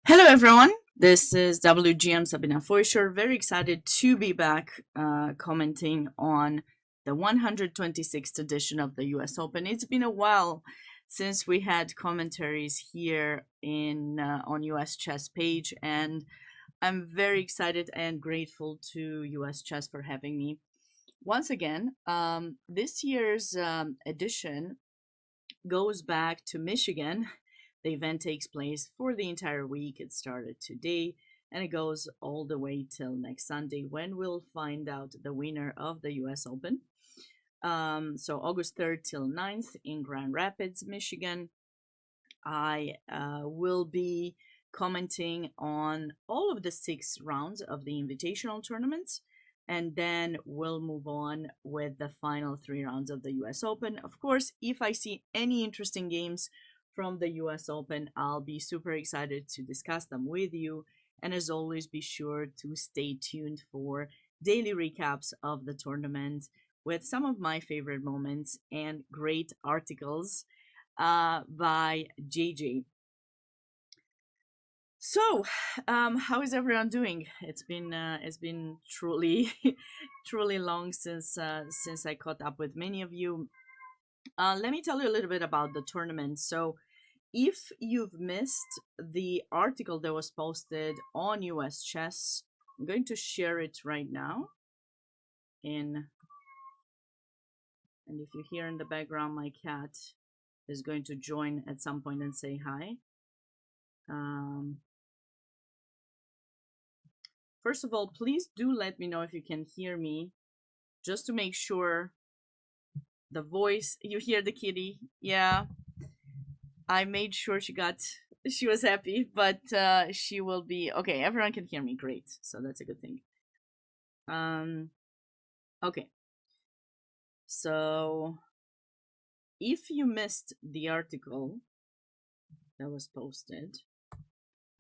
Hello, everyone. This is WGM Sabina Foisor. Very excited to be back commenting on the 126th edition of the US Open. It's been a while since we had commentaries here in on US Chess page, and I'm very excited and grateful to US Chess for having me once again. This year's edition goes back to Michigan. The event takes place for the entire week. It started today and it goes all the way till next Sunday when we'll find out the winner of the US Open. So August 3rd till 9th in Grand Rapids, Michigan. I will be commenting on all of the 6 rounds of the Invitational tournaments, and then we'll move on with the final 3 rounds of the US Open. Of course, if I see any interesting games from the US Open, I'll be super excited to discuss them with you. And as always, be sure to stay tuned for daily recaps of the tournament with some of my favorite moments and great articles by JJ. So, how is everyone doing? It's been truly truly long since I caught up with many of you. Let me tell you a little bit about the tournament. So, if you've missed the article that was posted on US Chess, I'm going to share it right now. And if you hear in the background, my cat is going to join at some point and say hi. First of all, please do let me know if you can hear me, just to make sure the voice, you hear the kitty. Yeah, I made sure she was happy, but she will be okay. Everyone can hear me. Great. So that's a good thing. Okay. So if you missed the article that was posted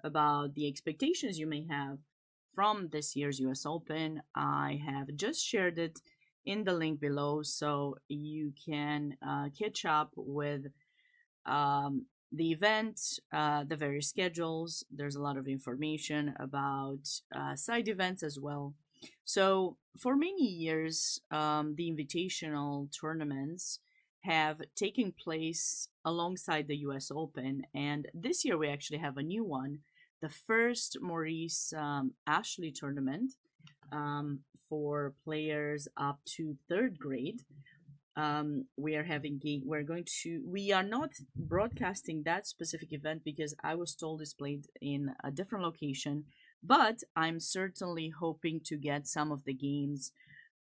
about the expectations you may have from this year's US Open, I have just shared it in the link below so you can catch up with the event, the various schedules. There's a lot of information about side events as well. So, for many years, the invitational tournaments have taken place alongside the US Open, and this year we actually have a new one, the first Maurice Ashley tournament for players up to 3rd grade. We are not broadcasting that specific event because I was told it's played in a different location, but I'm certainly hoping to get some of the games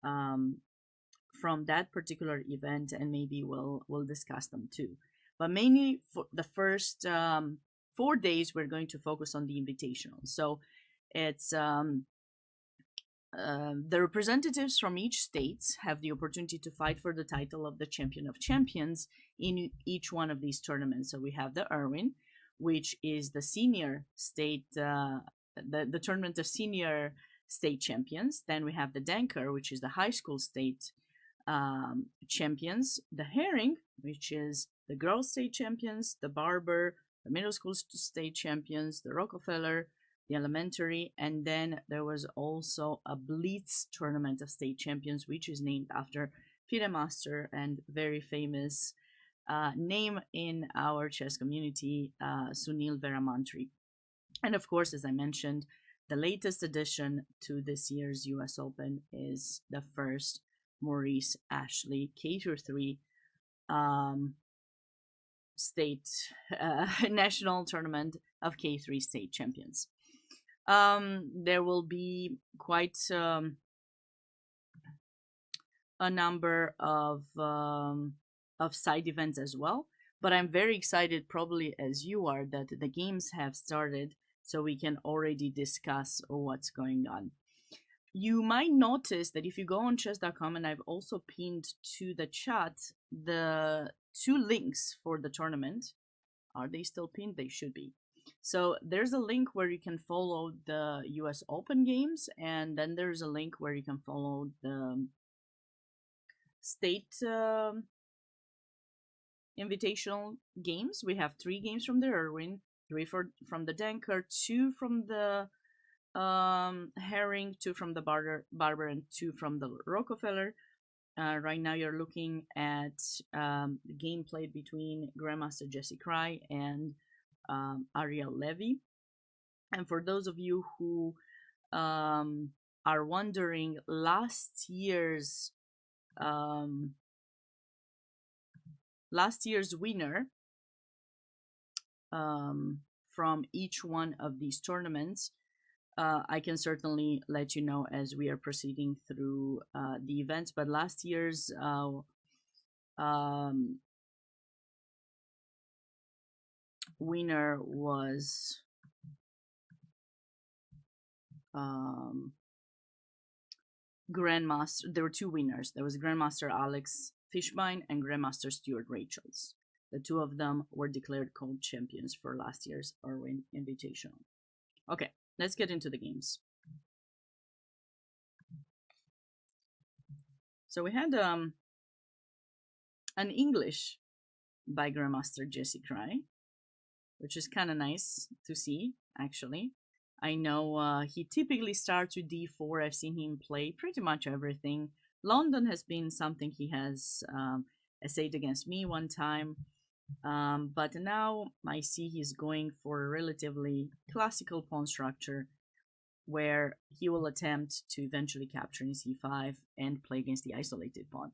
from that particular event, and maybe we'll discuss them too. But mainly for the first 4 days, we're going to focus on the invitational. So it's the representatives from each state have the opportunity to fight for the title of the champion of champions in each one of these tournaments. So we have the Irwin, which is the senior state, the tournament of senior state champions. Then we have the Denker, which is the high school state champions. The Haring, which is the girls state champions. The Barber, the middle school state champions. The Rockefeller, the elementary, and then there was also a Blitz tournament of state champions, which is named after FIDE master and very famous name in our chess community, Sunil Veramantri. And of course, as I mentioned, the latest addition to this year's US Open is the first Maurice Ashley K3 state national tournament of K3 state champions. There will be quite a number of side events as well. But I'm very excited, probably as you are, that the games have started, so we can already discuss what's going on. You might notice that if you go on chess.com, and I've also pinned to the chat the 2 links for the tournament. Are they still pinned? They should be. So there's a link where you can follow the US Open games, and then there's a link where you can follow the state invitational games. We have 3 games from the Irwin, 3 from the Denker, 2 from the Haring, 2 from the Barber, and 2 from the Rockefeller. Right now you're looking at the gameplay between Grandmaster Jesse Cry and Ariel Levy. And for those of you who are wondering, last year's winner from each one of these tournaments, I can certainly let you know as we are proceeding through the events. But last year's winner was Grandmaster. There were 2 winners. There was Grandmaster Alex Fishbein and Grandmaster Stuart Rachels. The 2 of them were declared co-champions for last year's Irwin Invitational. Okay, let's get into the games. So we had an English by Grandmaster Jesse Cry, which is kind of nice to see, actually. I know he typically starts with d4. I've seen him play pretty much everything. London has been something he has essayed against me one time. But now I see he's going for a relatively classical pawn structure where he will attempt to eventually capture in c5 and play against the isolated pawn.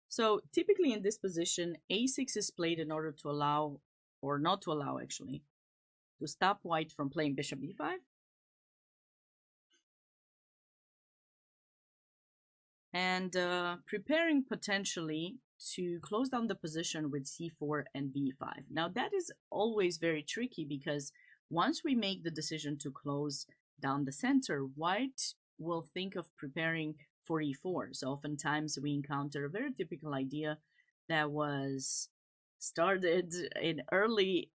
So typically in this position, a6 is played in order to allow, or not to allow actually, to stop white from playing bishop b5. And preparing potentially to close down the position with c4 and b5. Now that is always very tricky because once we make the decision to close down the center, white will think of preparing for e4. So oftentimes we encounter a very typical idea that was started in early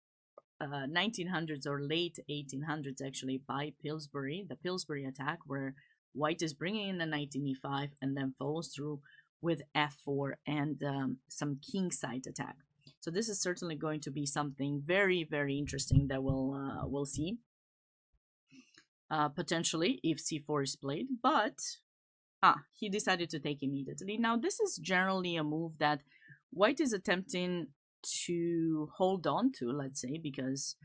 1900s or late 1800s actually by Pillsbury, the Pillsbury attack, where white is bringing in the knight in e5 and then follows through with f4 and some kingside attack. So this is certainly going to be something very, very interesting that we'll see potentially if c4 is played. But he decided to take immediately. Now this is generally a move that white is attempting to hold on to, let's say, because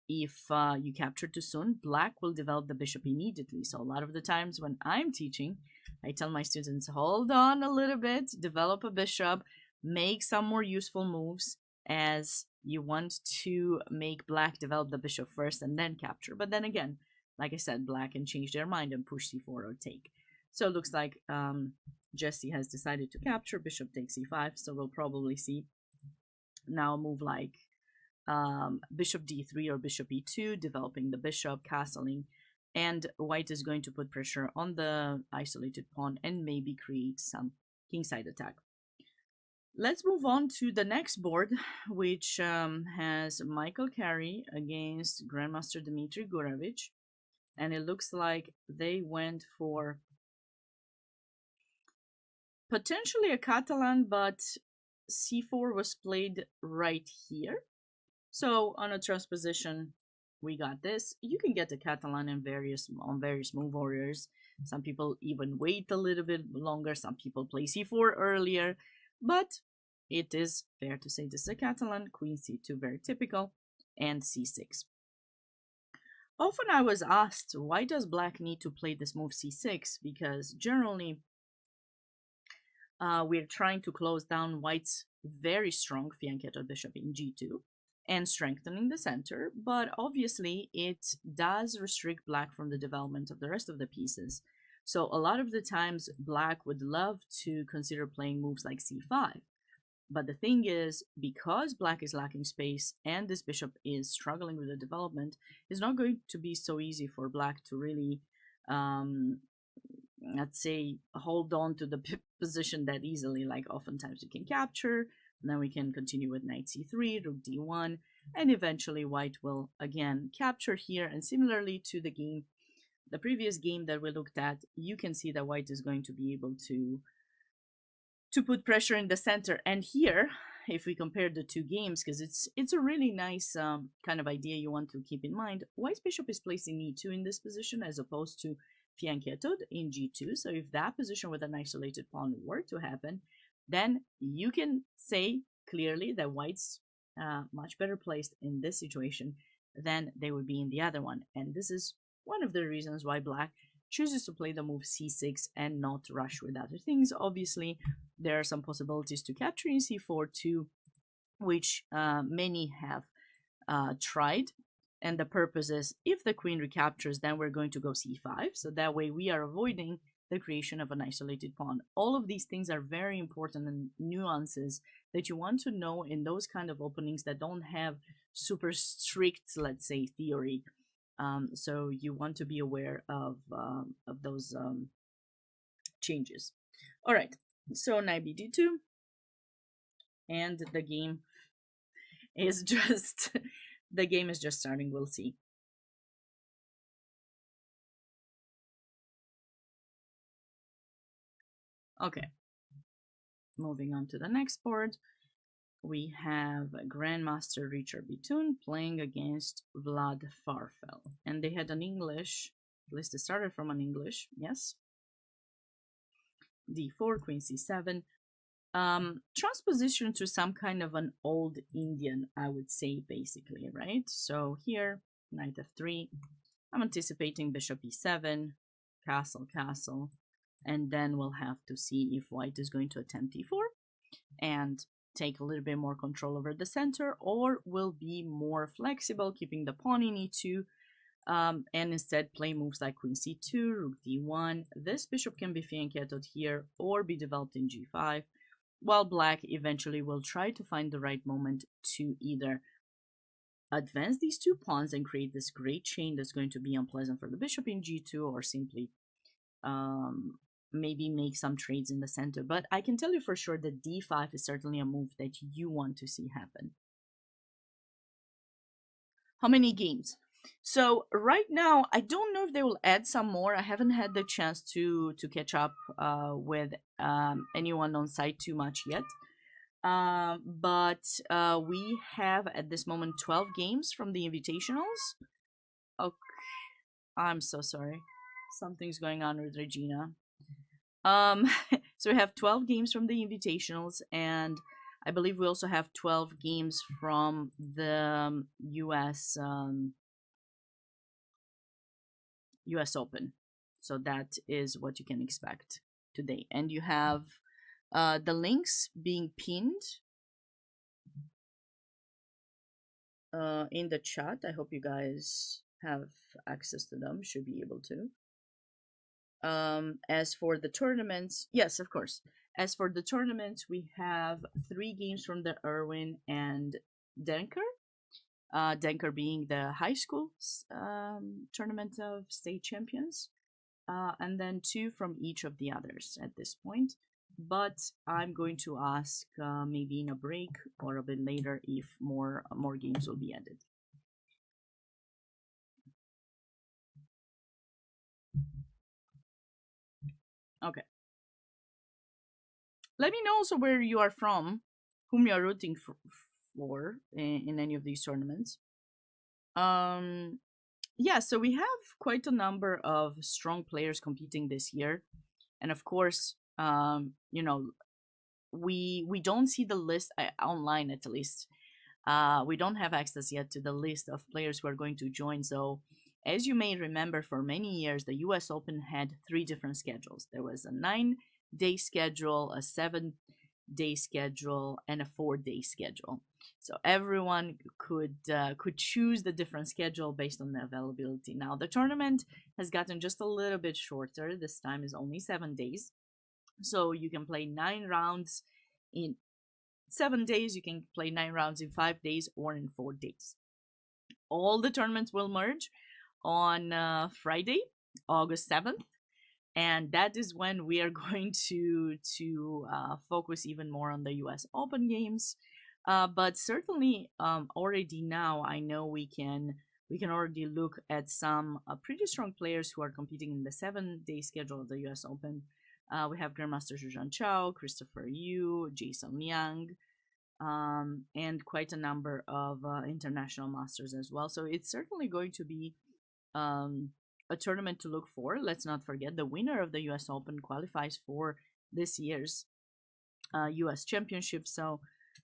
if you capture too soon, black will develop the bishop immediately. So a lot of the times when I'm teaching, I tell my students, hold on a little bit, develop a bishop, make some more useful moves, as you want to make black develop the bishop first and then capture. But then again, like I said, black can change their mind and push c4 or take. So it looks like Jesse has decided to capture, bishop takes e5, so we'll probably see now a move like bishop d3 or bishop e2, developing the bishop, castling, and white is going to put pressure on the isolated pawn and maybe create some kingside attack. Let's move on to the next board, which has Michael Carey against Grandmaster Dmitry Gurevich, and it looks like they went for potentially a Catalan, but c4 was played right here. So on a transposition, we got this. You can get the Catalan on various move orders. Some people even wait a little bit longer. Some people play c4 earlier. But it is fair to say this is a Catalan. Queen c2, very typical. And c6. Often I was asked, why does black need to play this move c6? Because generally, we're trying to close down white's very strong fianchetto bishop in g2 and strengthening the center, but obviously it does restrict black from the development of the rest of the pieces. So a lot of the times black would love to consider playing moves like c5. But the thing is, because black is lacking space and this bishop is struggling with the development, it's not going to be so easy for black to really let's say, hold on to the position that easily. Like oftentimes we can capture, and then we can continue with knight c3, rook d1, and eventually white will again capture here. And similarly to the previous game that we looked at, you can see that white is going to be able to to put pressure in the center. And here, if we compare the two games, because it's a really nice kind of idea you want to keep in mind, white's bishop is placed in e2 in this position as opposed to fianchettoed in g2. So if that position with an isolated pawn were to happen, then you can say clearly that white's much better placed in this situation than they would be in the other one. And this is one of the reasons why black chooses to play the move c6 and not rush with other things. Obviously, there are some possibilities to capture in c4 too, which many have tried. And the purpose is, if the queen recaptures, then we're going to go c5. So that way we are avoiding the creation of an isolated pawn. All of these things are very important and nuances that you want to know in those kind of openings that don't have super strict, let's say, theory. So you want to be aware of those changes. All right, so knight bd2, and the game is just the game is just starting. We'll see. Okay, moving on to the next board, we have Grandmaster Richard Bitoon playing against Vlad Farfel, and they had an English, at least they started from an English, yes. d4, queen c7, transposition to some kind of an old Indian, I would say, basically, right? So here, knight f3, I'm anticipating bishop e7, castle, castle, and then we'll have to see if white is going to attempt e4 and take a little bit more control over the center, or will be more flexible, keeping the pawn in e2, and instead play moves like queen c2, rook d1. This bishop can be fianchettoed here or be developed in g5, while black eventually will try to find the right moment to either advance these two pawns and create this great chain that's going to be unpleasant for the bishop in g2, or simply maybe make some trades in the center. But I can tell you for sure that d5 is certainly a move that you want to see happen. How many games? So right now, I don't know if they will add some more. I haven't had the chance to catch up with anyone on site too much yet. But we have at this moment 12 games from the Invitationals. Okay, I'm so sorry. Something's going on with Regina. So we have 12 games from the Invitationals, and I believe we also have 12 games from the US Open. So that is what you can expect today. And you have the links being pinned in the chat. I hope you guys have access to them, should be able to. As for the tournaments, yes, of course. As for the tournaments, we have 3 games from the Irwin and Denker. Denker being the high school tournament of state champions, and then 2 from each of the others at this point. But I'm going to ask maybe in a break or a bit later if more games will be added. Okay. Let me know also where you are from, whom you are rooting for in any of these tournaments. Yeah, so we have quite a number of strong players competing this year, and of course, you know, we don't see the list online, at least. We don't have access yet to the list of players who are going to join. So, as you may remember, for many years, the US Open had 3 different schedules. There was a 9-day schedule, a 7-day schedule, and a 4-day schedule. So everyone could choose the different schedule based on the availability. Now the tournament has gotten just a little bit shorter. This time is only 7 days. So you can play 9 rounds in 7 days, you can play 9 rounds in 5 days or in 4 days. All the tournaments will merge on Friday, August 7th. And that is when we are going to focus even more on the US Open games. But certainly already now, I know we can already look at some pretty strong players who are competing in the 7-day schedule of the US Open. We have Grandmaster Zhuzhan Chao, Christopher Yu, Jason Liang, and quite a number of international masters as well. So it's certainly going to be um, a tournament to look for. Let's not forget the winner of the U.S. Open qualifies for this year's U.S. Championship. So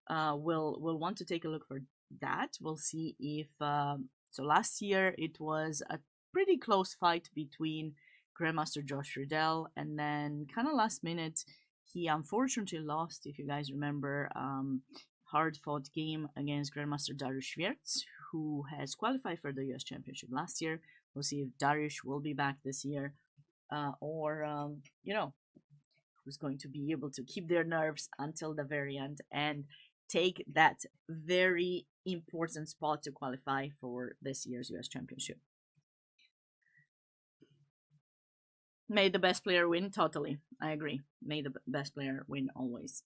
we'll want to take a look for that. We'll see if so. Last year it was a pretty close fight between Grandmaster Josh Riddell, and then kind of last minute he unfortunately lost. If you guys remember, hard fought game against Grandmaster Dariusz Schwiertz, who has qualified for the U.S. Championship last year. We'll see if Dariusz will be back this year, or who's going to be able to keep their nerves until the very end and take that very important spot to qualify for this year's US Championship. May the best player win, totally. I agree. May the best player win always.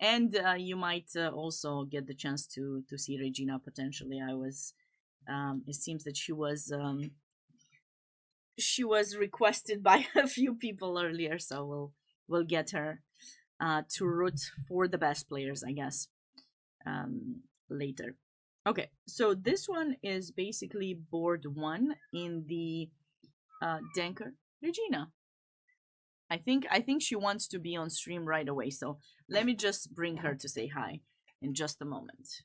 And you might also get the chance to see Regina potentially. It seems that she was requested by a few people earlier, so we'll get her to root for the best players, I guess, later. Okay, so this one is basically board 1 in the Denker. Regina, I think she wants to be on stream right away, so let me just bring her to say hi in just a moment.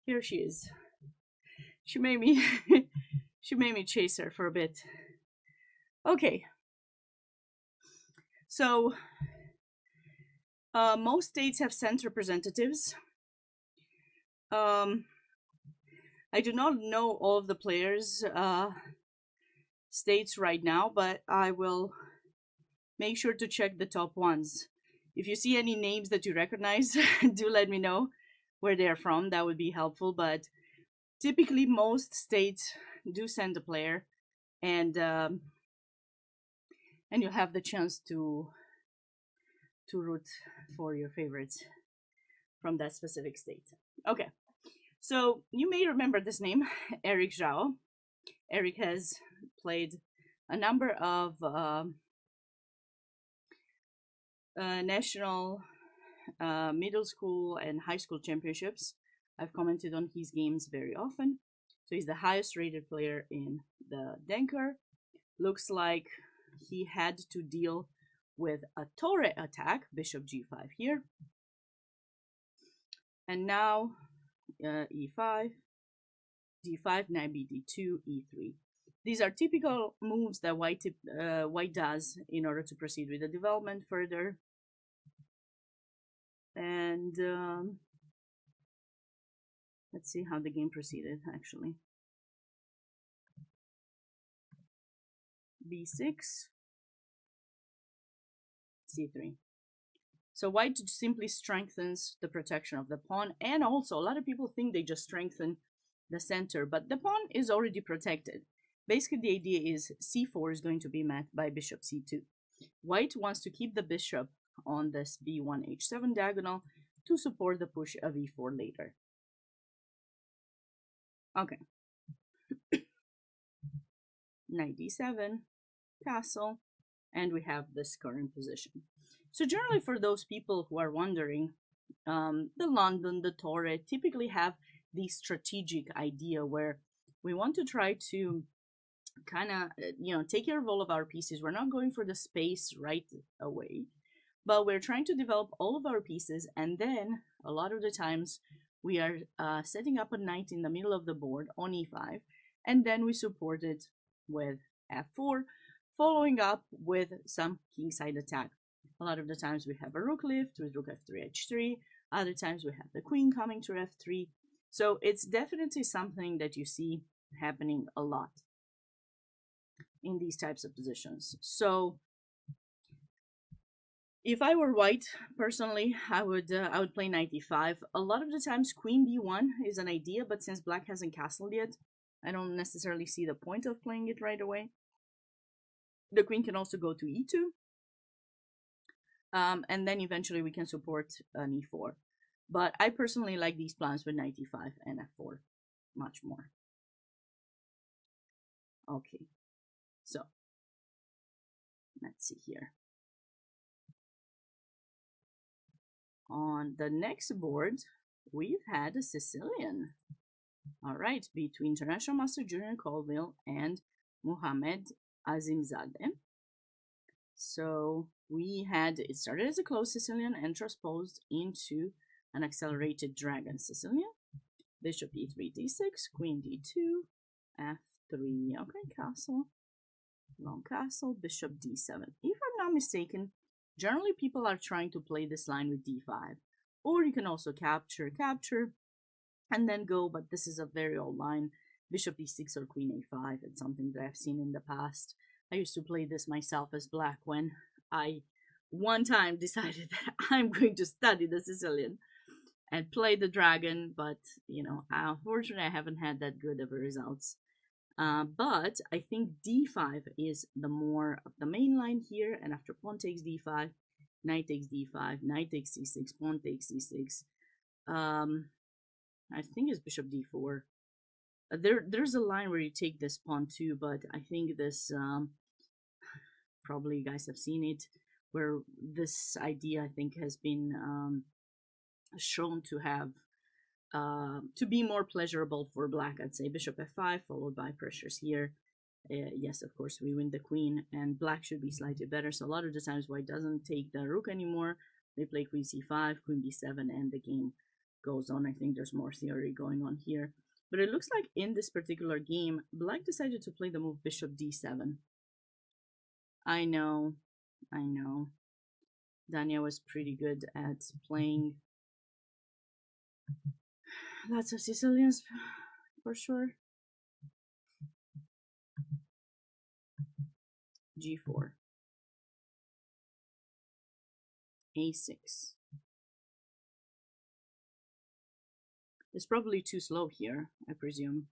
Here she is. She made me she made me chase her for a bit. Okay. So most states have sent representatives. I do not know all of the players' states right now, but I will make sure to check the top ones. If you see any names that you recognize, do let me know where they're from. That would be helpful. But typically, most states do send a player, and you'll have the chance to root for your favorites from that specific state. Okay, so you may remember this name, Eric Zhao. Eric has played a number of national middle school and high school championships I've commented on his games very often. So he's the highest rated player in the Denker. Looks like he had to deal with a Torre attack, bishop g5 here. And now e5, d5, knight bd2, e3. These are typical moves that white does in order to proceed with the development further. And let's see how the game proceeded, actually. b6, c3. So white simply strengthens the protection of the pawn, and also a lot of people think they just strengthen the center, but the pawn is already protected. Basically, the idea is c4 is going to be met by bishop c2. White wants to keep the bishop on this b1 h7 diagonal to support the push of e4 later. Okay. Knight d7, castle, and we have this current position. So generally for those people who are wondering, the London, the Torre typically have the strategic idea where we want to try to kind of, take care of all of our pieces. We're not going for the space right away, but we're trying to develop all of our pieces. And then a lot of the times we are setting up a knight in the middle of the board on e5, and then we support it with f4, following up with some kingside attack. A lot of the times we have a rook lift with rook f3, h3. Other times we have the queen coming to f3. So it's definitely something that you see happening a lot in these types of positions. So if I were white, personally, I would play knight e5. A lot of the times queen b1 is an idea, but since black hasn't castled yet, I don't necessarily see the point of playing it right away. The queen can also go to e2. And then eventually we can support an e4. But I personally like these plans with knight e5 and f4 much more. Okay, so let's see here. On the next board, we've had a Sicilian. All right, between International Master Julian Colville and Mohammed Azimzadeh. So it started as a closed Sicilian and transposed into an accelerated dragon Sicilian. Bishop e3, d6, queen d2, f3. Okay, castle, long castle, bishop d7. If I'm not mistaken, generally people are trying to play this line with d5. Or you can also capture, and then go, but this is a very old line. Bishop e6 or queen a5. It's something that I've seen in the past. I used to play this myself as black when I one time decided that I'm going to study the Sicilian and play the dragon, but unfortunately I haven't had that good of results. But I think d5 is the more of the main line here, and after pawn takes d5, knight takes d5, knight takes c6, pawn takes c6. I think it's bishop d4. There's a line where you take this pawn too, but I think this probably you guys have seen it, where this idea I think has been shown to have to be more pleasurable for black. I'd say bishop f5 followed by pressures here. Yes, of course we win the queen, and black should be slightly better. So a lot of the times white doesn't take the rook anymore. They play queen c5, queen b7, and the game goes on. I think there's more theory going on here. But it looks like in this particular game, black decided to play the move bishop d7. I know. Dania was pretty good at playing lots of Sicilians, for sure. g4. a6. It's probably too slow here, I presume.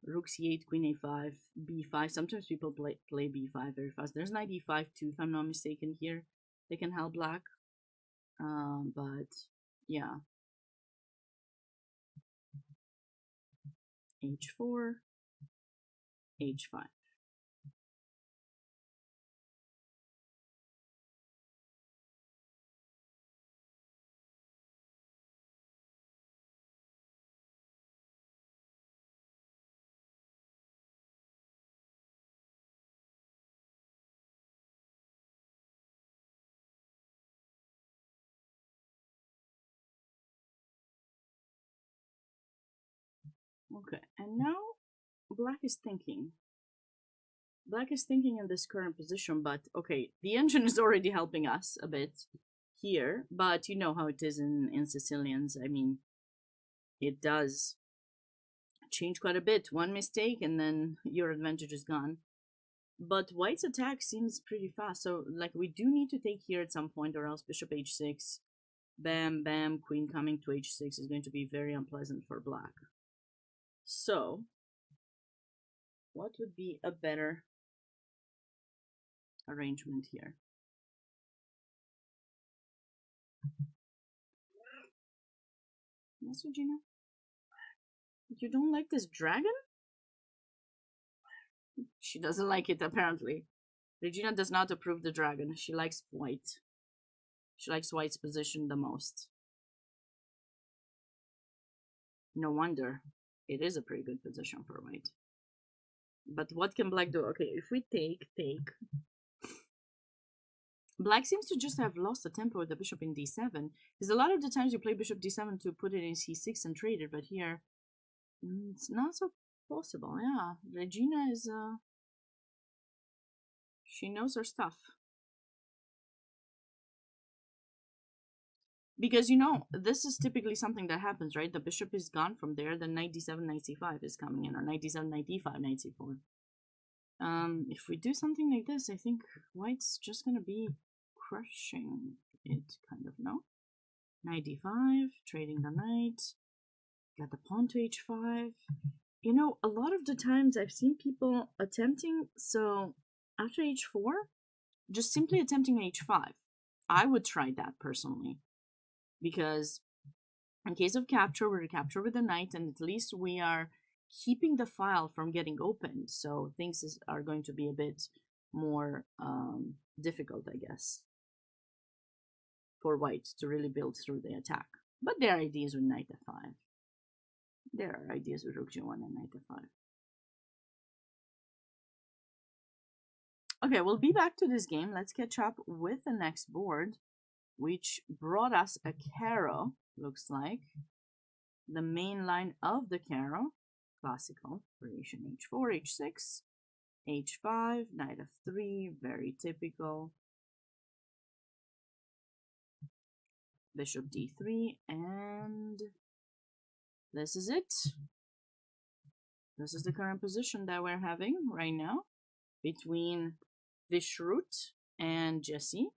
Rook c8, queen a5, b5. Sometimes people play b5 very fast. There's knight e5 too, if I'm not mistaken here. They can help black. But yeah. h4, h5. Okay, and now black is thinking. Black is thinking in this current position, but okay, the engine is already helping us a bit here, but you know how it is in Sicilians. I mean, it does change quite a bit. One mistake and then your advantage is gone. But white's attack seems pretty fast, so like we do need to take here at some point, or else bishop h6, bam, bam, queen coming to h6 is going to be very unpleasant for black. So, what would be a better arrangement here? Yes, Regina? You don't like this dragon? She doesn't like it, apparently. Regina does not approve the dragon. She likes white. She likes white's position the most. No wonder. It is a pretty good position for white. But what can black do? Okay, if we take. Black seems to just have lost the tempo with the bishop in d7. Because a lot of the times you play bishop d7 to put it in c6 and trade it, but here it's not so possible. Yeah, Regina is she knows her stuff. Because you know, this is typically something that happens, right? The bishop is gone from there, then knight d7, knight c5 is coming in, or knight d7, knight d5, knight c4. If we do something like this, I think white's just gonna be crushing it, kind of, no? Knight d5, trading the knight, got the pawn to h5. You know, a lot of the times I've seen people attempting, so after h4, just simply attempting h5. I would try that personally, because in case of capture, we're capture with the knight, and at least we are keeping the file from getting opened, so things are going to be a bit more difficult, I guess, for white to really build through the attack. But there are ideas with knight f5. There are ideas with rook g1 and knight f5. Okay, we'll be back to this game. Let's catch up with the next board, which brought us a Caro, looks like. The main line of the Caro, classical variation h4, h6, h5, knight f3, very typical. Bishop d3, and this is it. This is the current position that we're having right now between Vishrut and Jesse.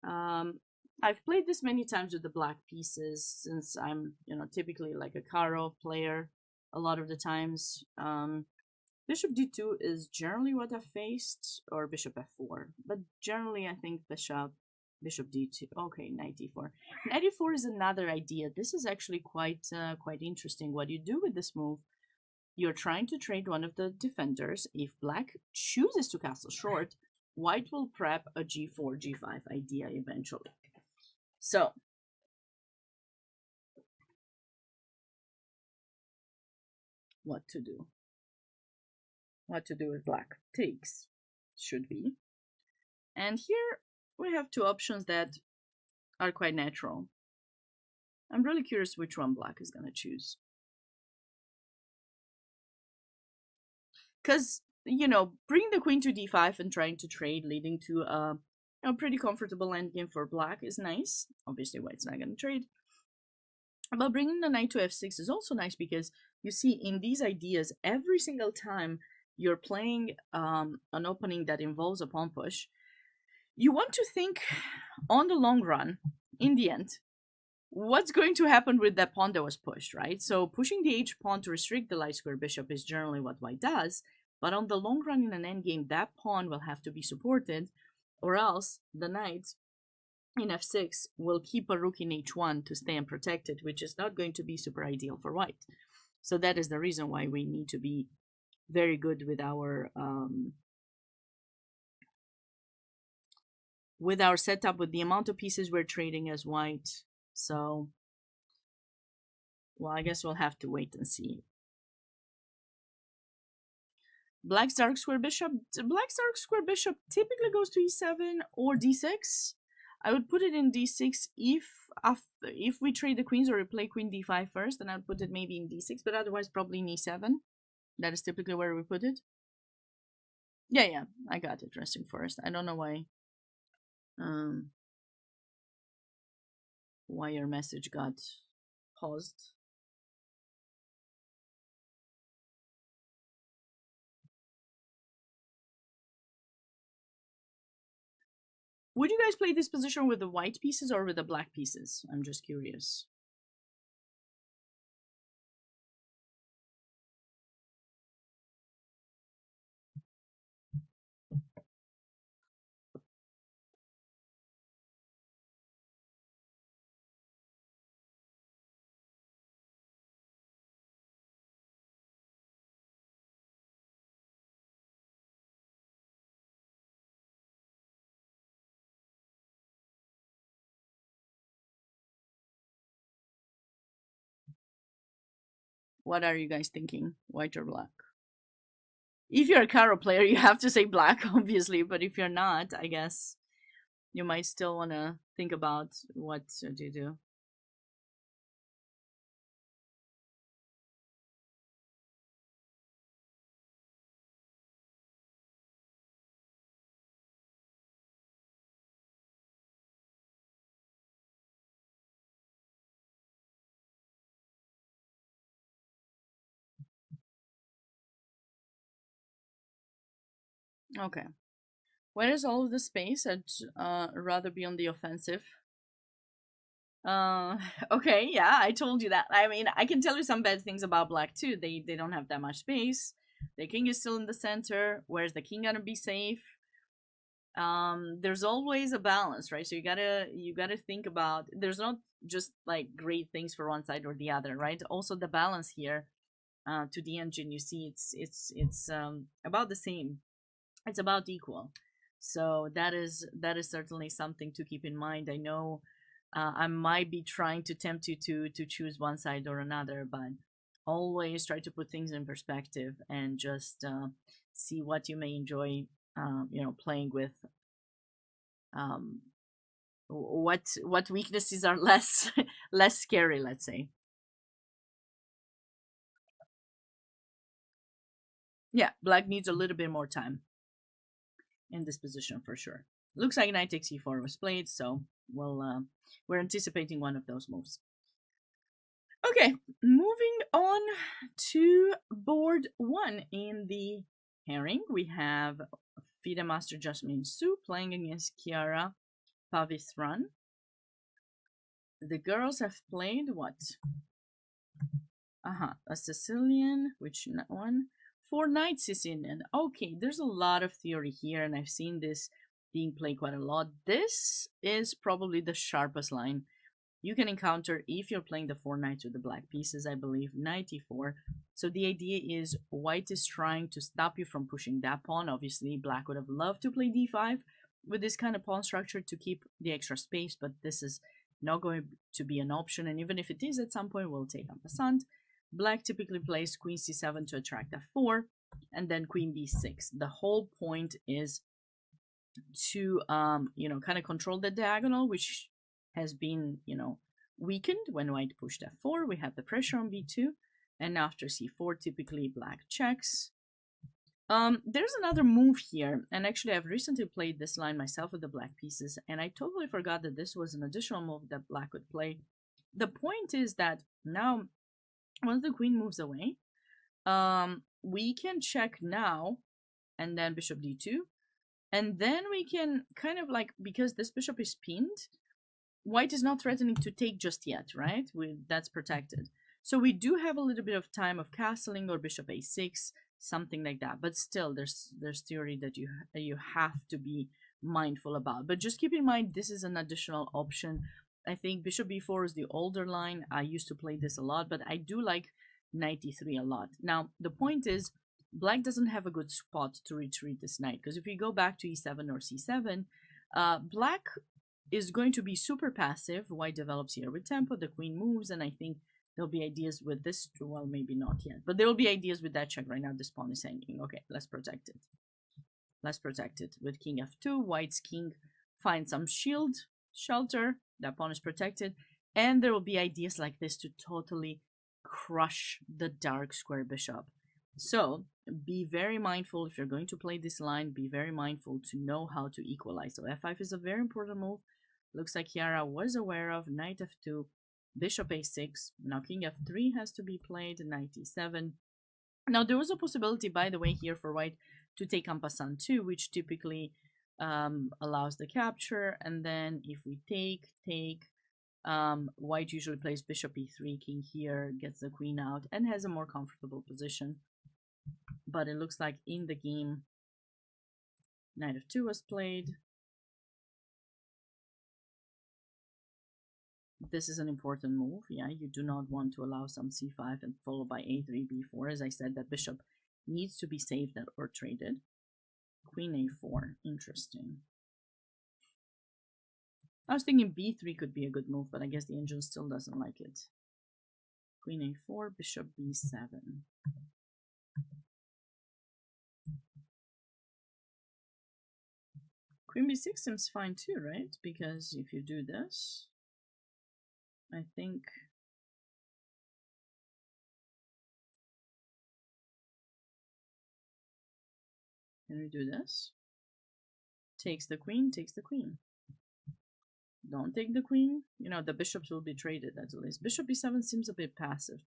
I've played this many times with the black pieces since I'm, you know, typically like a Caro player a lot of the times. Bishop d2 is generally what I've faced, or bishop f4, but generally I think bishop d2. Okay, knight d4. Knight d4 is another idea. This is actually quite interesting. What you do with this move, you're trying to trade one of the defenders. If black chooses to castle short, white will prep a g4, g5 idea eventually. So, what to do? What to do with black takes should be. And here we have two options that are quite natural. I'm really curious which one black is going to choose. Because, you know, bringing the queen to d5 and trying to trade, leading to a pretty comfortable endgame for black is nice. Obviously, white's not going to trade. But bringing the knight to f6 is also nice because you see in these ideas, every single time you're playing an opening that involves a pawn push, you want to think on the long run, in the end, what's going to happen with that pawn that was pushed, right? So pushing the h pawn to restrict the light square bishop is generally what white does, but on the long run in an endgame, that pawn will have to be supported, or else the knight in f6 will keep a rook in h1 to stay unprotected, which is not going to be super ideal for white. So that is the reason why we need to be very good with our setup, with the amount of pieces we're trading as white. So, well, I guess we'll have to wait and see. Black's dark square bishop. Black's dark square bishop typically goes to e7 or d6. I would put it in d6 if we trade the queens or we play queen d5 first, then I'd put it maybe in d6, but otherwise probably in e7. That is typically where we put it. Yeah, I got it. Resting first. I don't know why your message got paused. Would you guys play this position with the white pieces or with the black pieces? I'm just curious. What are you guys thinking? White or black? If you're a Caro player, you have to say black, obviously, but if you're not, I guess you might still want to think about what to do. Okay. Where is all of the space? I'd rather be on the offensive. Uh, okay, yeah, I told you that. I mean, I can tell you some bad things about black too. They don't have that much space. The king is still in the center. Where's the king gonna be safe? There's always a balance, right? So you gotta think about. There's not just like great things for one side or the other, right? Also the balance here. To the engine, you see, it's about the same. It's about equal. So that is certainly something to keep in mind. I know I might be trying to tempt you to choose one side or another, but always try to put things in perspective and just see what you may enjoy. Playing with. Um, what weaknesses are less less scary, let's say. Yeah, black needs a little bit more time in this position for sure. Looks like knight takes e4 was played, so we're anticipating one of those moves. Okay, moving on to board one in the Haring. We have FIDE Master Jasmine Su playing against Chiara Pavithran. The girls have played what? A Sicilian, which one? 4 knights Sicilian. Okay, there's a lot of theory here, and I've seen this being played quite a lot. This is probably the sharpest line you can encounter if you're playing the 4 knights with the black pieces, I believe, knight e4. So the idea is white is trying to stop you from pushing that pawn. Obviously, black would have loved to play d5 with this kind of pawn structure to keep the extra space, but this is not going to be an option, and even if it is, at some point we'll take en passant. Black typically plays queen c7 to attract f4, and then queen b6. The whole point is to kind of control the diagonal, which has been weakened when white pushed f4. We have the pressure on b2, and after c4 typically black checks. There's another move here, and actually I've recently played this line myself with the black pieces, and I totally forgot that this was an additional move that black would play. The point is that now once the queen moves away, we can check now, and then bishop d2, and then we can kind of like, because this bishop is pinned, white is not threatening to take just yet, right? That's protected. So we do have a little bit of time of castling or bishop a6, something like that. But still, there's theory that you have to be mindful about. But just keep in mind, this is an additional option. I think bishop b4 is the older line. I used to play this a lot, but I do like knight e3 a lot. Now, the point is, black doesn't have a good spot to retreat this knight, because if we go back to e7 or c7, black is going to be super passive. White develops here with tempo, the queen moves, and I think there'll be ideas with this, well, maybe not yet, but there will be ideas with that check. Right now this pawn is hanging. Okay, let's protect it. Let's protect it with king f2. White's king finds some shield, shelter. That pawn is protected. And there will be ideas like this to totally crush the dark square bishop. So be very mindful if you're going to play this line. Be very mindful to know how to equalize. So f5 is a very important move. Looks like Chiara was aware of. Knight f2, bishop a6. Now king f3 has to be played. Knight e7. Now there was a possibility, by the way, here for white to take en passant too, which typically allows the capture. And then if we take, white usually plays bishop e3, king here, gets the queen out, and has a more comfortable position. But it looks like in the game, knight f2 was played. This is an important move. Yeah, you do not want to allow some c5 and followed by a3, b4. As I said, that bishop needs to be saved or traded. Queen a4, interesting. I was thinking b3 could be a good move, but I guess the engine still doesn't like it. Queen a4, bishop b7. Queen b6 seems fine too, right? Because if you do this, I think can we do this? Takes the queen, takes the queen. Don't take the queen. You know, the bishops will be traded at least. Bishop b7 seems a bit passive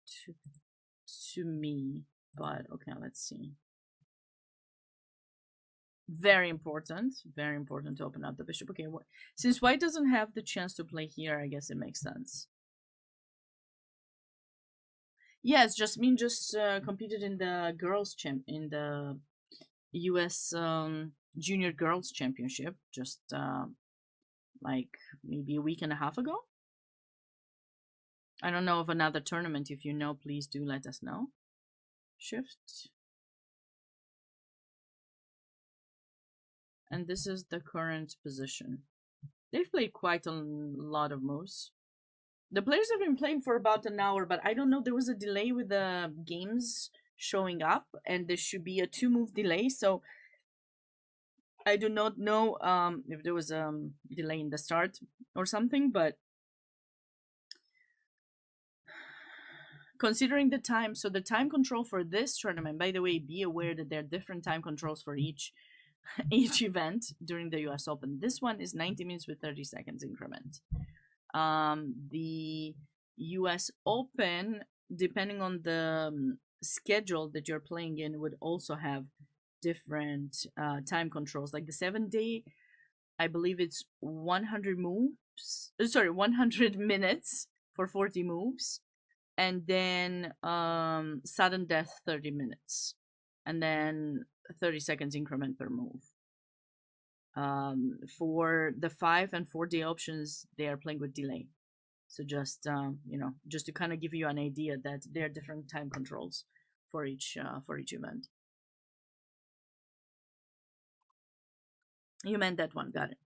to me, but okay, let's see. Very important to open up the bishop. Okay, since white doesn't have the chance to play here, I guess it makes sense. Yes, Jasmine just competed in the in the US Junior Girls Championship just like maybe a week and a half ago. I don't know of another tournament. If you know, please do let us know. Shift. And this is the current position. They've played quite a lot of moves. The players have been playing for about an hour, but I don't know. There was a delay with the games showing up, and there should be a 2-move delay. So I do not know if there was a delay in the start or something, but considering the time, so the time control for this tournament, by the way, be aware that there are different time controls for each event during the US Open. This one is 90 minutes with 30 seconds increment. The US Open, depending on the schedule that you're playing in, would also have different time controls. Like the 7-day, I believe it's 100 moves. Sorry, 100 minutes for 40 moves, and then sudden death 30 minutes, and then 30 seconds increment per move. For the 5 and 4-day options, they are playing with delay. So just you know, just to kind of give you an idea that there are different time controls for each event. You meant that one, got it.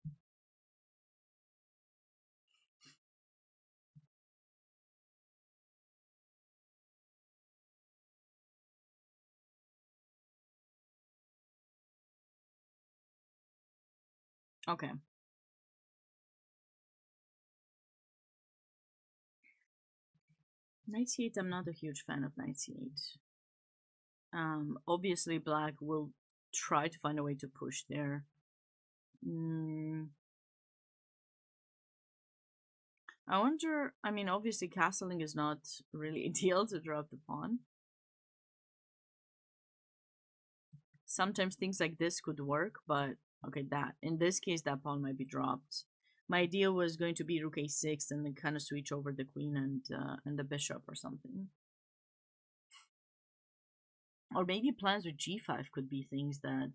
Okay. Knight c8, I'm not a huge fan of knight c8. Obviously black will try to find a way to push there. I wonder, I mean, obviously castling is not really ideal to drop the pawn. Sometimes things like this could work, but okay, that in this case that pawn might be dropped. My idea was going to be rook a6 and then kind of switch over the queen and the bishop or something. Or maybe plans with g5 could be things that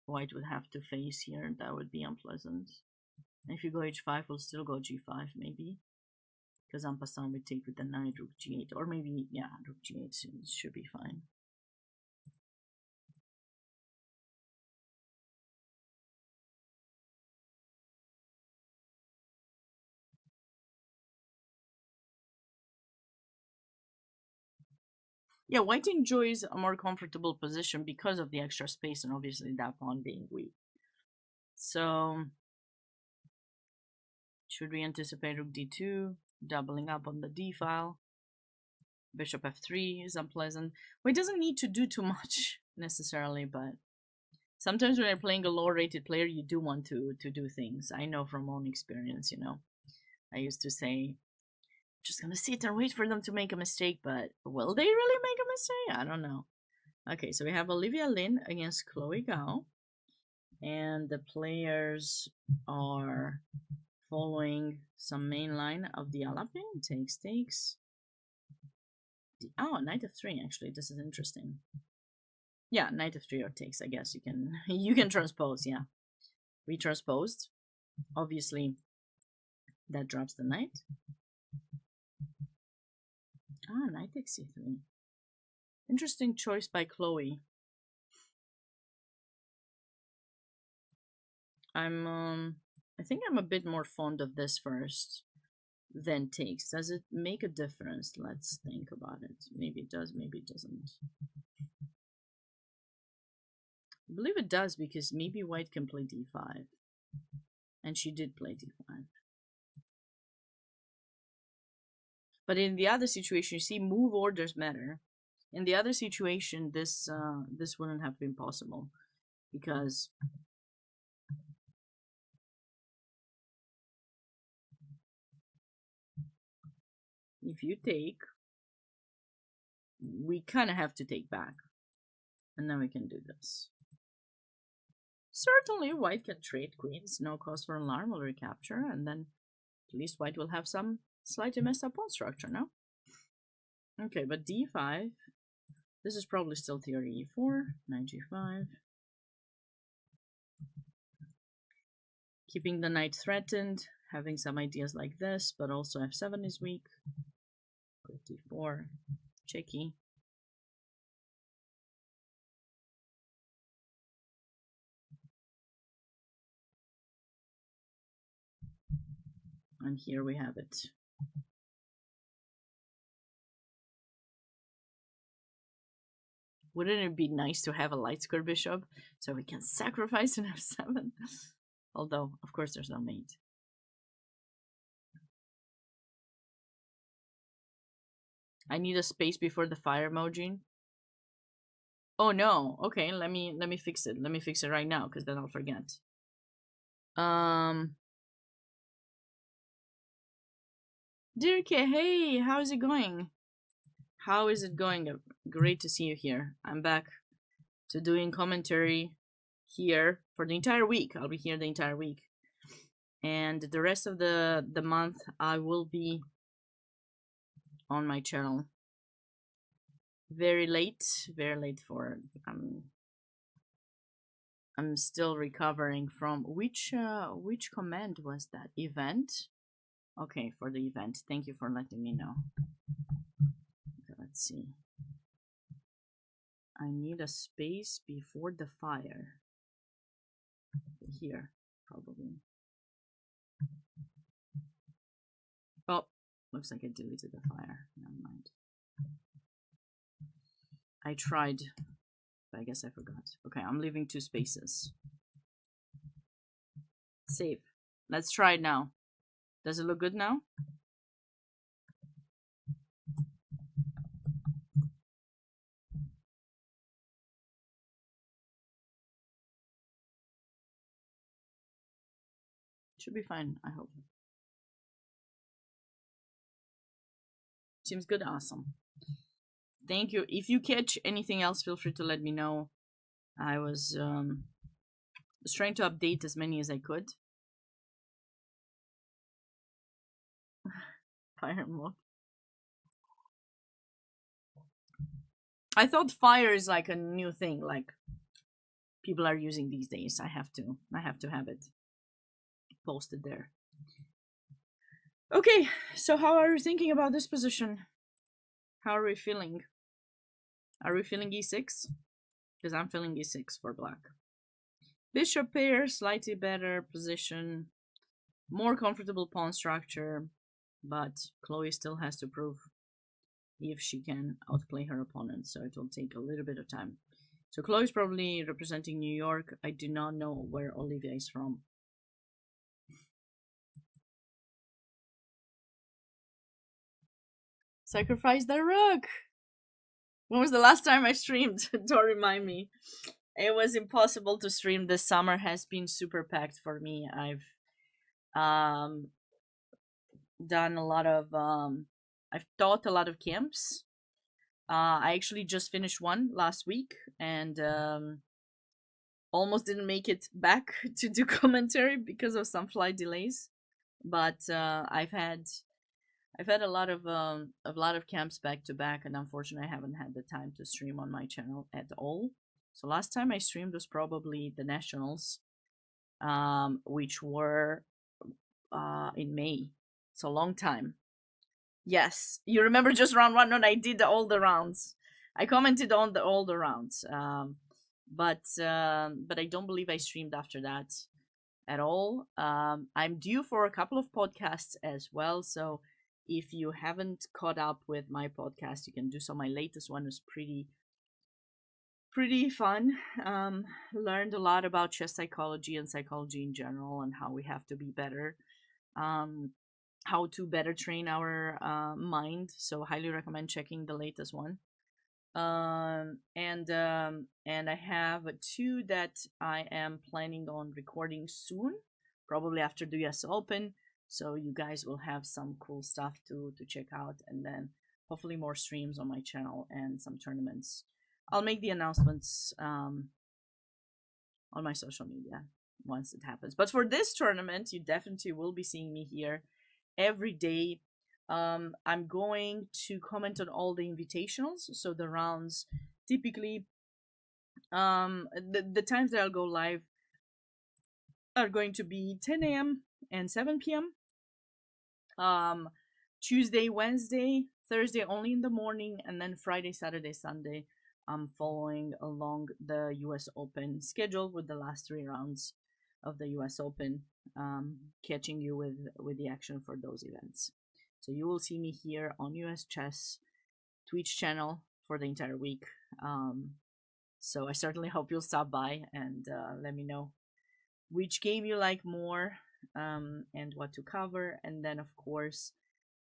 white would have to face here. That would be unpleasant. If you go h5, we'll still go g5 maybe. Because en passant we take with the knight, rook g8. Or maybe, yeah, rook g8 should be fine. Yeah, white enjoys a more comfortable position because of the extra space and obviously that pawn being weak. So Should we anticipate rook d2, doubling up on the d file? Bishop f3 is unpleasant. Well, it doesn't need to do too much necessarily, but sometimes when you're playing a low-rated player, you do want to do things. I know from own experience, you know. I used to say, just gonna sit and wait for them to make a mistake, but will they really make a mistake? I don't know. Okay, so we have Olivia Lin against Chloe Gao, and the players are following some main line of the Alapin. Takes. Oh, knight f3, actually. This is interesting. Yeah, knight f3 or takes, I guess. You can transpose, yeah. We transposed. Obviously, that drops the knight. Ah, knight takes c3. Interesting choice by Chloe. I think I'm a bit more fond of this first than takes. Does it make a difference? Let's think about it. Maybe it does, maybe it doesn't. I believe it does because maybe white can play d5. And she did play d5. But in the other situation, you see, move orders matter. In the other situation, this wouldn't have been possible because if you take, we kind of have to take back, and then we can do this. Certainly, white can trade queens, no cause for alarm or recapture, and then at least white will have some slightly messed up pawn structure, no? Okay, but d5, this is probably still theory e4, knight g5. Keeping the knight threatened, having some ideas like this, but also f7 is weak. d4, checky. And here we have it. Wouldn't it be nice to have a light square bishop so we can sacrifice an f7? Although, of course, there's no mate. I need a space before the fire emoji. Oh no. Okay, let me fix it. Let me fix it right now, because then I'll forget. Dirke, hey, how's it going? How is it going? Great to see you here. I'm back to doing commentary here for the entire week. I'll be here the entire week. And the rest of the month, I will be on my channel. Very late for I'm still recovering from which command was that? Event? Okay, for the event. Thank you for letting me know. Okay, let's see. I need a space before the fire. Here, probably. Oh, looks like I deleted the fire. Never mind. I tried, but I guess I forgot. Okay, I'm leaving 2 spaces. Save. Let's try it now. Does it look good now? Should be fine, I hope. Seems good. Awesome. Thank you. If you catch anything else, feel free to let me know. I was trying to update as many as I could. Fire mode. I thought fire is like a new thing, like people are using these days. I have to have it posted there. Okay, so how are you thinking about this position? How are we feeling? Are we feeling e6? Because I'm feeling e6 for black. Bishop pair, slightly better position, more comfortable pawn structure, but Chloe still has to prove if she can outplay her opponent, so it will take a little bit of time. So Chloe's probably representing New York. I do not know where Olivia is from. Sacrifice the rook. When was the last time I streamed? Don't remind me. It was impossible to stream. This summer has been super packed for me. I've um done a lot of I've taught a lot of camps. I actually just finished one last week and almost didn't make it back to do commentary because of some flight delays. But I've had a lot of camps back to back, and unfortunately, I haven't had the time to stream on my channel at all. So last time I streamed was probably the nationals, which were in May. It's a long time. Yes, you remember just round one? No, I did all the rounds. I commented on all the rounds, but I don't believe I streamed after that at all. I'm due for a couple of podcasts as well, so if you haven't caught up with my podcast, you can do so. My latest one was pretty fun. Learned a lot about chess psychology and psychology in general, and how we have to be better. Um, how to better train our mind. So highly recommend checking the latest one. And I have two that I am planning on recording soon, probably after the US Open. So you guys will have some cool stuff to check out, and then hopefully more streams on my channel and some tournaments. I'll make the announcements on my social media once it happens. But for this tournament, you definitely will be seeing me here every day. I'm going to comment on all the invitationals, so the rounds. Typically, the times that I'll go live are going to be 10 a.m. and 7 p.m. Tuesday, Wednesday, Thursday only in the morning, and then Friday, Saturday, Sunday. I'm following along the US Open schedule with the last 3 rounds of the US Open, catching you with the action for those events. So you will see me here on US Chess Twitch channel for the entire week. So I certainly hope you'll stop by and let me know which game you like more, and what to cover. And then, of course,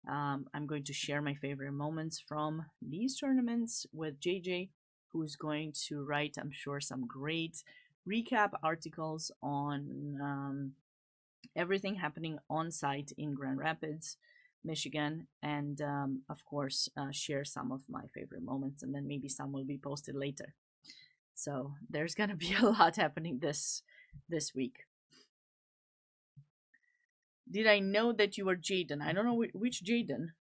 I'm going to share my favorite moments from these tournaments with JJ, who's going to write, I'm sure, some great recap articles on everything happening on site in Grand Rapids, Michigan, and of course, share some of my favorite moments, and then maybe some will be posted later. So there's gonna be a lot happening this week. Did I know that you were Jaden? I don't know which Jaden.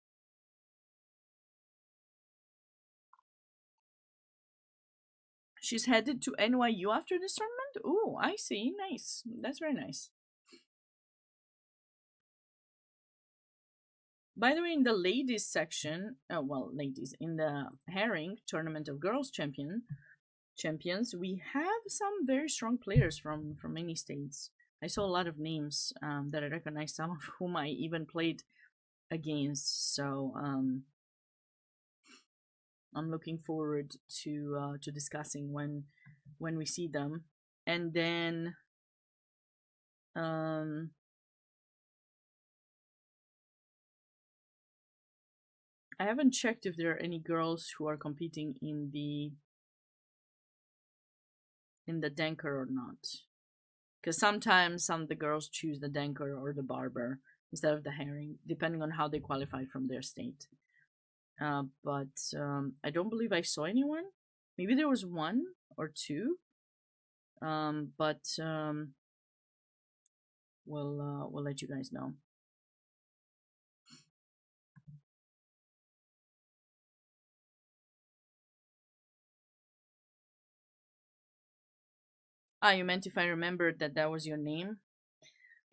She's headed to NYU after this tournament? Oh, I see. Nice. That's very nice. By the way, in the ladies section, ladies, in the Haring Tournament of Girls champions, we have some very strong players from many states. I saw a lot of names that I recognize, some of whom I even played against. So I'm looking forward to discussing when we see them. And then I haven't checked if there are any girls who are competing in the Denker or not, because sometimes some of the girls choose the Denker or the Barber instead of the Haring, depending on how they qualified from their state. But I don't believe I saw anyone. Maybe there was one or two. But we'll let you guys know. Ah, you meant if I remembered that was your name?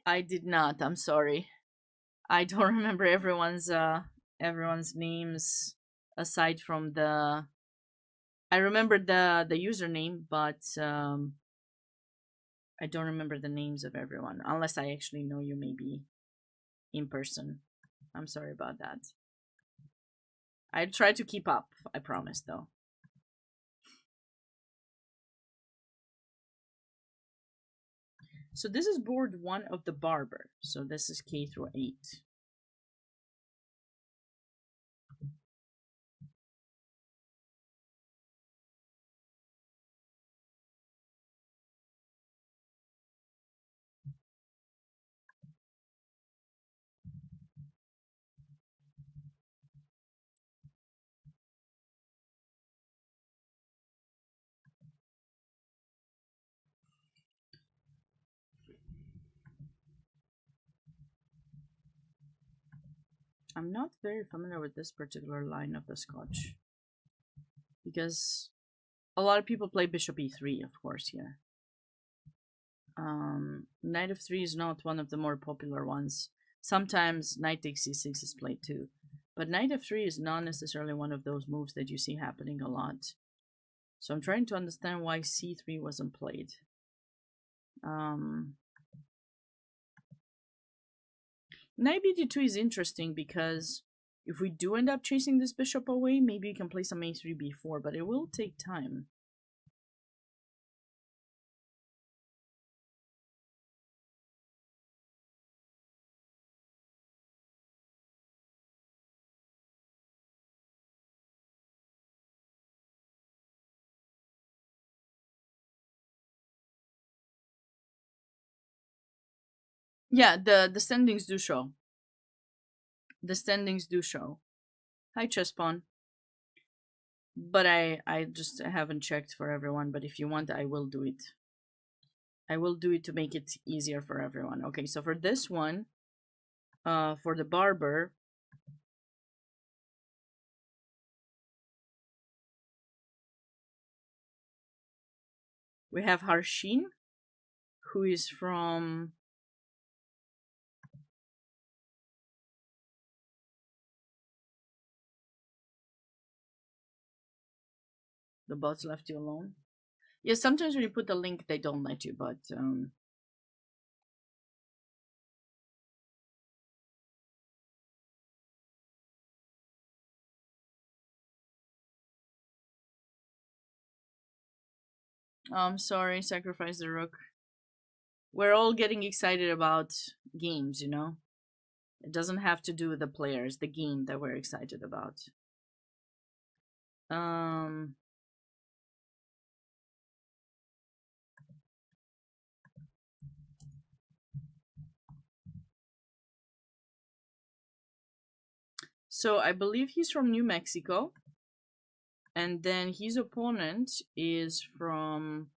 I did not. I'm sorry. I don't remember everyone's names aside from the. I remember the username, but I don't remember the names of everyone unless I actually know you maybe in person. I'm sorry about that. I try to keep up. I promise, though. So this is board 1 of the Barber. So this is K through 8. I'm not very familiar with this particular line of the Scotch because a lot of people play bishop e3, of course, here. Knight f3 is not one of the more popular ones. Sometimes knight takes c6 is played too, but knight f3 is not necessarily one of those moves that you see happening a lot. So I'm trying to understand why c3 wasn't played. Knight bd2 is interesting because if we do end up chasing this bishop away, maybe we can play some a3 b4, but it will take time. Yeah, the standings do show. The standings do show. Hi, chess pawn. But I just haven't checked for everyone, but if you want, I will do it. I will do it to make it easier for everyone. Okay, so for this one, for the Barber, we have Harshin, who is from the bots left you alone. Yeah, sometimes when you put the link, they don't let you, but I'm sorry, sacrifice the rook. We're all getting excited about games, you know? It doesn't have to do with the players, the game that we're excited about. So I believe he's from New Mexico. And then his opponent is from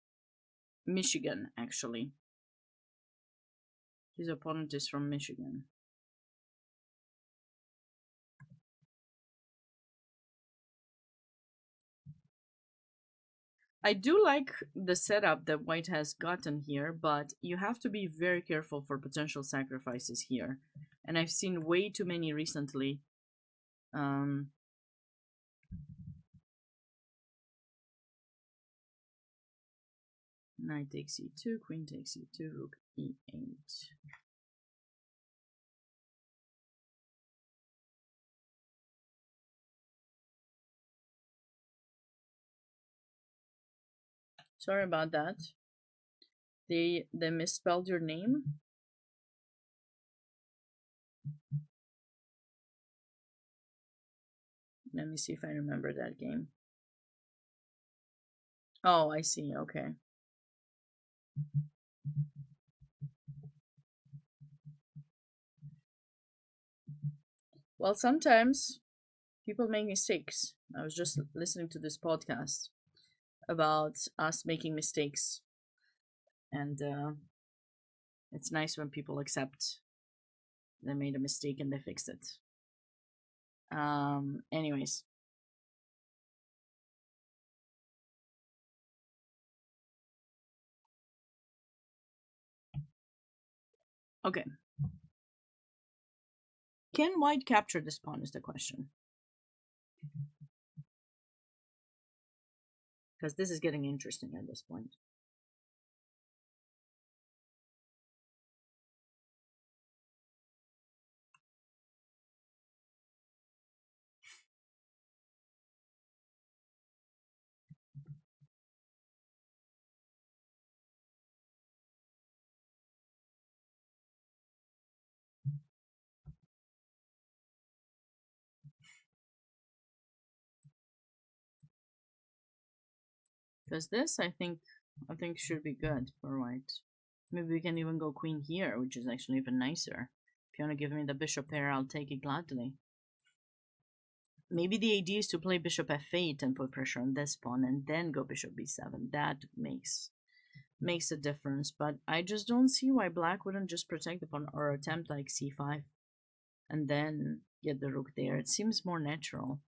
Michigan, actually. His opponent is from Michigan. I do like the setup that White has gotten here, but you have to be very careful for potential sacrifices here. And I've seen way too many recently. Knight takes e2, queen takes e2, rook e8. Sorry about that. They misspelled your name. Let me see if I remember that game. Oh, I see. Okay. Well, sometimes people make mistakes. I was just listening to this podcast about us making mistakes, and it's nice when people accept they made a mistake and they fixed it. Anyways. Okay. Can White capture this pawn is the question. Because this is getting interesting at this point. Because this, I think should be good for White. Maybe we can even go queen here, which is actually even nicer. If you want to give me the bishop pair, I'll take it gladly. Maybe the idea is to play bishop f8 and put pressure on this pawn and then go bishop b7. That makes a difference, but I just don't see why black wouldn't just protect the pawn or attempt like c5. and then get the rook there. It seems more natural.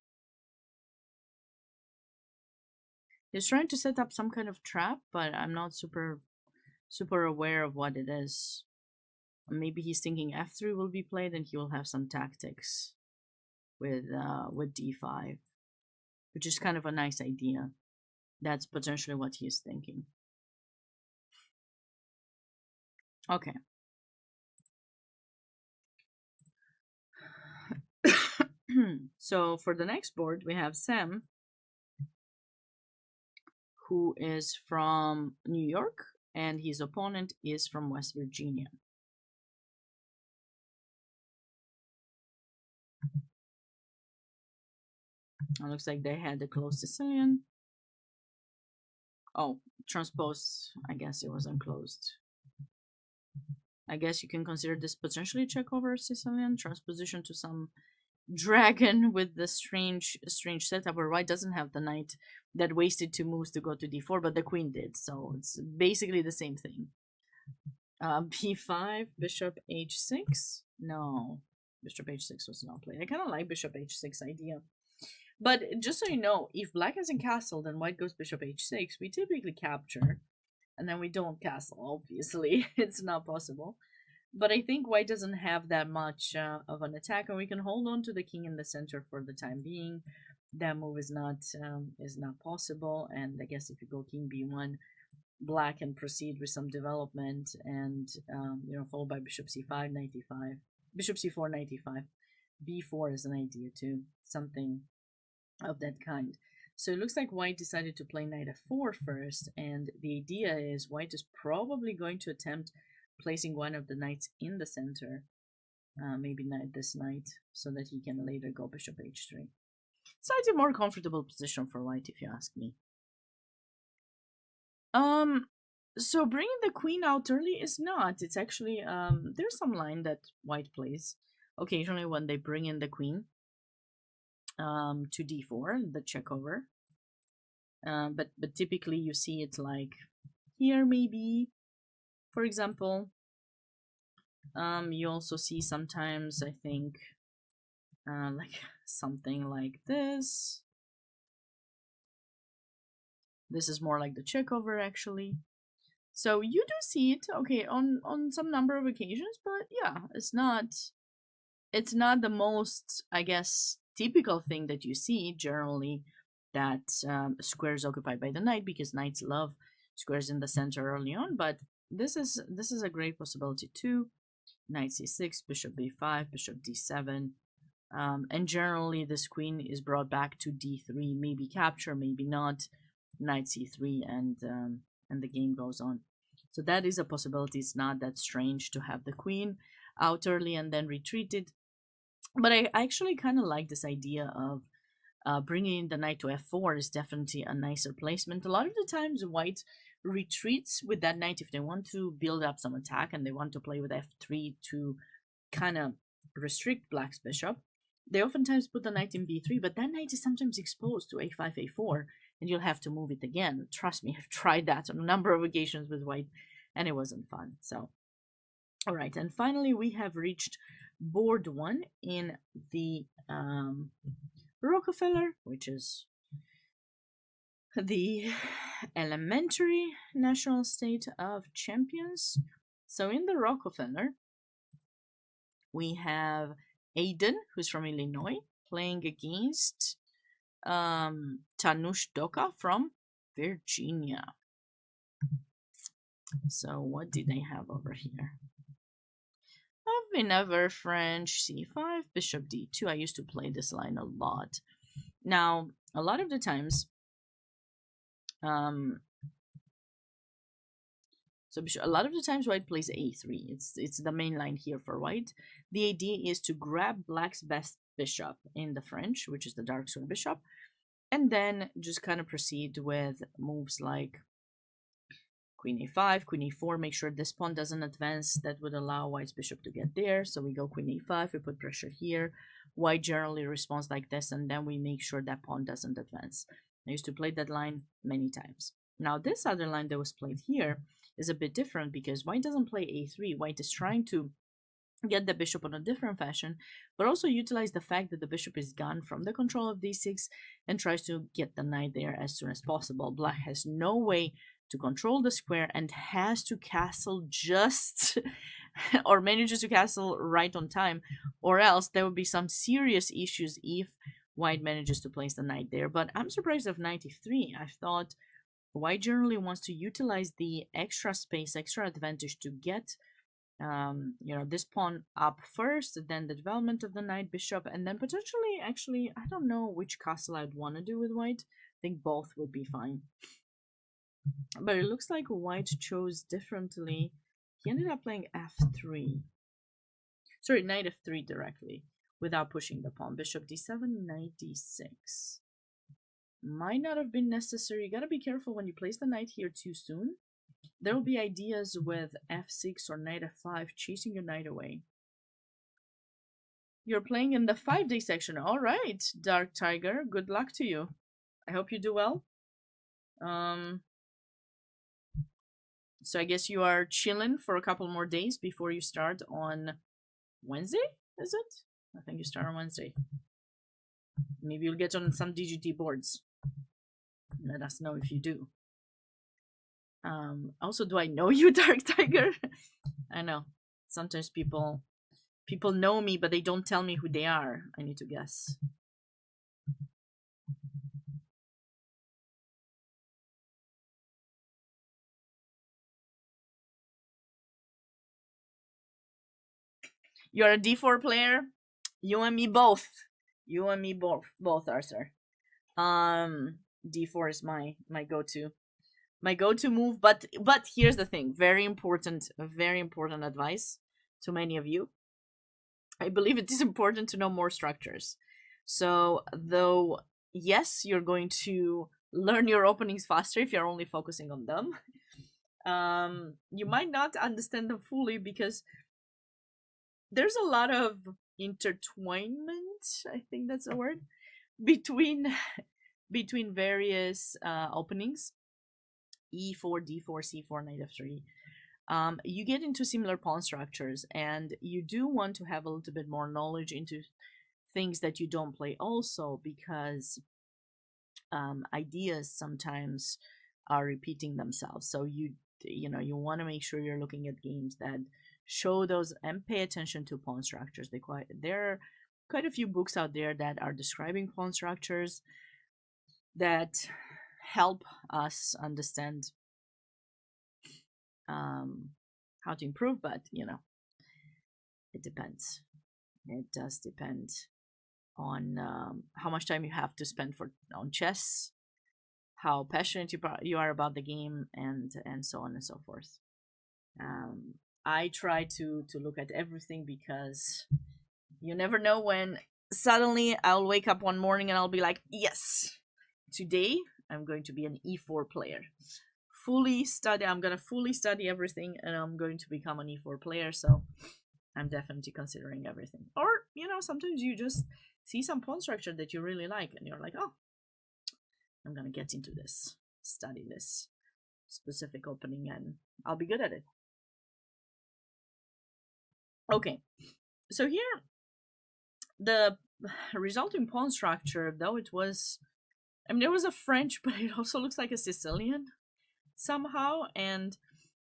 He's trying to set up some kind of trap, but I'm not super aware of what it is. Maybe he's thinking f3 will be played and he will have some tactics with d5, which is kind of a nice idea. That's potentially what he's thinking. Okay. So for the next board, we have Sam, who is from New York, and his opponent is from West Virginia. It looks like they had a closed Sicilian. Oh, transpose. I guess it was unclosed. I guess you can consider this potentially check over Sicilian transposition to some dragon with the strange setup where white doesn't have the knight that wasted 2 moves to go to d4, but the queen did, so it's basically the same thing. b5, bishop h6. No, bishop h6 was not played. I kind of like bishop h6 idea, but just so you know, if black hasn't castled and white goes bishop h6, we typically capture, and then we don't castle. Obviously, it's not possible. But I think white doesn't have that much of an attack, and we can hold on to the king in the center for the time being. That move is not possible, and I guess if you go king b1, black can proceed with some development, and followed by bishop c5, knight e5, bishop c4, knight e5, b4 is an idea too, something of that kind. So it looks like white decided to play knight f4 first, and the idea is white is probably going to attempt placing one of the knights in the center, maybe this knight, so that he can later go bishop h3. Slightly more comfortable position for white, if you ask me. So bringing the queen out early is not. It's actually there's some line that white plays occasionally when they bring in the queen to d4, the check over. But typically you see it like here, maybe, for example. You also see sometimes, I think, like something like this. This is more like the check over, actually. So you do see it, okay, on some number of occasions, but yeah, it's not the most, I guess, typical thing that you see generally, that squares occupied by the knight, because knights love squares in the center early on. But this is a great possibility too. Knight c6, bishop b5, bishop d7, and generally this queen is brought back to d3, maybe capture, maybe not, knight c3, and the game goes on. So that is a possibility. It's not that strange to have the queen out early and then retreated. But I actually kind of like this idea of bringing the knight to f4 is definitely a nicer placement. A lot of the times white retreats with that knight if they want to build up some attack and they want to play with f3 to kind of restrict black's bishop. They oftentimes put the knight in b3, but that knight is sometimes exposed to a5, a4, and you'll have to move it again. Trust me, I've tried that on a number of occasions with white, and it wasn't fun. So, all right, and finally we have reached board 1 in the Rockefeller, which is the elementary national state of champions. So in the Rockefeller, we have Aiden, who's from Illinois, playing against Tanush Doka from Virginia. So what do they have over here? Never French c5, bishop d2. I used to play this line a lot. Now, a lot of the times, white plays a3. It's the main line here for white. The idea is to grab black's best bishop in the French, which is the dark sword bishop, and then just kind of proceed with moves like queen a5, queen e4, make sure this pawn doesn't advance. That would allow white's bishop to get there. So we go queen a5, we put pressure here. White generally responds like this, and then we make sure that pawn doesn't advance. I used to play that line many times. Now this other line that was played here is a bit different because white doesn't play a3. White is trying to get the bishop on a different fashion, but also utilize the fact that the bishop is gone from the control of d6 and tries to get the knight there as soon as possible. Black has no way to control the square and has to castle just or manages to castle right on time, or else there would be some serious issues if white manages to place the knight there. But I'm surprised of knight e3. I thought white generally wants to utilize the extra space, extra advantage to get this pawn up first, then the development of the knight bishop, and then potentially, actually, I don't know which castle I'd want to do with white. I think both would be fine. But it looks like white chose differently. He ended up playing f3. Sorry, knight f3 directly, without pushing the pawn. Bishop d7, knight d6. Might not have been necessary. You gotta be careful when you place the knight here too soon. There will be ideas with f6 or knight f5 chasing your knight away. You're playing in the 5-day section. All right, Dark Tiger. Good luck to you. I hope you do well. So I guess you are chilling for a couple more days before you start on Wednesday, is it? I think you start on Wednesday. Maybe you'll get on some DGT boards. Let us know if you do. Also, do I know you, Dark Tiger? I know. Sometimes people know me, but they don't tell me who they are. I need to guess. You're a d4 player? You and me both. You and me both, Arthur. D4 is my go-to. My go-to move, but here's the thing, very important advice to many of you. I believe it is important to know more structures. So though, yes, you're going to learn your openings faster if you're only focusing on them. You might not understand them fully because there's a lot of intertwinement, I think that's a word, between various openings. E4, D4, C4, knight F3. You get into similar pawn structures, and you do want to have a little bit more knowledge into things that you don't play also, because ideas sometimes are repeating themselves. So you want to make sure you're looking at games that show those and pay attention to pawn structures. There are quite a few books out there that are describing pawn structures that help us understand how to improve, but it depends. It does depend on how much time you have to spend on chess, how passionate you are about the game, and so on and so forth. I try to look at everything, because you never know when suddenly I'll wake up one morning and I'll be like, yes, today I'm going to be an E4 player. I'm going to fully study everything, and I'm going to become an E4 player. So I'm definitely considering everything. Or, sometimes you just see some pawn structure that you really like, and you're like, oh, I'm going to get into this, study this specific opening, and I'll be good at it. Okay, so here, the resulting pawn structure, though it was a French, but it also looks like a Sicilian somehow, and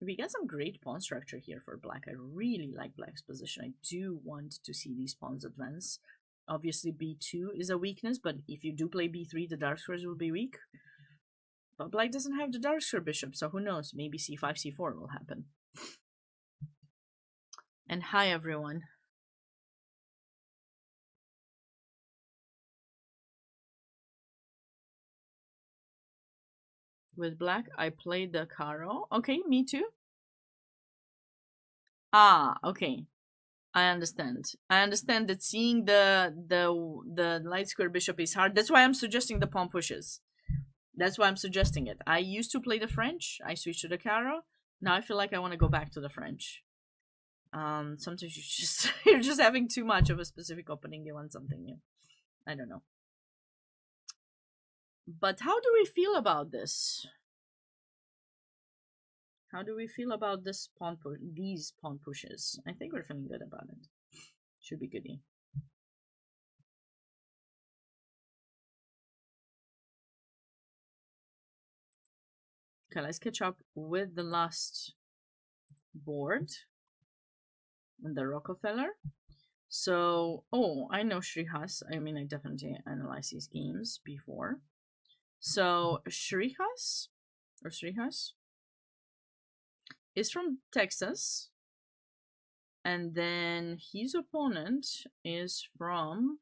we get some great pawn structure here for black. I really like black's position. I do want to see these pawns advance. Obviously, b2 is a weakness, but if you do play b3, the dark squares will be weak. But black doesn't have the dark square bishop, so who knows? Maybe c5, c4 will happen. And hi, everyone. With black, I played the Caro. Okay, me too. Ah, okay. I understand. I understand that seeing the light square bishop is hard. That's why I'm suggesting the pawn pushes. That's why I'm suggesting it. I used to play the French. I switched to the Caro. Now I feel like I want to go back to the French. Sometimes you're just having too much of a specific opening. You want something new. I don't know. But how do we feel about this? How do we feel about this these pawn pushes? I think we're feeling good about it. Should be goodie. Okay, let's catch up with the last board and the Rockefeller. So, oh, I know Shrihas. I mean, I definitely analyzed these games before. So, Shrihas is from Texas. And then his opponent is from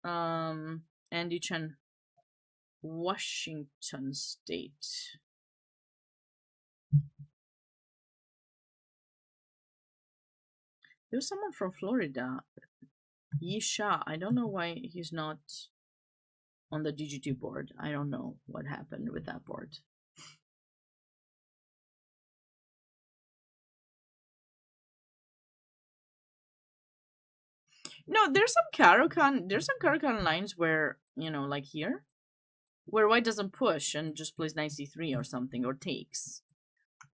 Andy Chen, Washington State. There's someone from Florida, Yisha. I don't know why he's not on the DGT board. I don't know what happened with that board. No, there's some Caro-Kann lines where, you know, like here, where white doesn't push and just plays knight c3 or something, or takes.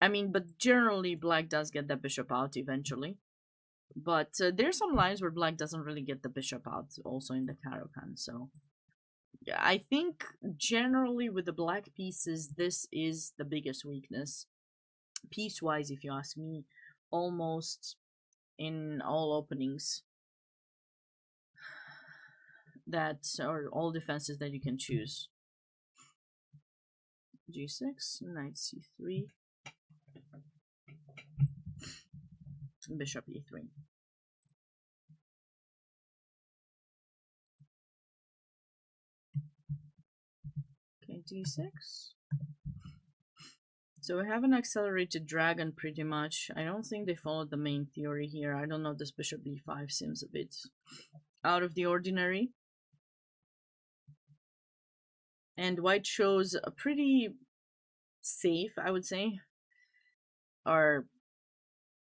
I mean, but generally black does get the bishop out eventually. But there's some lines where black doesn't really get the bishop out also in the Caro-Kann. So yeah, I think generally with the black pieces, this is the biggest weakness. Piece-wise, if you ask me, almost in all openings that are all defenses that you can choose. G6, knight c3, bishop e3. Okay, d6. So we have an accelerated dragon pretty much. I don't think they followed the main theory here. I don't know, this bishop b5 seems a bit out of the ordinary. And white shows a pretty safe, I would say, are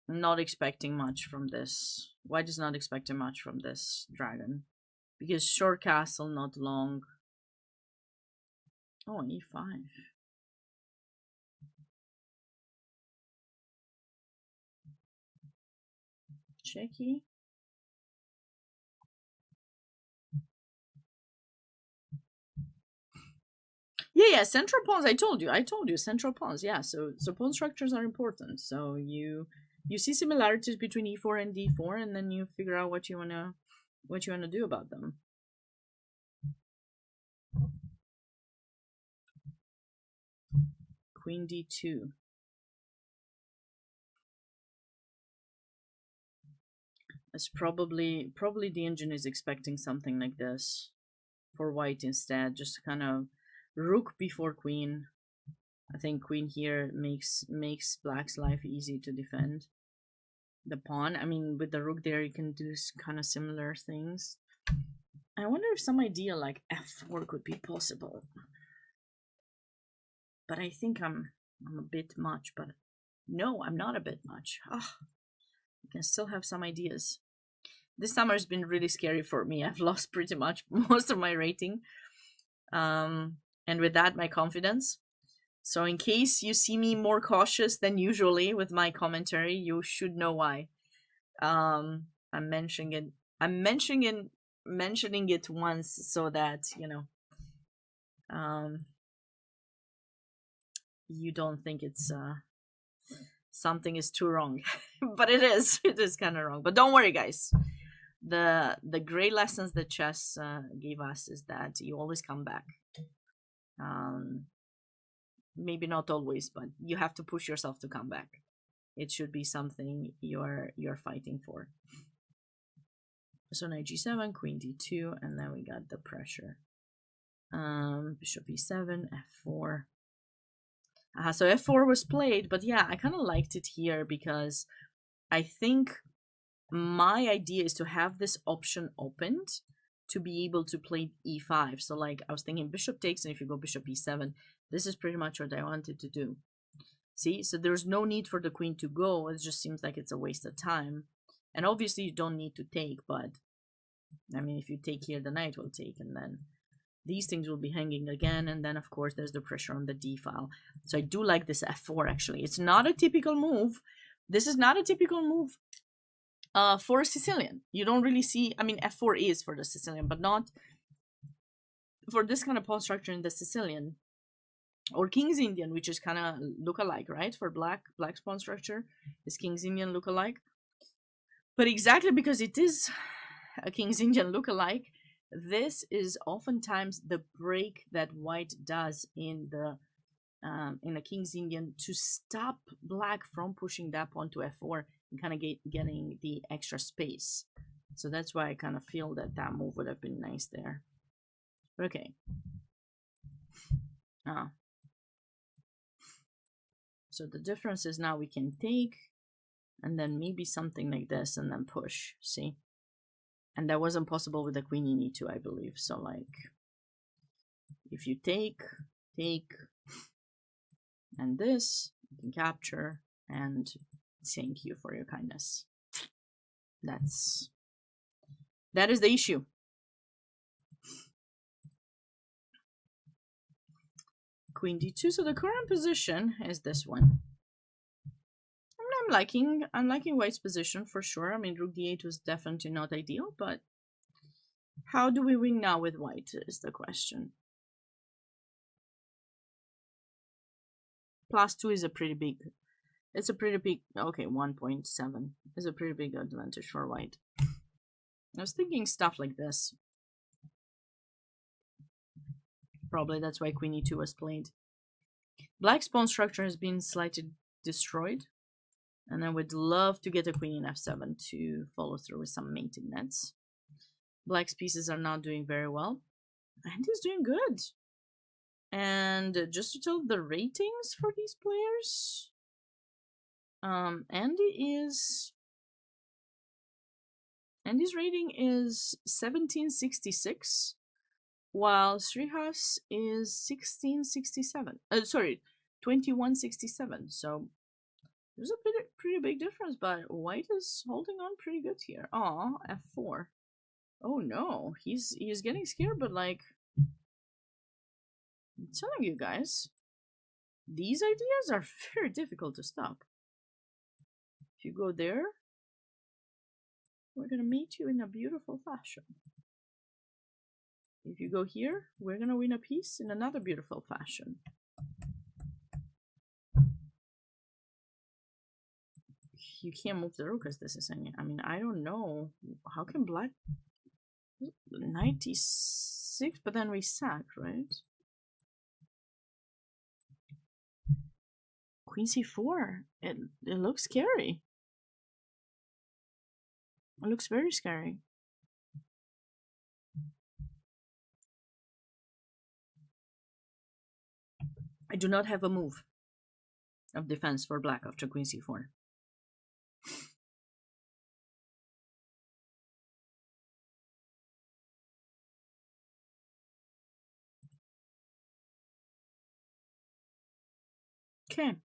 not expecting much from this. White is not expecting much from this dragon. Because short castle, not long. Oh, e5. Checky. Yeah, central pawns. I told you, central pawns. Yeah, so pawn structures are important. So you see similarities between e4 and d4, and then you figure out what you wanna do about them. Queen d2. It's probably the engine is expecting something like this for white instead, just kind of rook before queen. I think queen here makes black's life easy to defend. The pawn, I mean, with the rook there, you can do kind of similar things. I wonder if some idea like f4 could be possible. But I think I'm a bit much, but no, I'm not a bit much. Ah, I can still have some ideas. This summer has been really scary for me. I've lost pretty much most of my rating. And with that, my confidence. So in case you see me more cautious than usually with my commentary, you should know why. I'm mentioning it. I'm mentioning it once so that, you know, you don't think it's something is too wrong. But it is. It is kind of wrong. But don't worry, guys. The great lessons that chess gave us is that you always come back. Maybe not always, but you have to push yourself to come back. It should be something you're fighting for. So knight g7, queen d2, and then we got the pressure. Bishop e7, f4. So f4 was played, but yeah, I kind of liked it here because I think my idea is to have this option opened to be able to play e5. So like I was thinking bishop takes, and if you go bishop e7, this is pretty much what I wanted to do. See, so there's no need for the queen to go. It just seems like it's a waste of time. And obviously you don't need to take, but I mean, if you take here, the knight will take, and then these things will be hanging again, and then of course there's the pressure on the d file. So I do like this f4 actually. It's not a typical move. This is not a typical move for a Sicilian. You don't really see, I mean, f4 is for the Sicilian, but not for this kind of pawn structure in the Sicilian. Or King's Indian, which is kind of look-alike, right? For black's pawn structure is King's Indian look-alike. But exactly because it is a King's Indian look-alike, this is oftentimes the break that white does in a King's Indian to stop black from pushing that pawn to f4 and kind of getting the extra space. So that's why I kind of feel that that move would have been nice there. Okay. So the difference is now we can take and then maybe something like this and then push, see? And that wasn't possible with the queen in e2, I believe. So like, if you take, and this, you can capture, and thank you for your kindness. That is the issue. Queen d2, so the current position is this one. I'm liking white's position for sure. I mean, rook d8 was definitely not ideal, but how do we win now with white is the question. +2 is a pretty big, it's a pretty big, okay, 1.7 is a pretty big advantage for white. I was thinking stuff like this. Probably that's why queen e2 was played. Black's pawn structure has been slightly destroyed, and I would love to get a queen in f7 to follow through with some mating nets. Black's pieces are not doing very well. Andy's doing good. And just to tell the ratings for these players, Andy's rating is 1766, while Srihas is 1667. Sorry, 2167. So there's a pretty big difference, but white is holding on pretty good here. Aw, f4. Oh no, he's getting scared, but like, I'm telling you guys, these ideas are very difficult to stop. If you go there, we're gonna meet you in a beautiful fashion. If you go here, we're gonna win a piece in another beautiful fashion. You can't move the rook as this is saying. I mean, I don't know. How can black 96, but then we sack, right? Queen c4. It looks scary. It looks very scary. I do not have a move of defense for black after queen c4. Okay.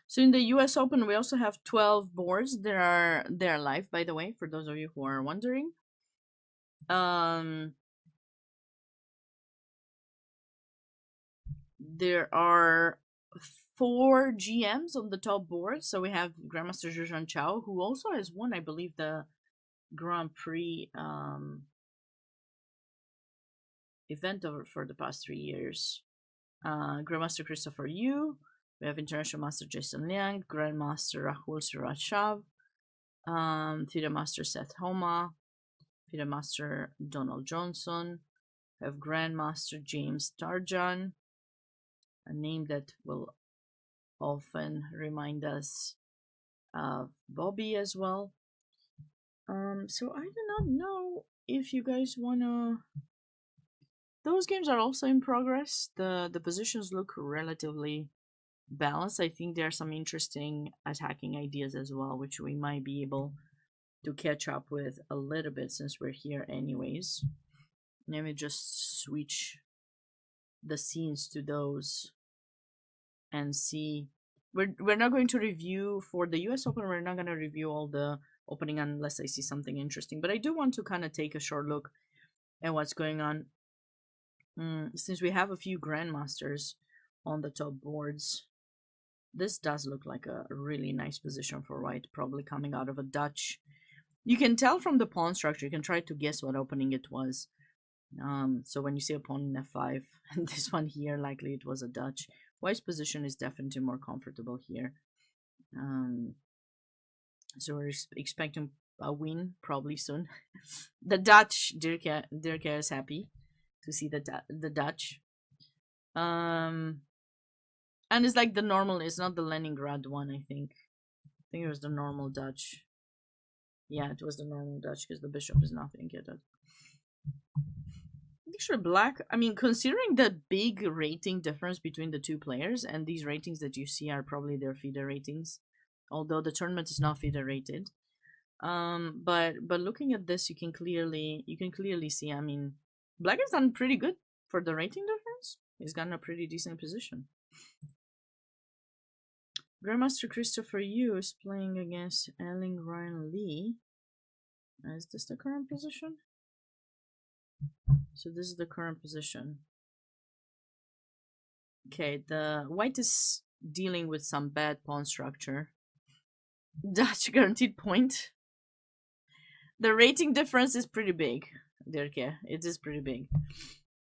So in the US Open, we also have 12 boards. They're live, by the way, for those of you who are wondering. There are 4 GMs on the top board. So we have Grandmaster Zhuzhan Chao, who also has won, I believe, the Grand Prix event over for the past 3 years. Grandmaster Christopher Yu. We have International Master Jason Liang, Grandmaster Rahul Sirachav, FIDE Master Seth Homa, FIDE Master Donald Johnson. We have Grandmaster James Tarjan, a name that will often remind us of Bobby as well. So I do not know if you guys wanna. Those games are also in progress. The positions look relatively balanced. I think there are some interesting attacking ideas as well, which we might be able to catch up with a little bit since we're here anyways. Let me just switch the scenes to those and see. We're not going to review for the US Open. We're not going to review all the opening unless I see something interesting. But I do want to kind of take a short look at what's going on. Since we have a few grandmasters on the top boards, this does look like a really nice position for white, probably coming out of a Dutch. You can tell from the pawn structure. You can try to guess what opening it was. So when you see a pawn in f5, and this one here, likely it was a Dutch. White's position is definitely more comfortable here. So we're expecting a win probably soon. The Dutch, Denker is happy to see the Dutch. And it's like the normal, it's not the Leningrad one, I think. I think it was the normal Dutch. Yeah, it was the normal Dutch because the bishop is not being get it. Actually, black, I mean, considering the big rating difference between the two players, and these ratings that you see are probably their FIDE ratings, although the tournament is not FIDE rated. But looking at this, you can clearly see, I mean, black has done pretty good for the rating difference. He's gotten a pretty decent position. Grandmaster Christopher Yu is playing against Erling Ryan Lee. Is this the current position? So this is the current position. Okay, the white is dealing with some bad pawn structure. Dutch guaranteed point. The rating difference is pretty big, Dirke. It is pretty big.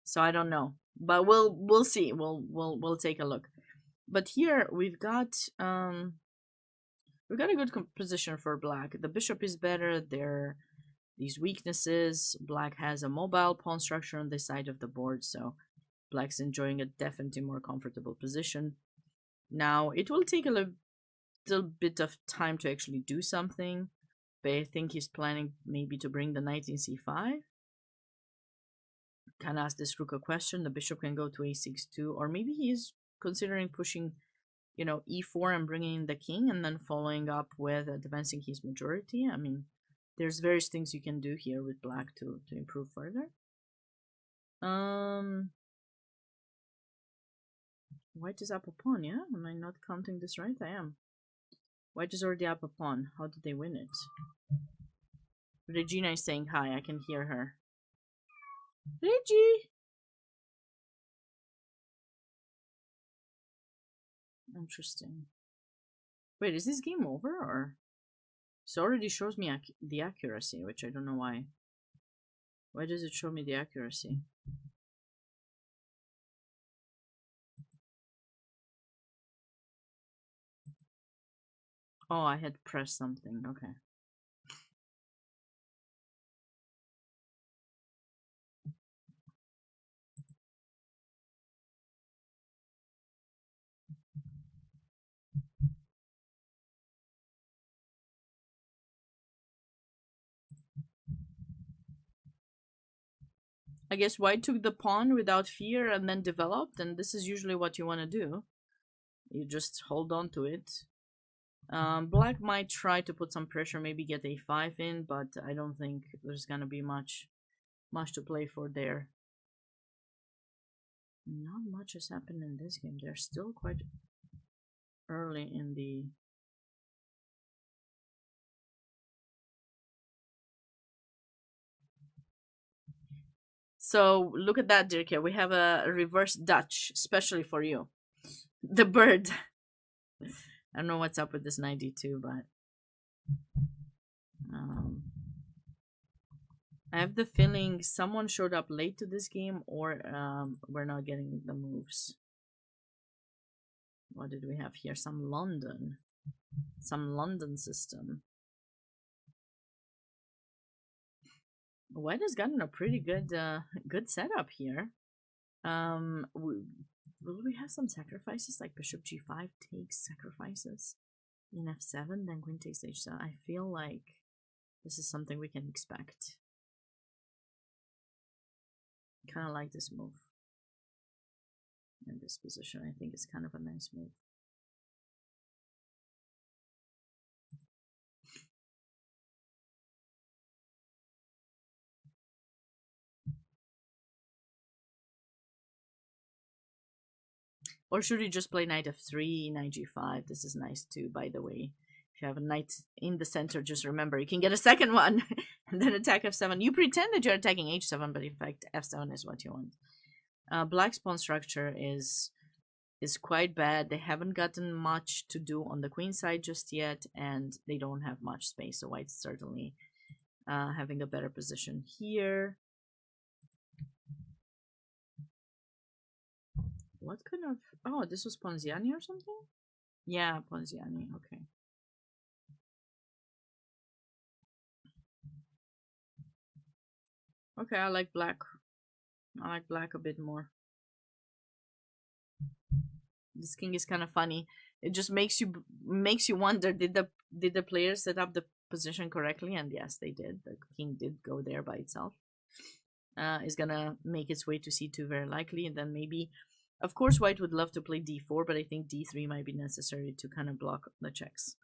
So I don't know, but we'll see. We'll take a look. But here we've got a good position for black. The bishop is better. There these weaknesses. Black has a mobile pawn structure on this side of the board, so black's enjoying a definitely more comfortable position. Now it will take a little bit of time to actually do something, but I think he's planning maybe to bring the knight in c5. Can ask this rook a question. The bishop can go to a6 too, or maybe he's considering pushing, you know, e4 and bringing in the king, and then following up with advancing his majority. I mean, there's various things you can do here with black to improve further. White is up a pawn, yeah? Am I not counting this right? I am. White is already up a pawn. How did they win it? Regina is saying hi. I can hear her. Reggie! Interesting. Wait, is this game over or? It already shows me the accuracy, which I don't know why. Why does it show me the accuracy? Oh, I had pressed something. Okay. I guess white took the pawn without fear and then developed, and this is usually what you want to do. You just hold on to it. Black might try to put some pressure, maybe get a5 in, but I don't think there's gonna be much to play for there. Not much has happened in this game. They're still quite early in the... So look at that, Dirk. We have a reverse Dutch, especially for you. The bird. I don't know what's up with this 92, but I have the feeling someone showed up late to this game, or we're not getting the moves. What did we have here? Some London system. White has gotten a pretty good good setup here. Will we have some sacrifices, like bishop g5 takes sacrifices in f7, then queen takes h7? I feel like this is something we can expect. Kind of like this move in this position. I think it's kind of a nice move. Or should he just play knight f3, knight g5? This is nice too, by the way. If you have a knight in the center, just remember you can get a second one and then attack f7. You pretend that you're attacking h7, but in fact f7 is what you want. Black's pawn structure is quite bad. They haven't gotten much to do on the queen side just yet, and they don't have much space. So white's certainly having a better position here. What kind of... Oh, this was Ponziani or something? Yeah, Ponziani. Okay. Okay, I like black. I like black a bit more. This king is kind of funny. It just makes you wonder, did the players set up the position correctly? And yes, they did. The king did go there by itself. Is gonna make its way to c2 very likely, and then maybe... Of course, white would love to play d4, but I think d3 might be necessary to kind of block the checks.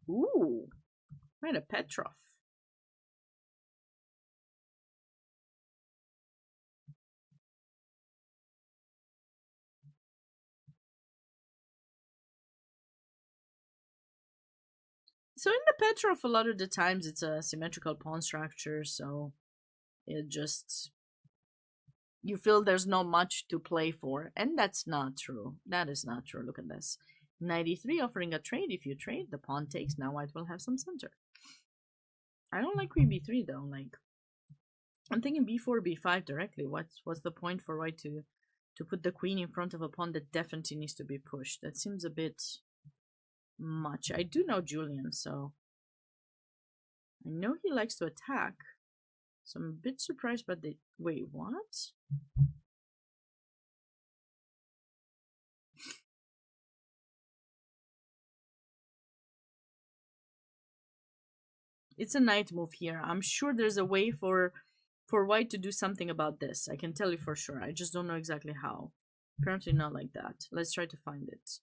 Ooh, quite a Petrov. So in the Petrov, a lot of the times it's a symmetrical pawn structure, so it just... You feel there's not much to play for, and that's not true. That is not true. Look at this. 93 offering a trade. If you trade, the pawn takes. Now white will have some center. I don't like queen b3 though. Like, I'm thinking b4, b5 directly. What's the point for white to put the queen in front of a pawn that definitely needs to be pushed? That seems a bit much. I do know Julian, so I know he likes to attack. So I'm a bit surprised by the... Wait, what? It's a knight move here. I'm sure there's a way for white to do something about this. I can tell you for sure. I just don't know exactly how. Apparently not like that. Let's try to find it.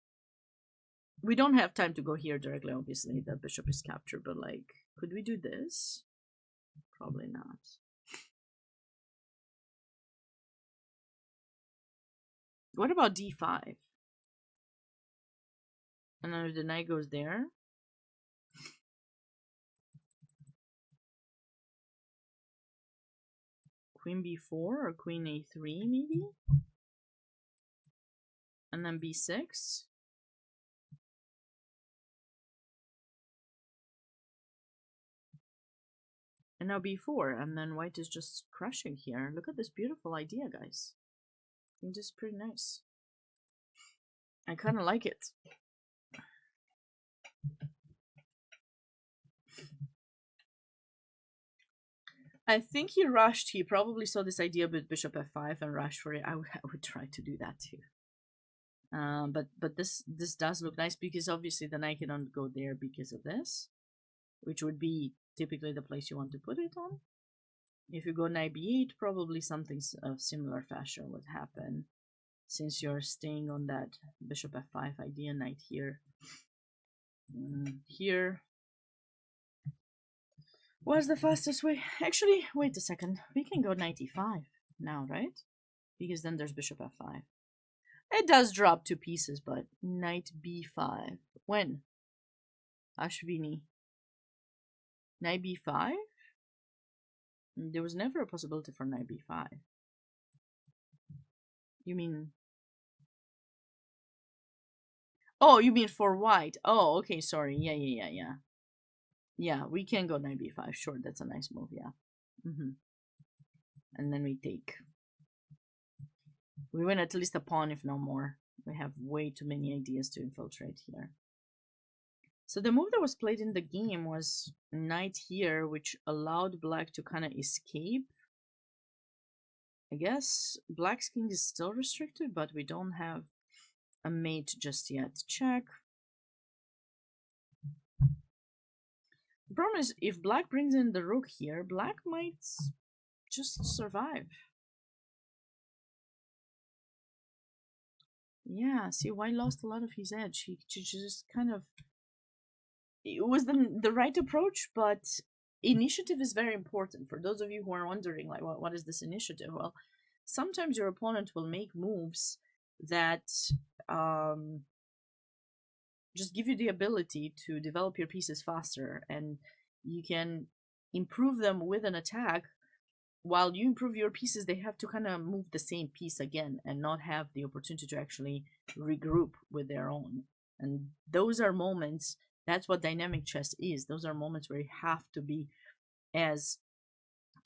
We don't have time to go here directly, obviously. The bishop is captured, but like, could we do this? Probably not. What about d5? And then if the knight goes there. Queen b4 or queen a3 maybe? And then b6. And now b4, and then white is just crushing here. Look at this beautiful idea, guys. I think this is pretty nice. I kind of like it. I think he rushed. He probably saw this idea with bishop f5 and rushed for it. I would try to do that too. But this does look nice because obviously the knight cannot go there because of this, which would be typically the place you want to put it on. If you go knight b8, probably something of similar fashion would happen, since you're staying on that bishop f5 idea. Knight here, here. What's the fastest way? Actually, wait a second. We can go knight e5 now, right? Because then there's bishop f5. It does drop 2 pieces, but knight b5. When? Ashvini. Knight b5? There was never a possibility for knight b5. You mean... Oh, you mean for white. Oh, okay, sorry. Yeah. Yeah, we can go knight b5. Sure, that's a nice move, yeah. And then we take. We win at least a pawn, if no more. We have way too many ideas to infiltrate here. So the move that was played in the game was knight here, which allowed black to kind of escape. I guess black's king is still restricted, but we don't have a mate just yet. Check. The problem is, if black brings in the rook here, black might just survive. Yeah, see, white lost a lot of his edge. He just kind of... It was the right approach, but initiative is very important. For those of you who are wondering, like, what is this initiative? Well, sometimes your opponent will make moves that um, just give you the ability to develop your pieces faster, and you can improve them with an attack. While you improve your pieces, they have to kind of move the same piece again and not have the opportunity to actually regroup with their own. And those are moments, that's what dynamic chess is. Those are moments where you have to be as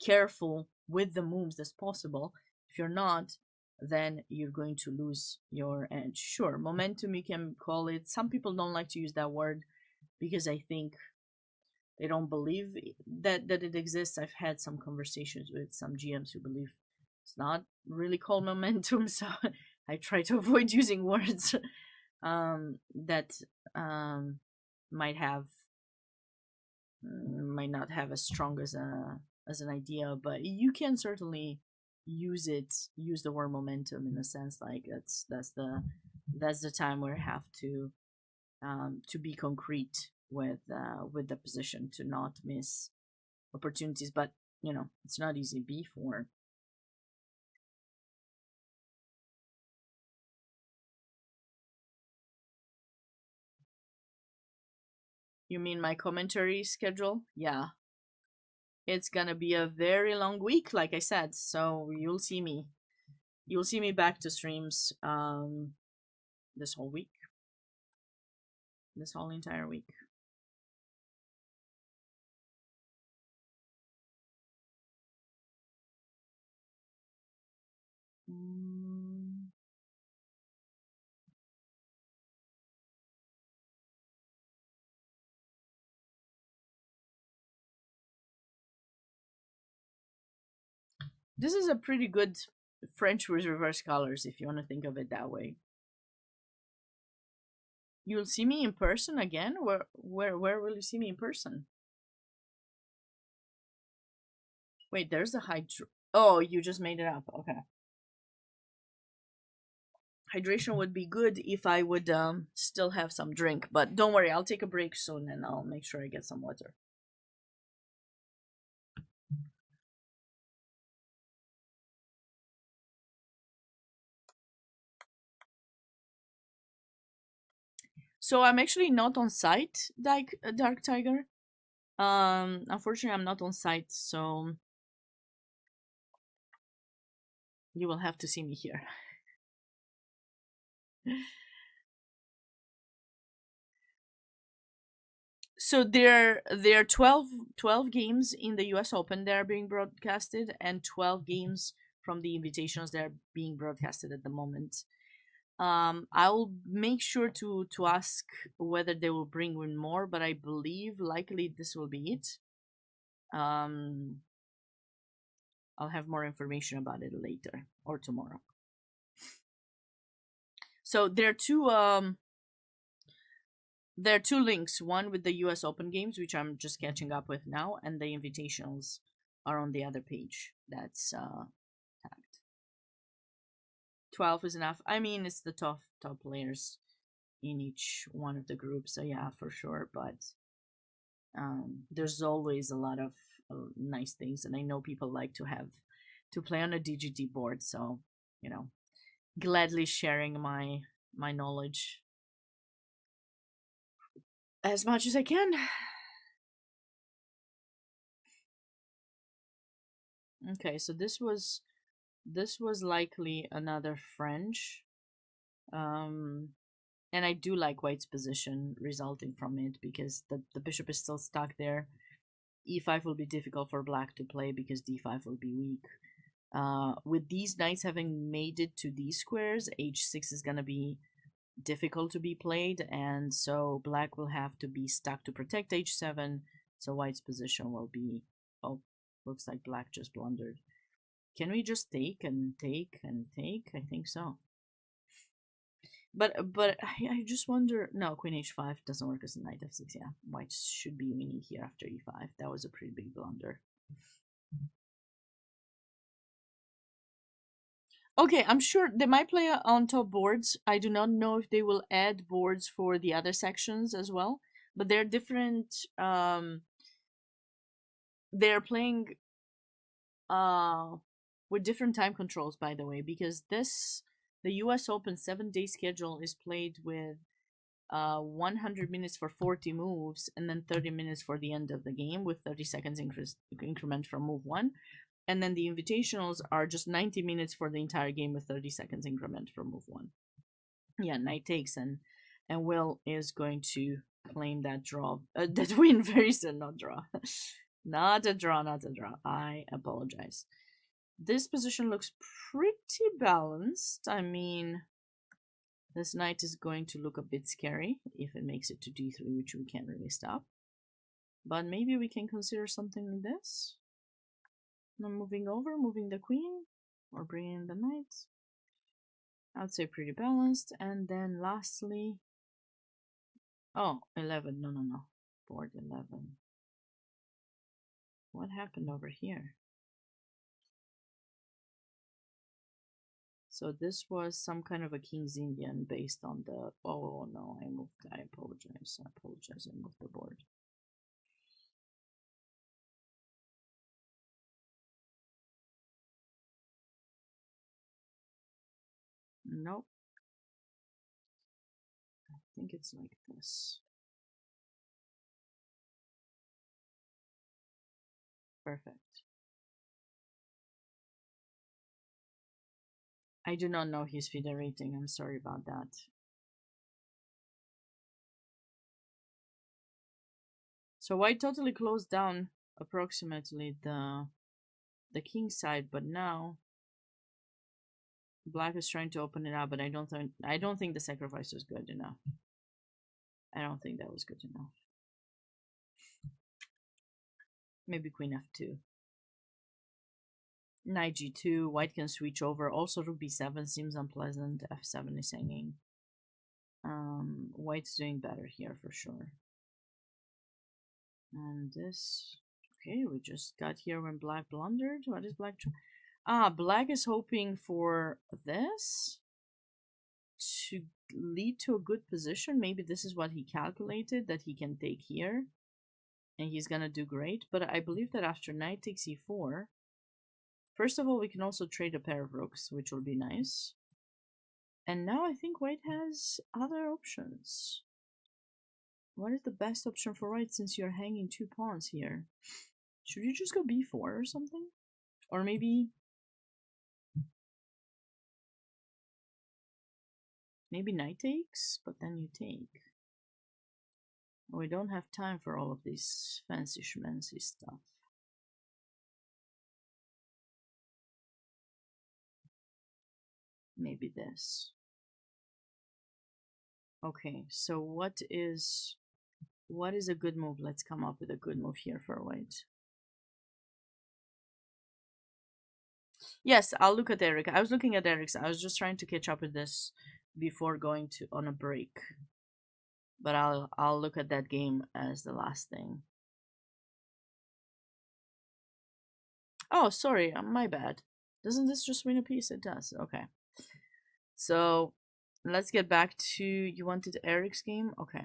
careful with the moves as possible. If you're not, then you're going to lose your edge. Sure, momentum, you can call it. Some people don't like to use that word because I think they don't believe that it exists. I've had some conversations with some GMs who believe it's not really called momentum, so I try to avoid using words that might not have as strong as an idea, but you can certainly use the word momentum in a sense, like that's the time where you have to be concrete with the position, to not miss opportunities. But it's not easy. B4. You mean my commentary schedule? Yeah, it's gonna be a very long week, like I said. So you'll see me back to streams this whole week, this whole entire week. This is a pretty good French with reverse colors, if you want to think of it that way. You'll see me in person again? Where will you see me in person? Wait, there's a oh, you just made it up. Okay. Hydration would be good if I would still have some drink, but don't worry, I'll take a break soon and I'll make sure I get some water. So I'm actually not on site, Dark Tiger. Unfortunately, I'm not on site, so you will have to see me here. So there are 12 games in the US Open that are being broadcasted, and 12 games from the Invitationals that are being broadcasted at the moment. I'll make sure to ask whether they will bring in more, but I believe likely this will be it. I'll have more information about it later or tomorrow. So there are two links, one with the US Open games, which I'm just catching up with now, and the Invitationals are on the other page that's tagged. 12 is enough. I mean, it's the top players in each one of the groups, so yeah, for sure. But there's always a lot of nice things, and I know people like to play on a DGT board, so gladly sharing my knowledge as much as I can. Okay, so this was likely another French. And I do like White's position resulting from it, because the bishop is still stuck there. E5 will be difficult for Black to play because D5 will be weak. With these knights having made it to these squares, H6 is gonna be difficult to be played, and so Black will have to be stuck to protect H7. So White's position will be, oh, looks like Black just blundered. Can we just take and take and take? I think so. But I just wonder. No, Queen H5 doesn't work as a Knight F6. Yeah, White should be winning here after E5. That was a pretty big blunder. Okay, I'm sure they might play on top boards. I do not know if they will add boards for the other sections as well, but they're different they're playing with different time controls, by the way, because the US Open 7-day schedule is played with 100 minutes for 40 moves and then 30 minutes for the end of the game with 30 seconds increment from move 1. And then the invitationals are just 90 minutes for the entire game with 30 seconds increment from move 1. Yeah, knight takes, and Will is going to claim that draw, that win very soon. Not draw. Not a draw, not a draw. I apologize. This position looks pretty balanced. I mean, this knight is going to look a bit scary if it makes it to d3, which we can't really stop. But maybe we can consider something like this. Now moving over, moving the queen, or bringing in the knight. I would say pretty balanced. And then lastly, oh, 11. No. Board 11. What happened over here? So this was some kind of a King's Indian based on the... Oh, no, I moved. I apologize. I moved the board. Nope. I think it's like this. Perfect. I do not know his FIDE rating. I'm sorry about that. So white totally closed down approximately the king side, but now black is trying to open it up, but I don't think the sacrifice was good enough. I don't think that was good enough. Maybe queen f2. Knight g2, white can switch over. Also rook b7 seems unpleasant. f7 is hanging. White's doing better here for sure. And this, okay, we just got here when black blundered. What is black? Black is hoping for this to lead to a good position. Maybe this is what he calculated, that he can take here. And he's gonna do great. But I believe that after knight takes e4, first of all, we can also trade a pair of rooks, which will be nice. And now I think white has other options. What is the best option for white since you're hanging 2 pawns here? Should you just go b4 or something? Or maybe knight takes, but then you take. We don't have time for all of this fancy schmancy stuff. Maybe this. Okay, so what is a good move? Let's come up with a good move here for white. Yes, I'll look at Eric. I was looking at Eric's. I was just trying to catch up with this before going on a break. But I'll look at that game as the last thing. Oh, sorry, my bad. Doesn't this just win a piece? It does. Okay. So let's get back to, you wanted Eric's game? Okay.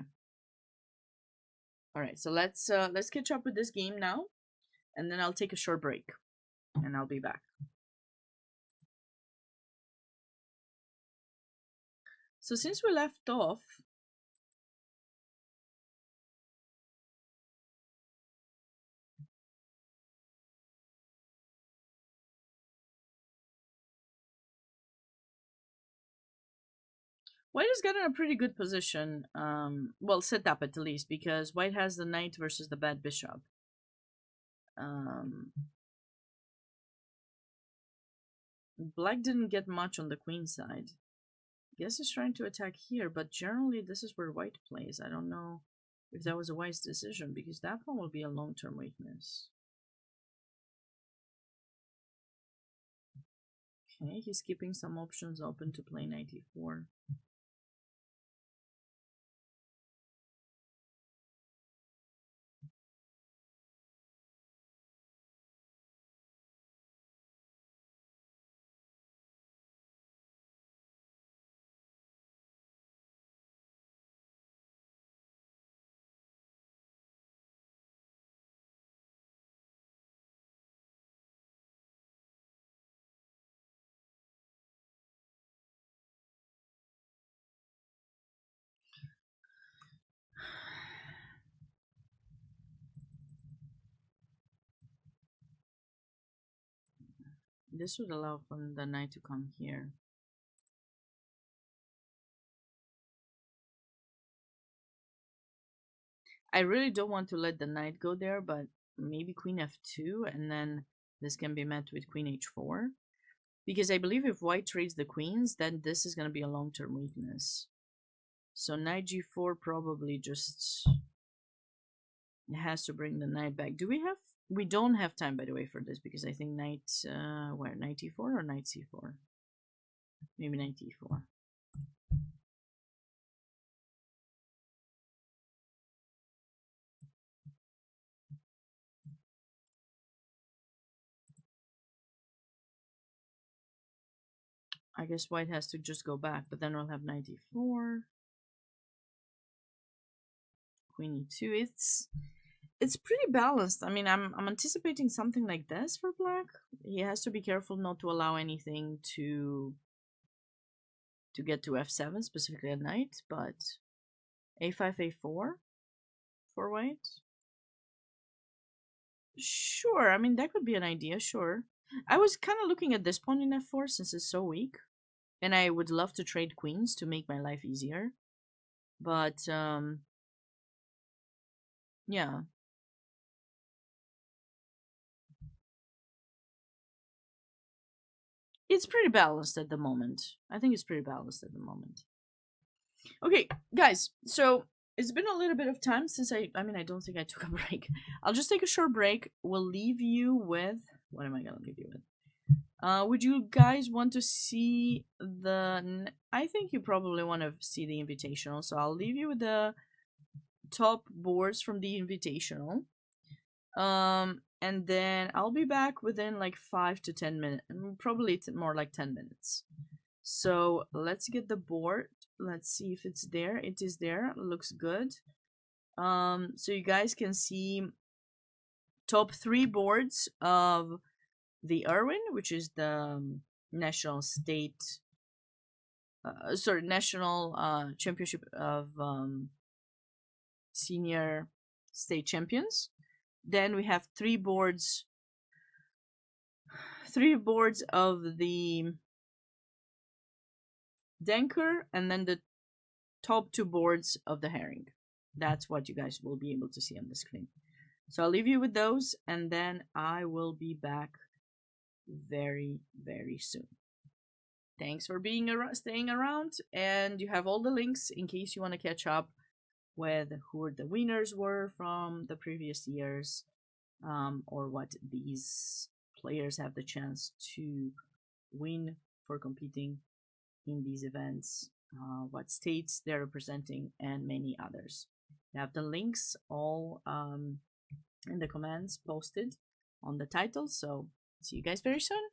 All right, so let's catch up with this game now, and then I'll take a short break, and I'll be back. So since we left off, white has gotten a pretty good position, well, set up at least, because white has the knight versus the bad bishop. Black didn't get much on the queen side. Guess he's trying to attack here, but generally this is where white plays. I don't know if that was a wise decision, because that one will be a long-term weakness. Okay, he's keeping some options open to play knight e4. this would allow for the knight to come here. I really don't want to let the knight go there, but maybe queen f2, and then this can be met with queen h4. Because I believe if white trades the queens, then this is going to be a long-term weakness. So knight g4 probably just has to bring the knight back. Do we have... We don't have time, by the way, for this, because I think knight... where? Knight e4 or knight c4? Maybe knight e4. I guess white has to just go back, but then we'll have knight e4. Queen e2. It's pretty balanced. I mean, I'm anticipating something like this for black. He has to be careful not to allow anything to get to f7, specifically at knight, but a5, a4 for white. Sure, I mean, that could be an idea, sure. I was kind of looking at this pawn in f4 since it's so weak, and I would love to trade queens to make my life easier. But, yeah. It's pretty balanced at the moment. I think it's pretty balanced at the moment. Okay, guys, so it's been a little bit of time since I mean, I don't think I took a break. I'll just take a short break. We'll leave you with... What am I going to leave you with? Would you guys want to see the... I think you probably want to see the Invitational, so I'll leave you with the top boards from the Invitational. And then I'll be back within like 5 to 10 minutes. Probably it's more like 10 minutes. So let's get the board. Let's see if it's there. It is there. Looks good. So you guys can see top 3 boards of the Irwin, which is the national state, national championship of senior state champions. Then we have 3 boards of the Denker, and then the top 2 boards of the Haring. That's what you guys will be able to see on the screen. So I'll leave you with those, and then I will be back very, very soon. Thanks for staying around, and you have all the links in case you want to catch up with who the winners were from the previous years, or what these players have the chance to win for competing in these events, what states they're representing, and many others. You have the links all in the comments posted on the title, so see you guys very soon.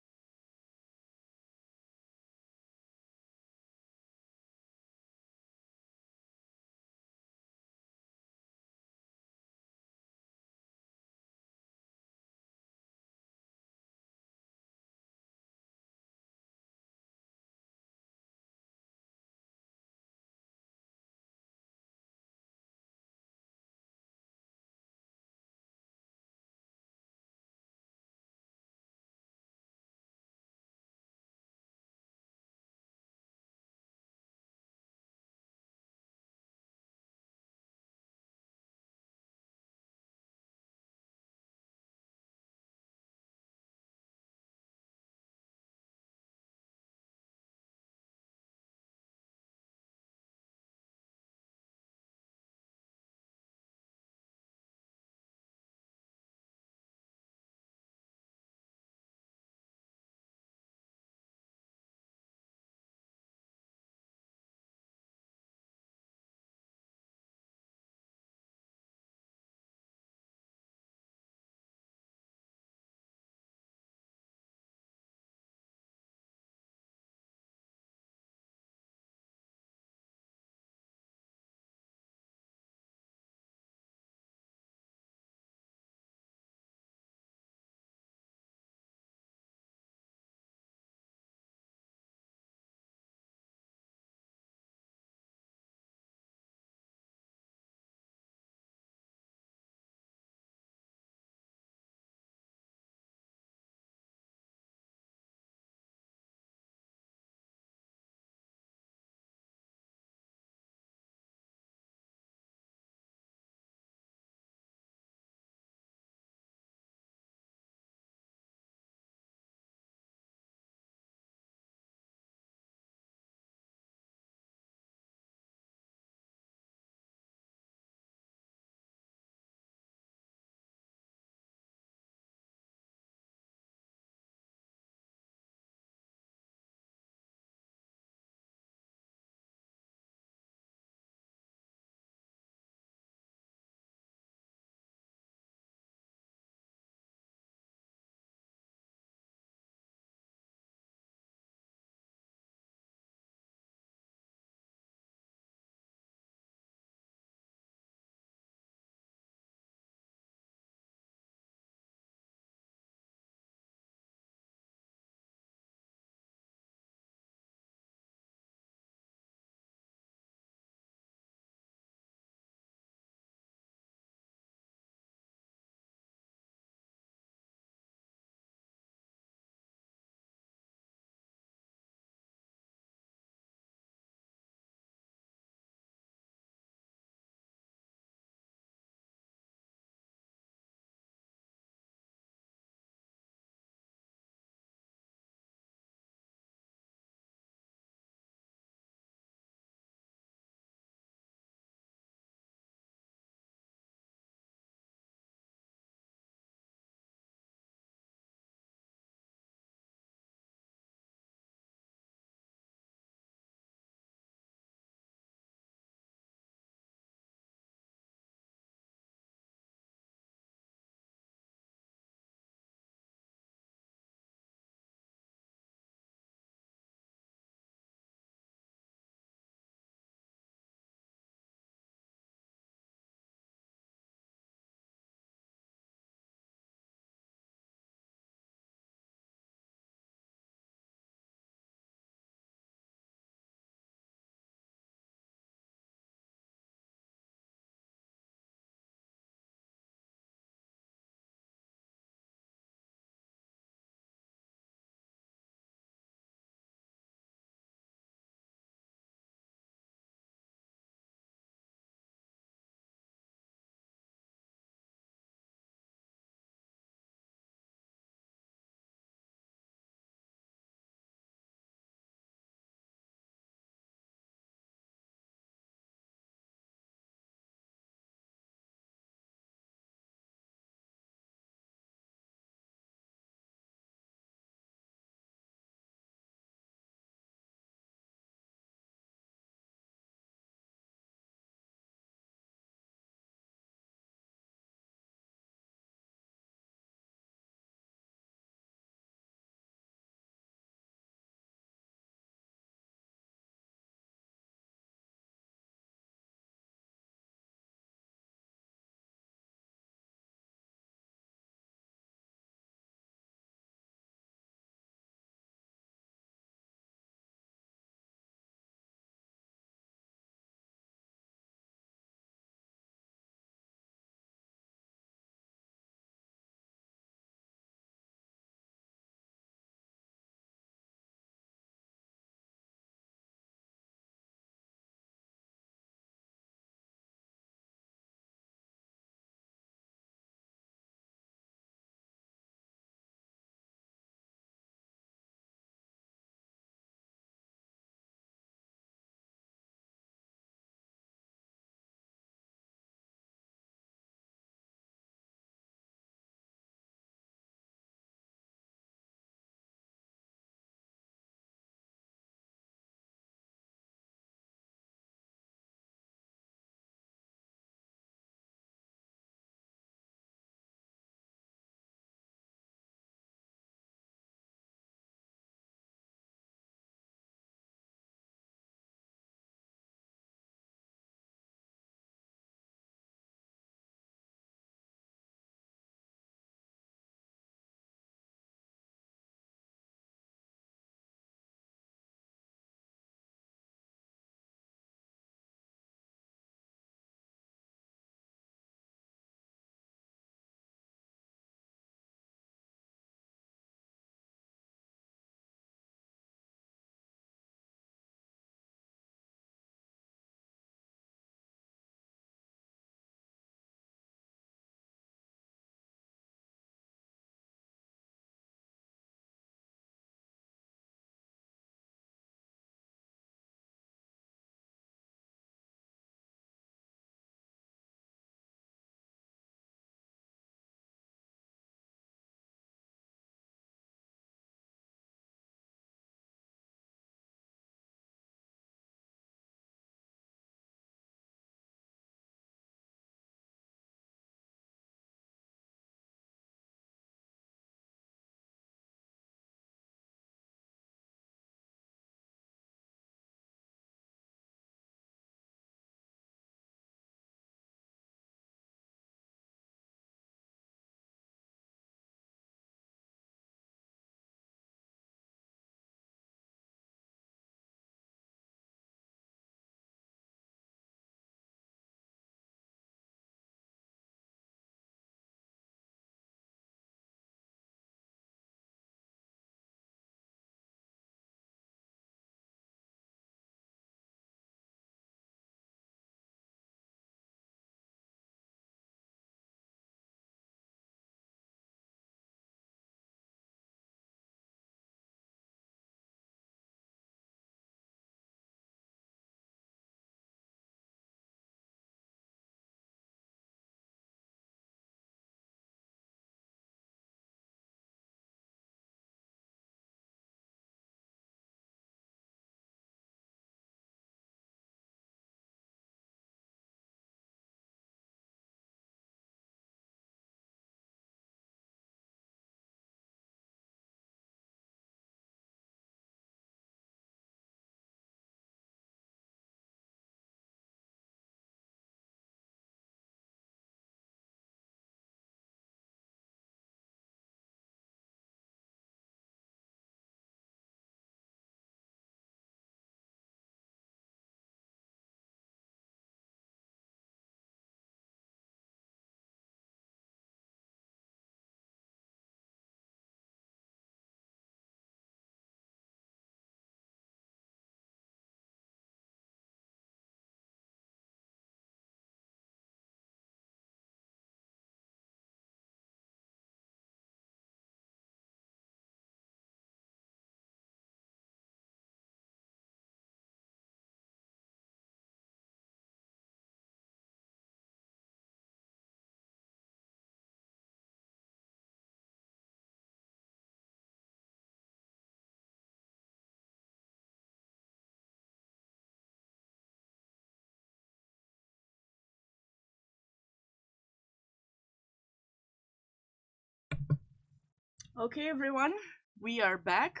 Okay, everyone, we are back.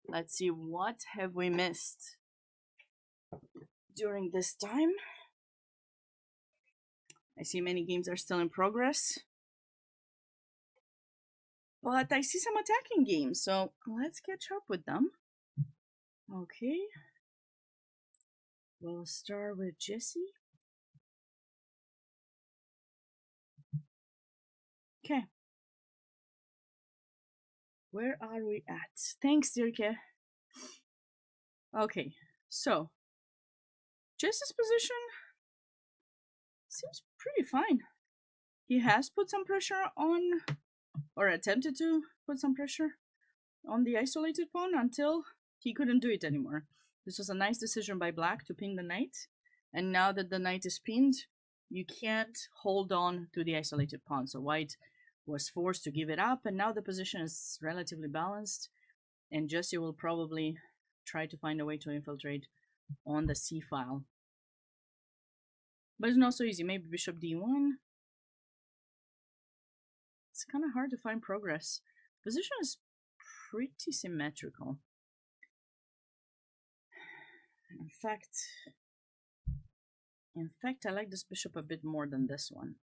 Let's see, what have we missed during this time? I see many games are still in progress, but I see some attacking games, so let's catch up with them. Okay, we'll start with Jesse. Okay, where are we at? Thanks, Dirke. Okay, so Jesse's position seems pretty fine. He has put some pressure on, or attempted to put some pressure on the isolated pawn until he couldn't do it anymore. This was a nice decision by black to pin the knight, and now that the knight is pinned, you can't hold on to the isolated pawn. So white was forced to give it up, and now the position is relatively balanced, and Jesse will probably try to find a way to infiltrate on the c file. But it's not so easy. Maybe bishop d1. It's kind of hard to find progress. Position is pretty symmetrical. In fact, I like this bishop a bit more than this one.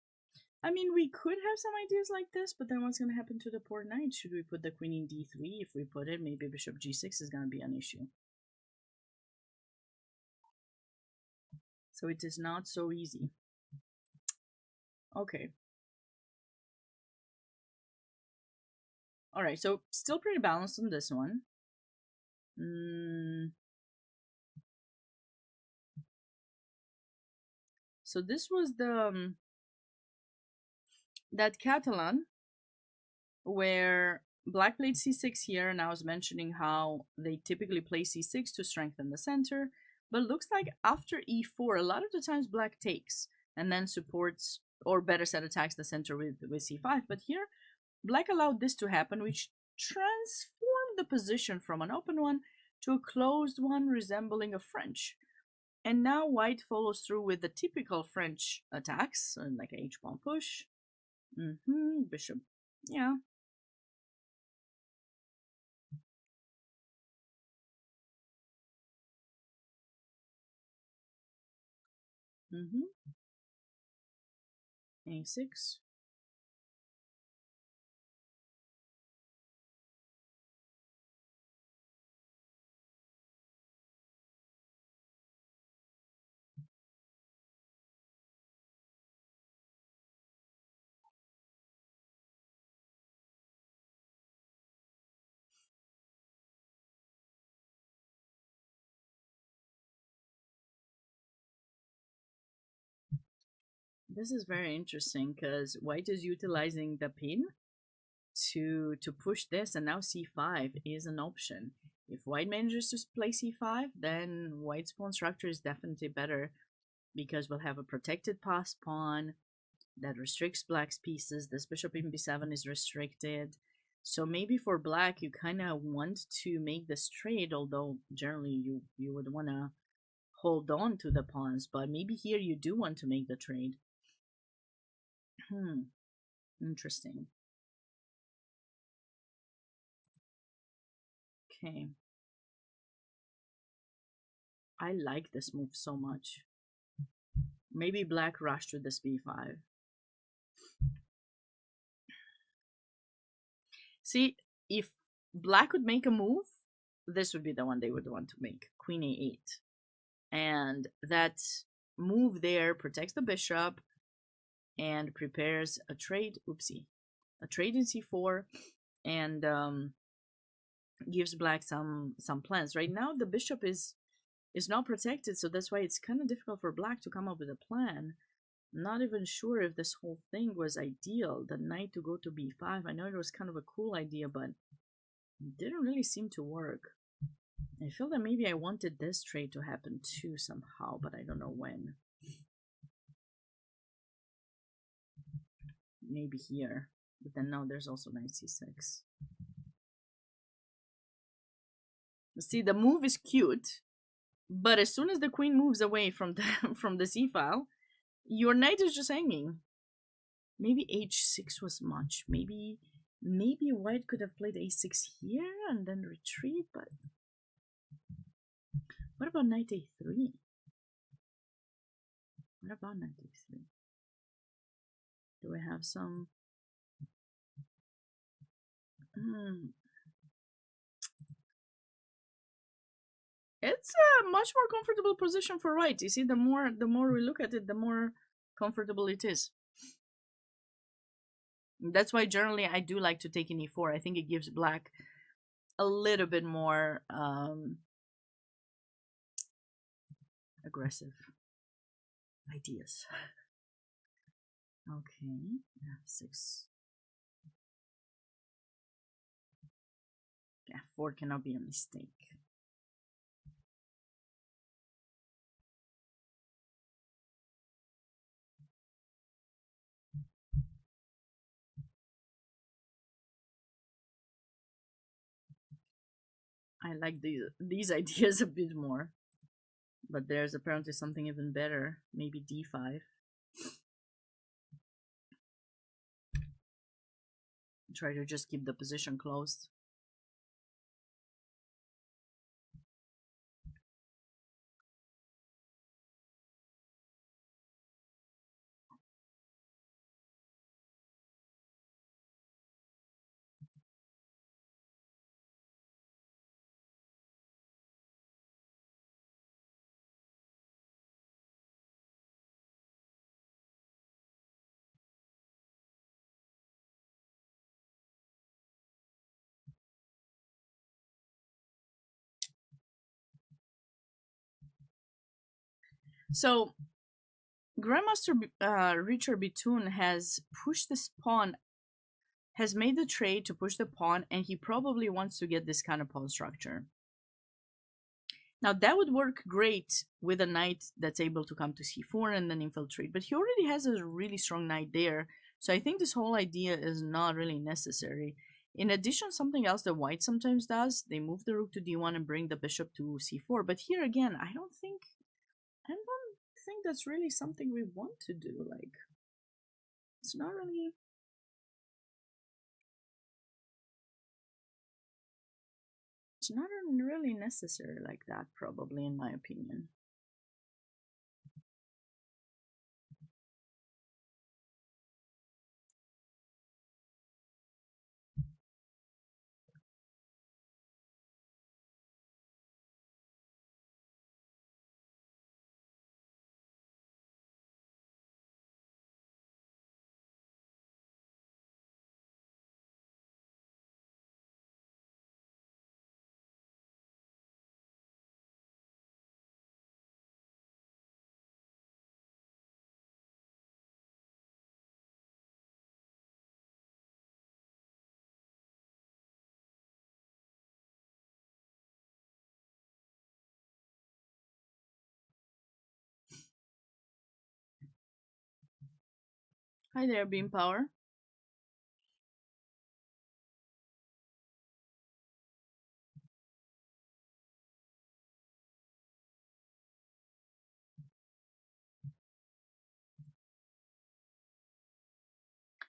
I mean, we could have some ideas like this, but then what's going to happen to the poor knight? Should we put the queen in d3? If we put it, maybe bishop g6 is going to be an issue. So it is not so easy. Okay. Alright, so still pretty balanced on this one. So this was the that Catalan where black played c6 here, and I was mentioning how they typically play c6 to strengthen the center, but it looks like after e4, a lot of the times black takes and then supports, or better said, attacks the center with c5. But here, black allowed this to happen, which transformed the position from an open one to a closed one resembling a French. And now white follows through with the typical French attacks, like h-pawn push. Bishop, yeah. A6. This is very interesting because white is utilizing the pin to push this, and now c5 is an option. If white manages to play c5, then white's pawn structure is definitely better because we'll have a protected pass pawn that restricts black's pieces. This bishop in b7 is restricted. So maybe for black, you kind of want to make this trade, although generally you would want to hold on to the pawns, but maybe here you do want to make the trade. Interesting. Okay. I like this move so much. Maybe black rushed with this b5. See, if black would make a move, this would be the one they would want to make. Queen a8. And that move there protects the bishop and prepares a trade. Oopsie. A trade in c4 and gives black some plans. Right now, the bishop is not protected, so that's why it's kind of difficult for black to come up with a plan. I'm not even sure if this whole thing was ideal, the knight to go to b5. I know it was kind of a cool idea, but it didn't really seem to work. I feel that maybe I wanted this trade to happen too somehow, but I don't know when. Maybe here, but then now there's also knight c6. See, the move is cute, but as soon as the queen moves away from the c file, your knight is just hanging. Maybe h6 was much. Maybe Maybe white could have played a6 here and then retreat, but what about knight a3? What about knight a3? Do we have some... It's a much more comfortable position for white. You see, the more we look at it, the more comfortable it is. That's why generally I do like to take in e4. I think it gives black a little bit more aggressive ideas. Okay, f6. f4 cannot be a mistake. I like these ideas a bit more. But there's apparently something even better. Maybe d5. Try to just keep the position closed. So Grandmaster Richard Bitoon has pushed this pawn, has made the trade to push the pawn, and he probably wants to get this kind of pawn structure. Now that would work great with a knight that's able to come to c4 and then infiltrate, but he already has a really strong knight there, so I think this whole idea is not really necessary. In addition, something else that white sometimes does, they move the rook to d1 and bring the bishop to c4, but here again, I don't think that's really something we want to do. Like, it's not really necessary like that, probably, in my opinion. Hi there, Beam Power.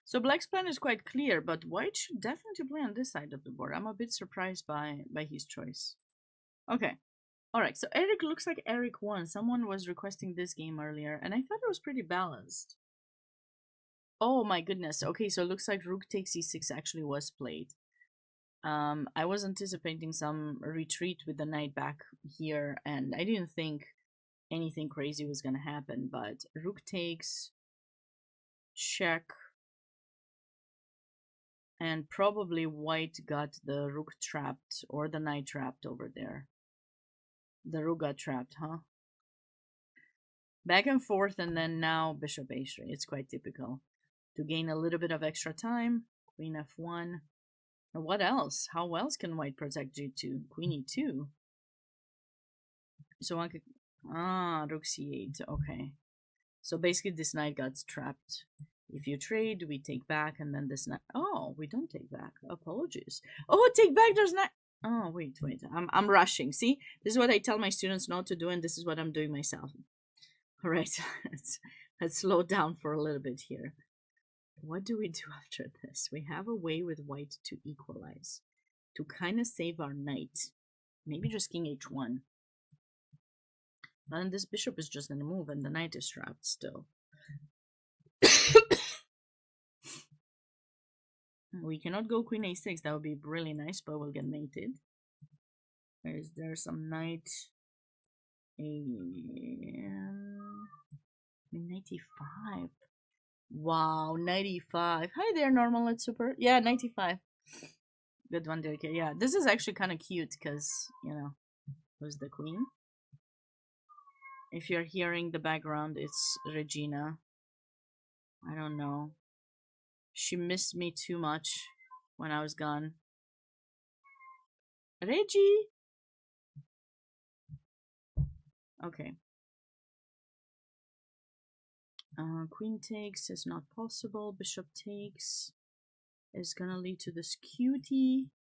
So black's plan is quite clear, but white should definitely play on this side of the board. I'm a bit surprised by his choice. Okay. Alright, so Eric looks like Eric won. Someone was requesting this game earlier, and I thought it was pretty balanced. Oh my goodness. Okay, so it looks like rook takes e6 actually was played. I was anticipating some retreat with the knight back here, and I didn't think anything crazy was gonna happen, but rook takes, check, and probably white got the rook trapped or the knight trapped over there. The rook got trapped, huh? Back and forth, and then now bishop h3. It's quite typical. To gain a little bit of extra time, queen f1. What else? How else can white protect g2? Queen e2. So one could... rook c8. Okay. So basically this knight got trapped. If you trade, we take back, and then this knight... Oh, we don't take back. Apologies. Oh, take back, there's not... Oh, wait. I'm rushing. See? This is what I tell my students not to do, and this is what I'm doing myself. All right. Let's slow down for a little bit here. What do we do after this? We have a way with white to equalize, to kind of save our knight. Maybe just king h1. And this bishop is just going to move and the knight is trapped still. We cannot go queen a6. That would be really nice, but we'll get mated. Is there some knight? Knight e5. Wow, 95. Hi there, normal. It's super. Yeah, 95. Good one, Denker. Yeah, this is actually kind of cute because, you know, who's the queen? If you're hearing the background, it's Regina. I don't know. She missed me too much when I was gone. Reggie! Okay. Queen takes is not possible. Bishop takes is gonna lead to this cutie.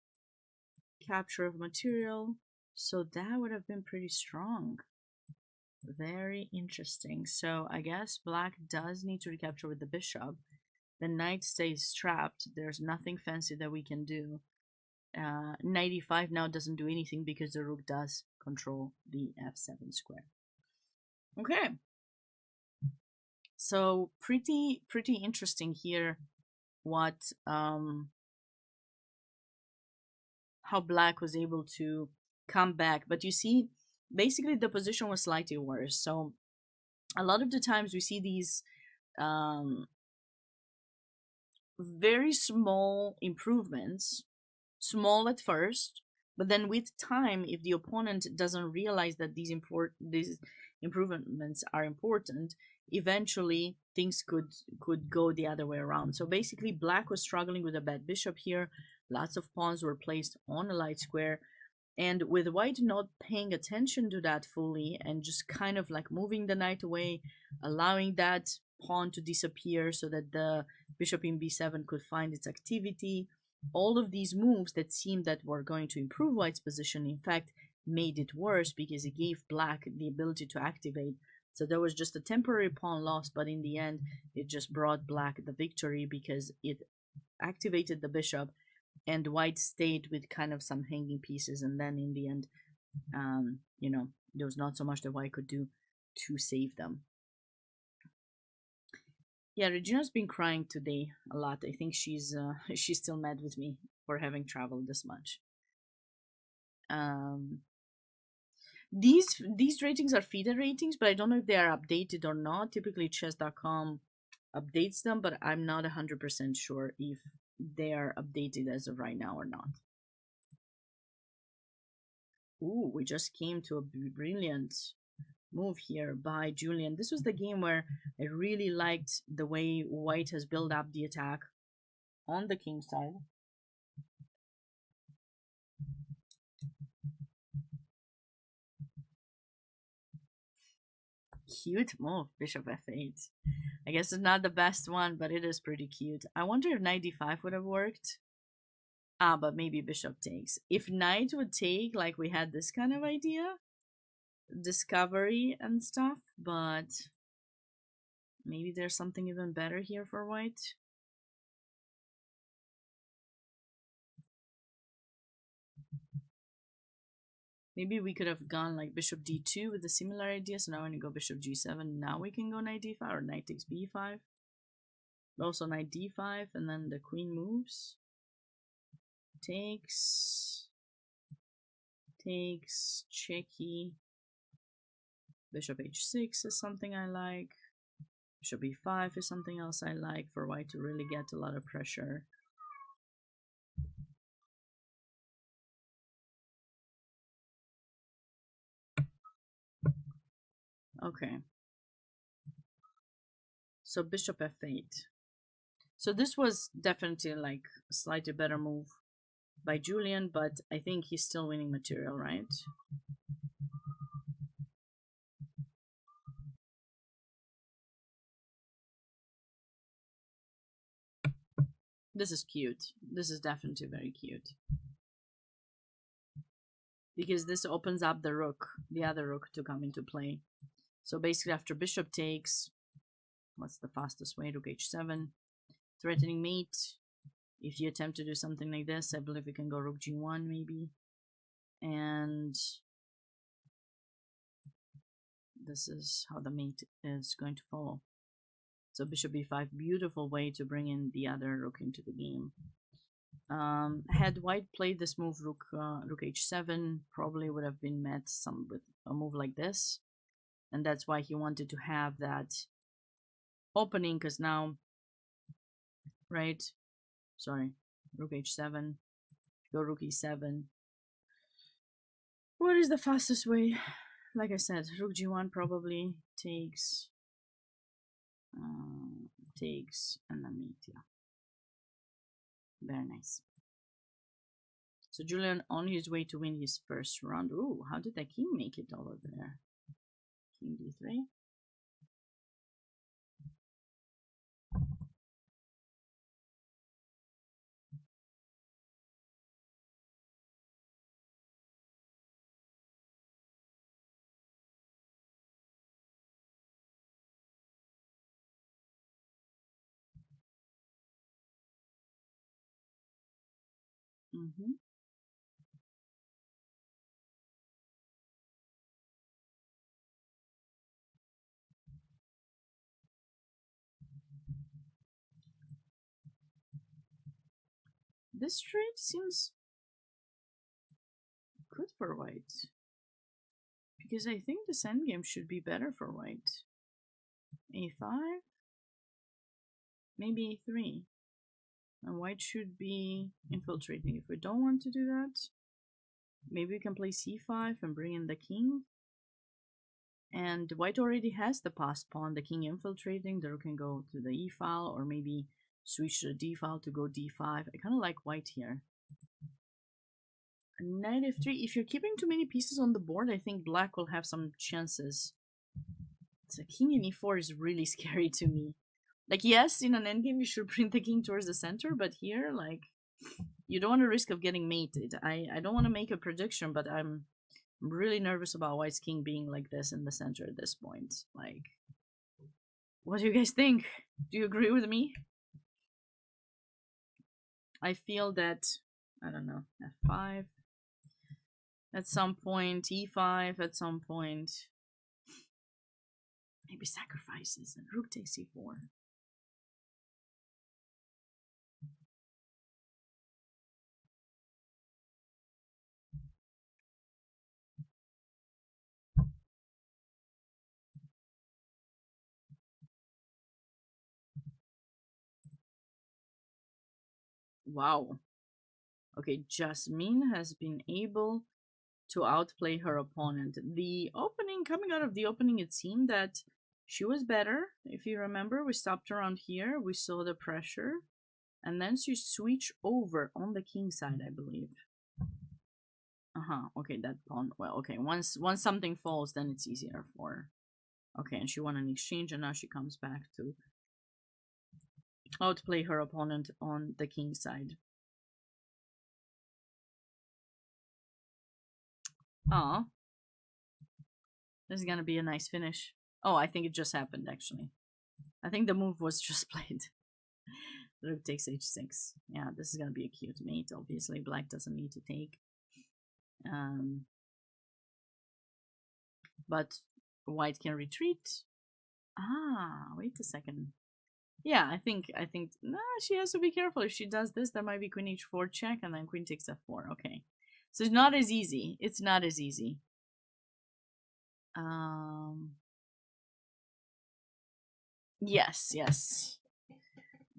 Capture of material. So that would have been pretty strong. Very interesting. So I guess black does need to recapture with the bishop. The knight stays trapped. There's nothing fancy that we can do. 95 now doesn't do anything because the rook does control the f7 square. Okay. So pretty interesting here what how black was able to come back. But you see, basically the position was slightly worse. So a lot of the times we see these very small improvements, small at first, but then with time, if the opponent doesn't realize that these improvements are important, eventually things could go the other way around. So basically black was struggling with a bad bishop here. Lots of pawns were placed on a light square, and with white not paying attention to that fully and just kind of like moving the knight away, allowing that pawn to disappear so that the bishop in b7 could find its activity. All of these moves that seemed that were going to improve white's position, in fact, made it worse because it gave black the ability to activate. So there was just a temporary pawn loss, but in the end, it just brought black the victory because it activated the bishop and white stayed with kind of some hanging pieces. And then in the end, you know, there was not so much that white could do to save them. Yeah, Regina's been crying today a lot. I think she's still mad with me for having traveled this much. These ratings are feeder ratings, but I don't know if they are updated or not. Typically, chess.com updates them, but I'm not 100% sure if they are updated as of right now or not. Ooh, we just came to a brilliant move here by Julian. This was the game where I really liked the way white has built up the attack on the king side. Cute move, bishop f8. I guess it's not the best one, but it is pretty cute. I wonder if knight d5 would have worked. Ah, but maybe bishop takes. If knight would take, like we had this kind of idea, discovery and stuff, but maybe there's something even better here for white. Maybe we could have gone like bishop d2 with a similar idea. So now when you go bishop g7, now we can go knight d5 or knight takes b5. Also knight d5 and then the queen moves. Takes, checky. Bishop h6 is something I like. Bishop e5 is something else I like for white to really get a lot of pressure. Okay. So bishop f8. So this was definitely like a slightly better move by Julian, but I think he's still winning material, right? This is cute. This is definitely very cute. Because this opens up the rook, the other rook, to come into play. So basically after bishop takes, what's the fastest way? Rook h7. threatening mate. If you attempt to do something like this, I believe we can go rook g1 maybe. And this is how the mate is going to follow. So bishop b5, beautiful way to bring in the other rook into the game. Had white played this move, rook h7, probably would have been met with a move like this. And that's why he wanted to have that opening, because now, right, sorry, rook h7, go rook e7. What is the fastest way? Like I said, rook g1 probably takes, and then mate, yeah. Very nice. So Julian on his way to win his first round. Ooh, how did the king make it over there? King d3. Mm-hmm. This trade seems good for white, because I think this endgame should be better for white. a5, maybe a3, and white should be infiltrating. If we don't want to do that, maybe we can play c5 and bring in the king. And white already has the passed pawn, the king infiltrating. The rook can go to the e file, or maybe switch to the d file to go d5. I kind of like white here. Knight f3. If you're keeping too many pieces on the board, I think black will have some chances. So king in e4 is really scary to me. Like, yes, in an endgame you should bring the king towards the center, but here, like, you don't want to risk of getting mated. I don't want to make a prediction, but I'm really nervous about white's king being like this in the center at this point. Like, what do you guys think? Do you agree with me? I feel that, I don't know, f5 at some point, e5 at some point. Maybe sacrifices and rook takes e4. Wow. Okay, Jasmine has been able to outplay her opponent. The opening, coming out of the opening, it seemed that she was better. If you remember, we stopped around here, we saw the pressure, and then she switched over on the king side, I believe. Okay, that pawn, well, okay, once something falls, then it's easier for her. Okay, and she won an exchange, and now she comes back to outplay her opponent on the king side. Oh, this is gonna be a nice finish. Oh, I think it just happened, actually. I think the move was just played. Rook takes h6. Yeah, this is gonna be a cute mate. Obviously, black doesn't need to take. But white can retreat. Wait a second. Yeah, I think she has to be careful. If she does this, there might be queen h4 check, and then queen takes f4. Okay, so it's not as easy. It's not as easy. Yes, yes.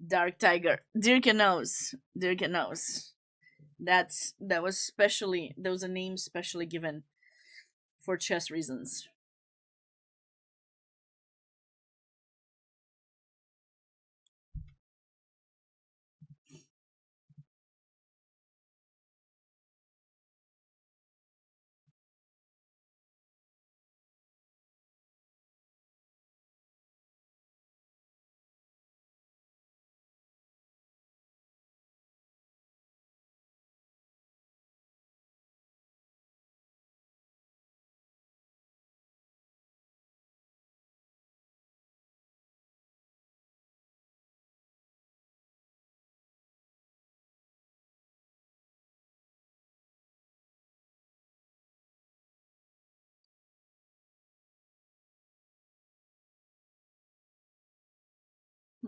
Dark Tiger. Dirk knows. Dirk knows. That was a name specially given for chess reasons.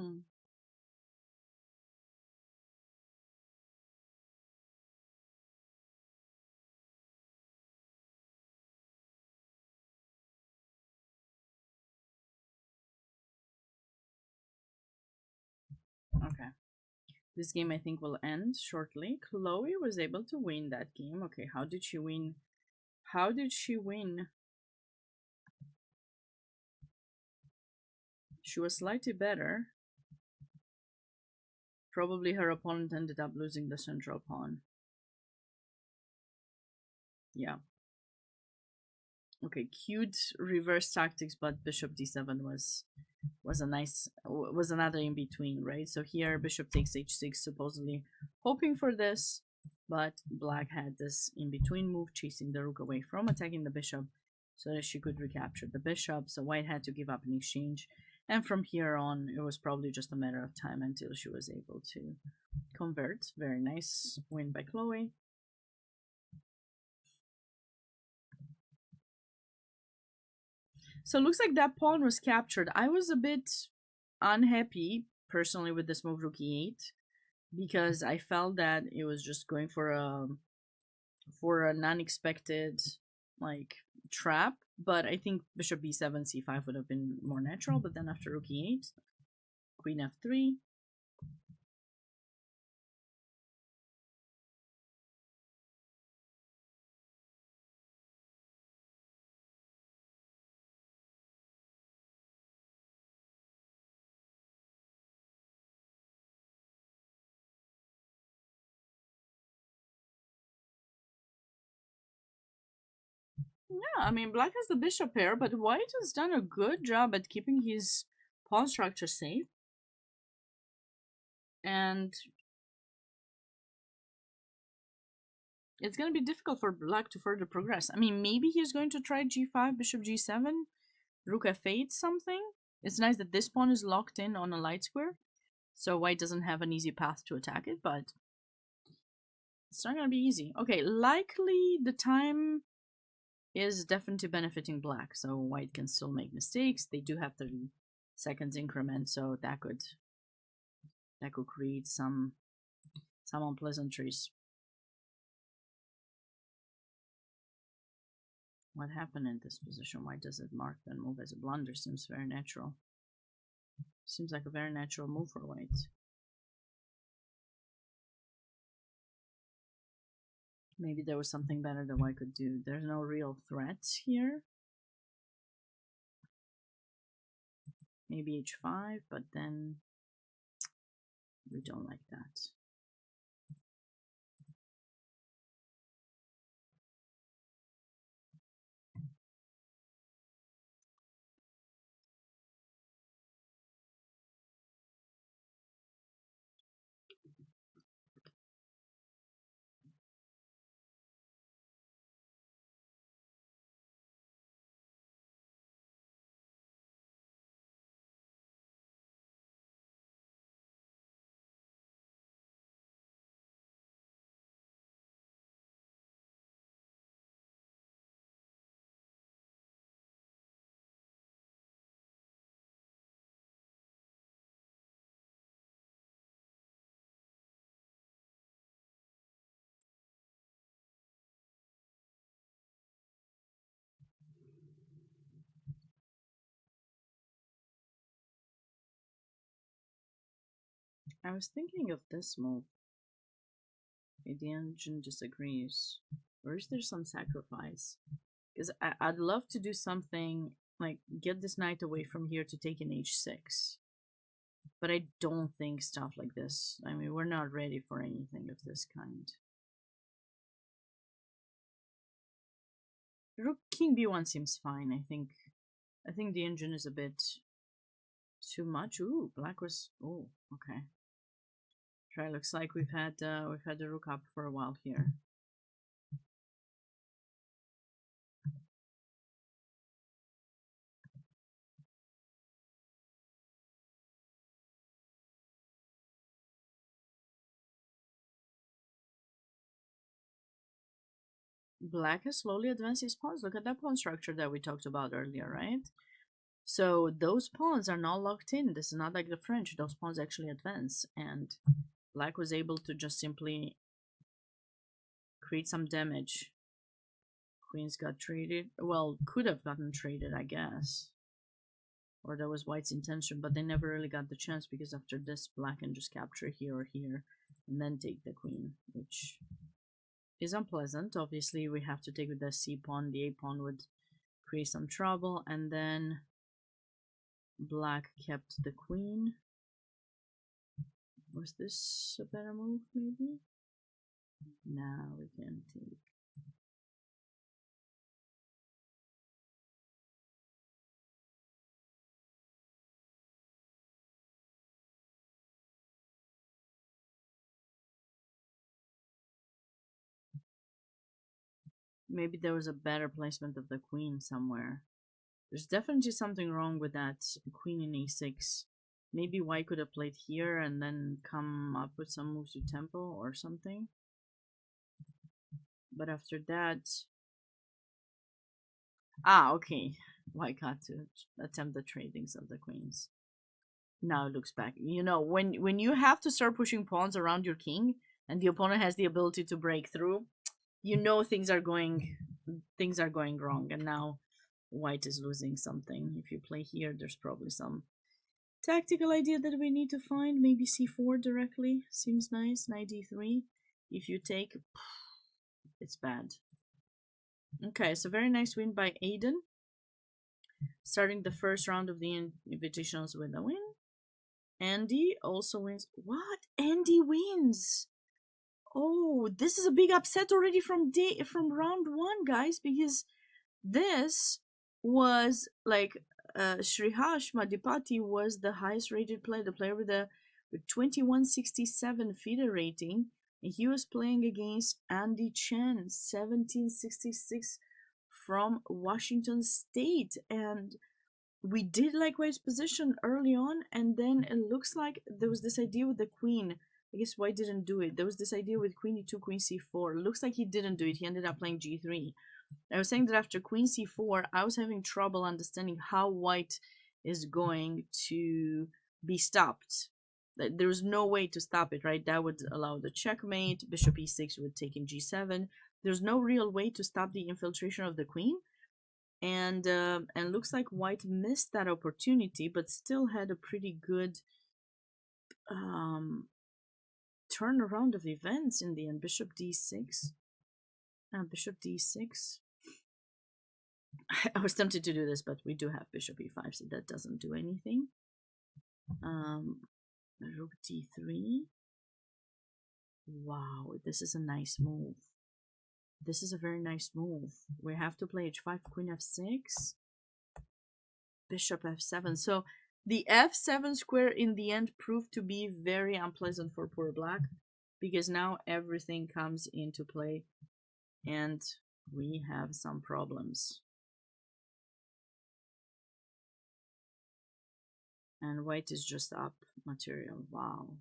Hmm. Okay. This game I think will end shortly. Chloe was able to win that game. Okay, how did she win? How did she win? She was slightly better. Probably her opponent ended up losing the central pawn. Yeah. Okay, cute reverse tactics, but bishop d7 was a nice was another in between, right? So here bishop takes h6, supposedly hoping for this, but black had this in between move, chasing the rook away from attacking the bishop so that she could recapture the bishop. So white had to give up in exchange, and from here on it was probably just a matter of time until she was able to convert. Very nice win by Chloe. So it looks like that pawn was captured. I was a bit unhappy personally with this move rook e8 because I felt that it was just going for an unexpected like trap. But I think bishop b7 c5 would have been more natural. But then after rook e8, queen f3. Yeah, I mean black has the bishop pair, but white has done a good job at keeping his pawn structure safe. And it's going to be difficult for black to further progress. I mean, maybe he's going to try g5, bishop g7, rook f8 something. It's nice that this pawn is locked in on a light square, so white doesn't have an easy path to attack it, but it's not going to be easy. Okay, likely the time is definitely benefiting black, so white can still make mistakes. They do have 30 seconds increment, so that could create some unpleasantries. What happened in this position? Why does it mark then move as a blunder? Seems very natural. Seems like a very natural move for white. Maybe there was something better that white could do. There's no real threat here. Maybe h5, but then we don't like that. I was thinking of this move. The engine disagrees. Or is there some sacrifice? Because I'd love to do something like get this knight away from here to take an h6. But I don't think stuff like this. I mean, we're not ready for anything of this kind. Rook king b1 seems fine. I think the engine is a bit too much. Ooh, black was. Oh, okay. Try. Looks like we've had the rook up for a while here. Black has slowly advanced his pawns. Look at that pawn structure that we talked about earlier, right? So those pawns are not locked in. This is not like the French. Those pawns actually advance, and black was able to just simply create some damage. Queens got traded. Well, could have gotten traded, I guess. Or that was white's intention, but they never really got the chance because after this, black can just capture here or here and then take the queen, which is unpleasant. Obviously, we have to take with the c pawn. The a pawn would create some trouble, and then black kept the queen. Was this a better move, maybe? Now we can take. Maybe there was a better placement of the queen somewhere. There's definitely something wrong with that queen in a6. Maybe white could have played here and then come up with some moves to tempo or something. But after that... Ah, okay. White got to attempt the tradings of the queens. Now it looks back. You know, when you have to start pushing pawns around your king and the opponent has the ability to break through, you know things are going wrong, and now white is losing something. If you play here, there's probably some tactical idea that we need to find. Maybe c4 directly seems nice. Knight d3. If you take, it's bad. Okay, so very nice win by Aiden. Starting the first round of the Invitationals with a win. Andy also wins. What? Andy wins! Oh, this is a big upset already from round one, guys, because this was like Srihash Madhipati was the highest rated player, the player with 2167 FIDE rating, and he was playing against Andy Chen, 1766 from Washington State, and we did like white's position early on, and then it looks like there was this idea with the queen. I guess white didn't do it. There was this idea with queen e2, queen c4. It looks like he didn't do it. He ended up playing g3. I was saying that after queen c4, I was having trouble understanding how white is going to be stopped. There's no way to stop it, right? That would allow the checkmate. Bishop e6 would take in g7. There's no real way to stop the infiltration of the queen. And looks like white missed that opportunity, but still had a pretty good turnaround of events in the end. Bishop d6. Bishop d6. I was tempted to do this, but we do have bishop e5, so that doesn't do anything. Rook d3. Wow, this is a nice move. This is a very nice move. We have to play h5, queen f6, bishop f7. So the f7 square in the end proved to be very unpleasant for poor black, because now everything comes into play and we have some problems. And white is just up material. Wow.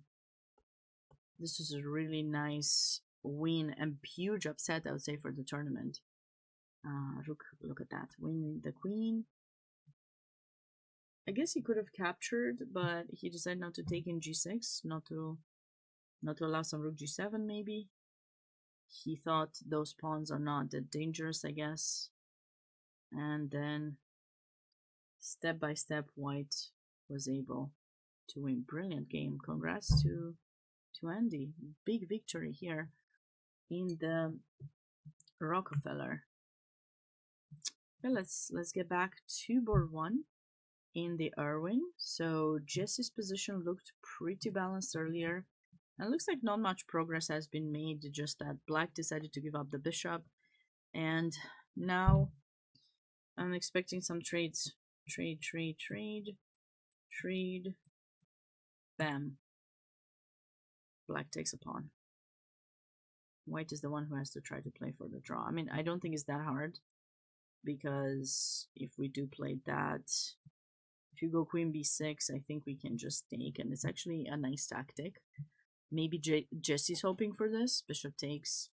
This is a really nice win and huge upset, I would say, for the tournament. Rook, look at that. Win the queen. I guess he could have captured, but he decided not to take in g6, not to allow some rook g7 maybe. He thought those pawns are not that dangerous, I guess. And then step by step, white was able to win. Brilliant game. Congrats to Andy. Big victory here in the Rockefeller. Okay, let's get back to board one in the Irwin. So Jesse's position looked pretty balanced earlier, and it looks like not much progress has been made, just that black decided to give up the bishop, and now I'm expecting some trades. Trade. Bam. Black takes a pawn. White is the one who has to try to play for the draw. I mean, I don't think it's that hard, because if we do play that, if you go queen b6, I think we can just take, and it's actually a nice tactic. Maybe Jesse's hoping for this. Bishop takes.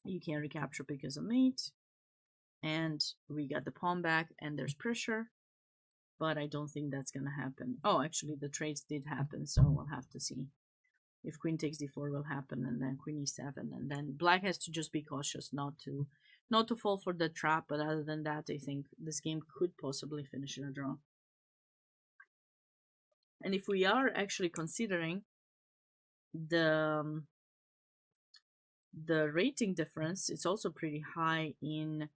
You can't recapture because of mate. And we got the pawn back, and there's pressure. but I don't think that's gonna happen. Oh, actually, the trades did happen, so we'll have to see if queen takes d4 will happen, and then queen e7, and then black has to just be cautious not to fall for the trap. But other than that, I think this game could possibly finish in a draw. And if we are actually considering the rating difference, it's also pretty high in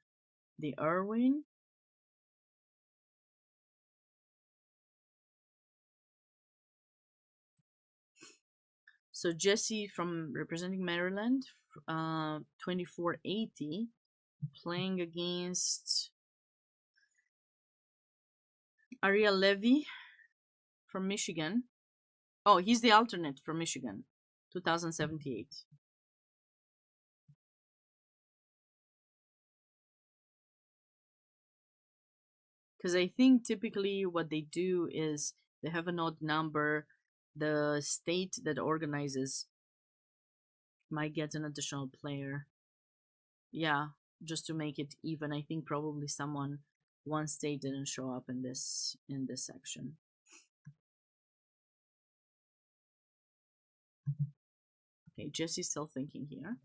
the Irwin. So Jesse from representing Maryland, 2480, playing against Ariel Levy from Michigan. Oh, he's the alternate from Michigan, 2078. Because I think typically what they do is they have an odd number. The state that organizes might get an additional player. Yeah, just to make it even. I think probably one state didn't show up in this section. Okay, Jesse's still thinking here.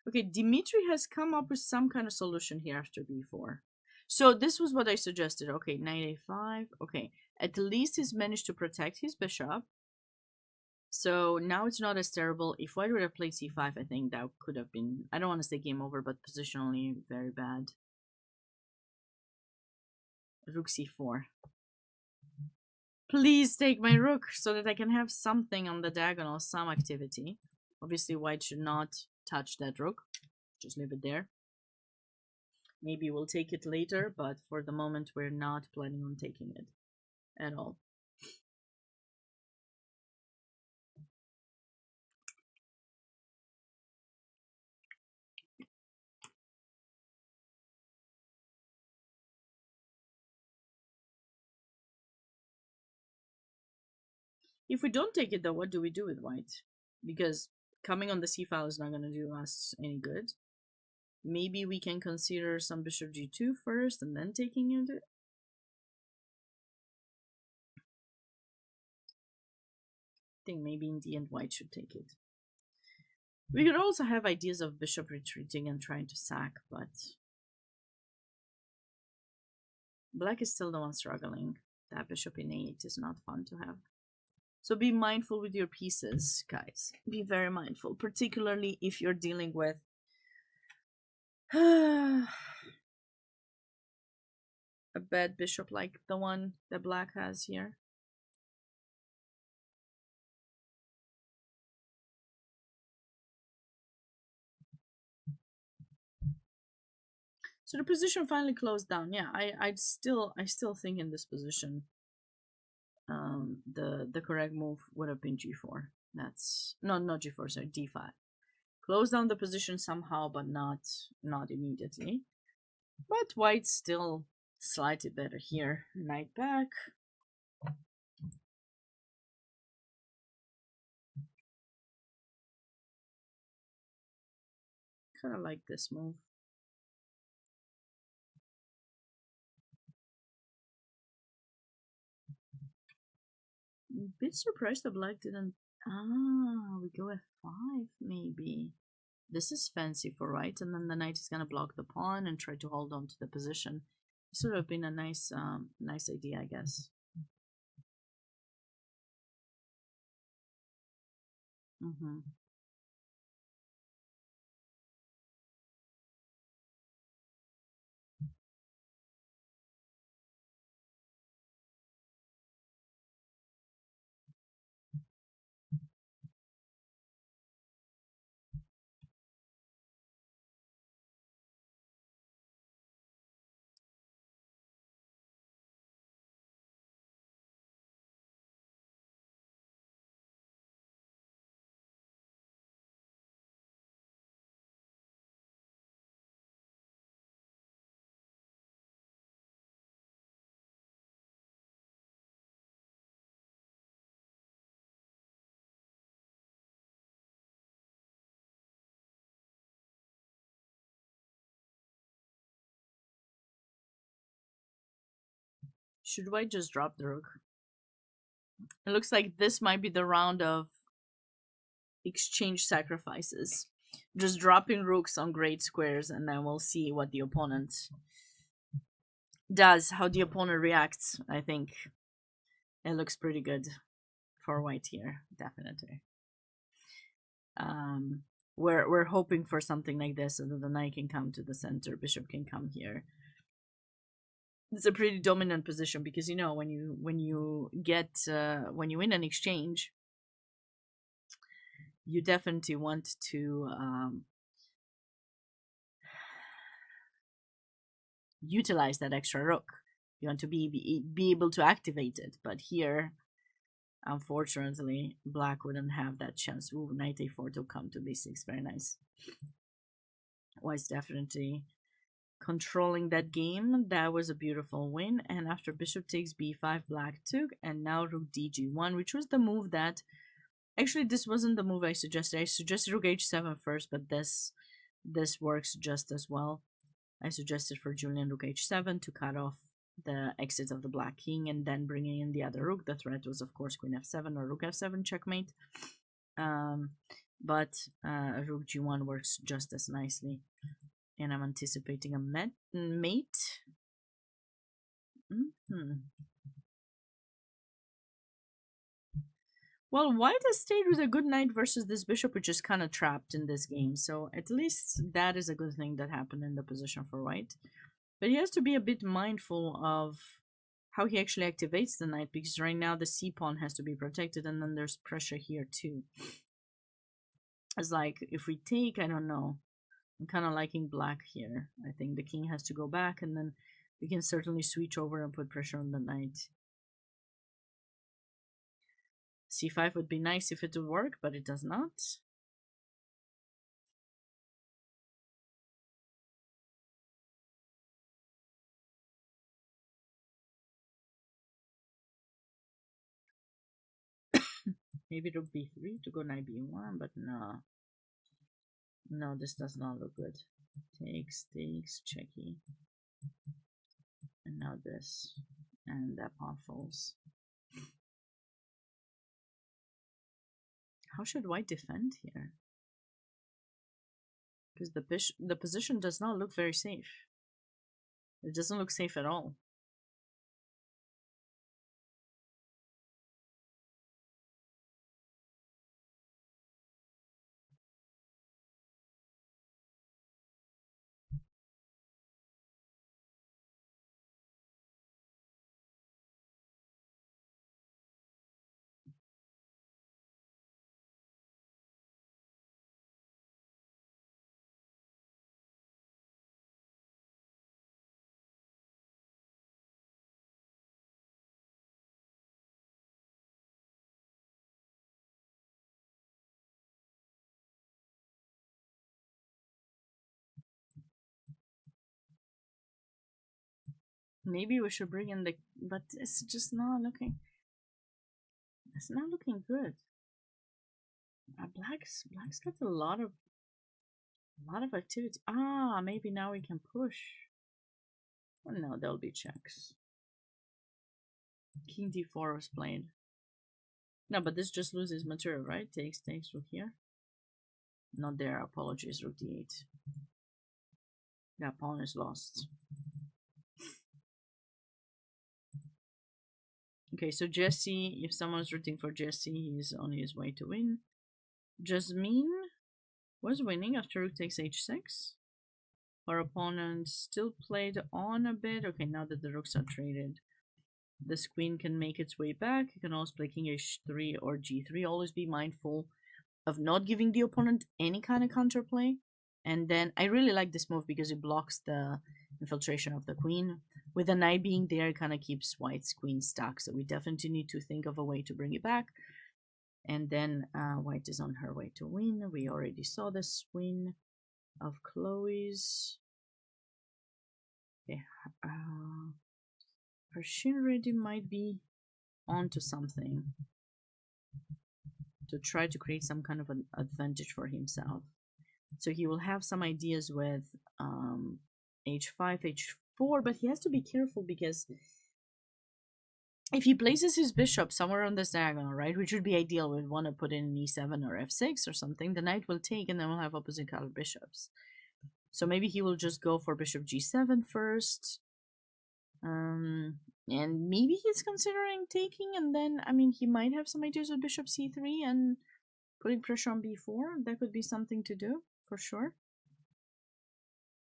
Okay, Dimitri has come up with some kind of solution here after b4. So this was what I suggested. Okay, knight a5. Okay, at least he's managed to protect his bishop. So now it's not as terrible. If white would have played c5, I think that could have been, I don't want to say game over, but positionally very bad. Rook c4. Please take my rook so that I can have something on the diagonal, some activity. Obviously, white should not touch that rook. Just leave it there. Maybe we'll take it later, but for the moment, we're not planning on taking it at all. If we don't take it, though, what do we do with white? Because coming on the c file is not going to do us any good. Maybe we can consider some bishop g2 first and then taking it. I think maybe in the end white should take it. We could also have ideas of bishop retreating and trying to sack, but black is still the one struggling. That bishop in a8 is not fun to have. So be mindful with your pieces, guys. Be very mindful, particularly if you're dealing with a bad bishop like the one that black has here. So the position finally closed down. Yeah, I still think in this position, the correct move would have been g4. That's not g4, sorry, d5. Close down the position somehow, but not immediately. But white's still slightly better here. Knight back. Kind of like this move. A bit surprised that black didn't. Ah, we go f5 maybe. This is fancy for white, and then the knight is gonna block the pawn and try to hold on to the position. This would have been a nice idea, I guess. Mm-hmm. Should white just drop the rook? It looks like this might be the round of exchange sacrifices. Just dropping rooks on great squares, and then we'll see what the opponent does, how the opponent reacts. I think it looks pretty good for white here, definitely. We're hoping for something like this so that the knight can come to the center, bishop can come here. It's a pretty dominant position because, you know, when you win an exchange, you definitely want to utilize that extra rook. You want to be able to activate it, but here, unfortunately, black wouldn't have that chance. Ooh, knight a4 to come to b6, very nice. White's definitely controlling that game. That was a beautiful win. And after bishop takes b5, black took, and now rook dg1, which was the move that actually this wasn't the move I suggested. I suggested rook h7 first, but this works just as well. I suggested for Julian rook h7 to cut off the exit of the black king and then bringing in the other rook. The threat was, of course, queen f7 or rook f7 checkmate. But rook g1 works just as nicely. And I'm anticipating a mate. Well, white has stayed with a good knight versus this bishop, which is kind of trapped in this game. So at least that is a good thing that happened in the position for white. But he has to be a bit mindful of how he actually activates the knight, because right now the c-pawn has to be protected, and then there's pressure here too. It's like, if we take, I don't know, I'm kind of liking black here. I think the king has to go back, and then we can certainly switch over and put pressure on the knight. c5 would be nice if it would work, but it does not. Maybe rook b3 to go knight b1, but no. No, this does not look good. Takes, checky. And now this. And that pawn falls. How should white defend here? Because the position does not look very safe. It doesn't look safe at all. Maybe we should bring in the, but it's just not looking. It's not looking good. Black's got a lot of activity. Ah, maybe now we can push. Oh, no, there'll be checks. King d4 was played. No, but this just loses material, right? Takes rook here. Not there. Apologies, rook d8. That pawn is lost. Okay, so Jesse, if someone's rooting for Jesse, he's on his way to win. Jasmine was winning after rook takes h6. Our opponent still played on a bit. Okay, now that the rooks are traded, this queen can make its way back. You can also play king h3 or g3. Always be mindful of not giving the opponent any kind of counterplay. And then I really like this move because it blocks the infiltration of the queen. With the knight being there, it kind of keeps white's queen stuck. So we definitely need to think of a way to bring it back. And then white is on her way to win. We already saw this win of Chloe's. Okay, her shin already might be onto something to try to create some kind of an advantage for himself. So he will have some ideas with h5, h4, but he has to be careful because if he places his bishop somewhere on this diagonal, right, which would be ideal, we'd want to put in e7 or f6 or something, the knight will take and then we'll have opposite color bishops. So maybe he will just go for bishop g7 first. And maybe he's considering taking, and then, I mean, he might have some ideas with bishop c3 and putting pressure on b4. That could be something to do, for sure.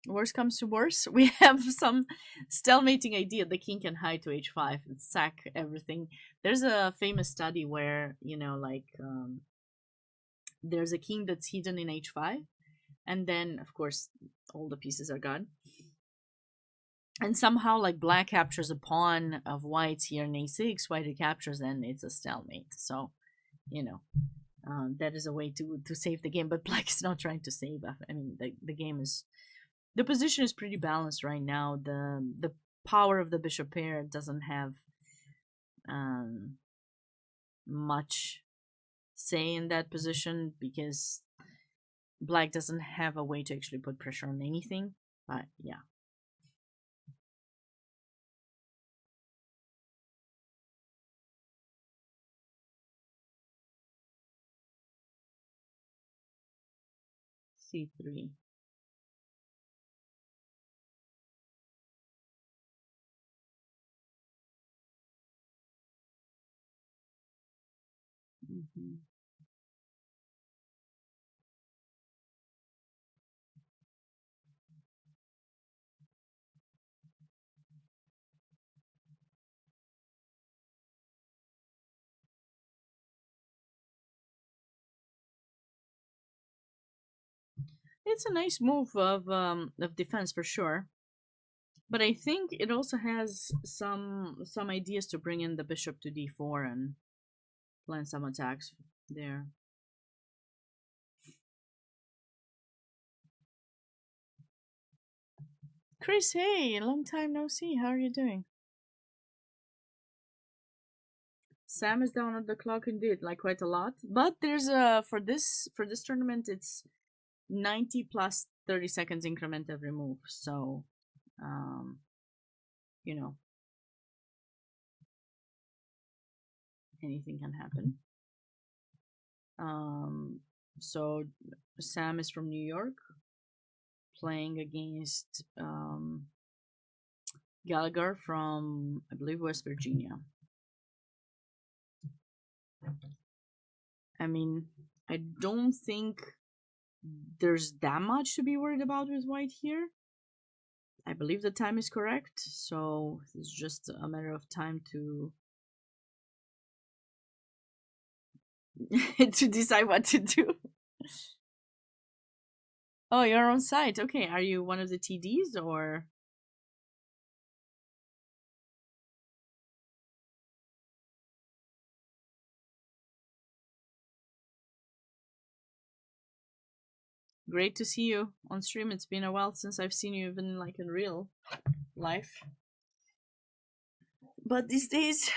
Worst comes to worst, we have some stalemating idea. The king can hide to h5 and sack everything. There's a famous study where, you know, like, there's a king that's hidden in h5, and then, of course, all the pieces are gone. And somehow, like, black captures a pawn of white here in a6, white recaptures, and it's a stalemate. So, you know, that is a way to save the game, but black is not trying to save. I mean, the game is... The position is pretty balanced right now. The power of the bishop pair doesn't have much say in that position because black doesn't have a way to actually put pressure on anything. But yeah. C3. Mm-hmm. It's a nice move of defense for sure, but I think it also has some ideas to bring in the bishop to d4 and plan some attacks there. Chris, hey, long time no see. How are you doing? Sam is down on the clock indeed, like quite a lot. But there's a for this tournament it's 90 plus 30 seconds increment every move. So you know, anything can happen. So Sam is from New York, playing against Gallagher from, I believe, West Virginia. I mean, I don't think there's that much to be worried about with white here. I believe the time is correct, so it's just a matter of time to to decide what to do. Oh, you're on site. Okay, are you one of the TDs or? Great to see you on stream. It's been a while since I've seen you even like in real life. But these days,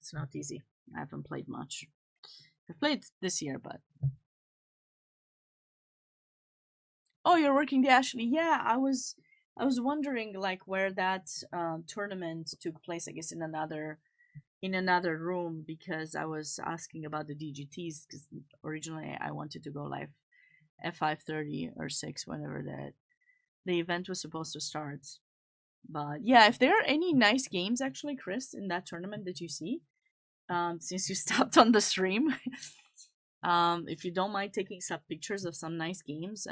it's not easy. I haven't played much. I've played this year, but... Oh, you're working the Ashley. Yeah, I was wondering like where that tournament took place. I guess in another room, because I was asking about the DGTs, because originally I wanted to go live at 5:30 or 6 whenever the event was supposed to start. But yeah, if there are any nice games actually, Chris, in that tournament that you see, since you stopped on the stream, if you don't mind taking some pictures of some nice games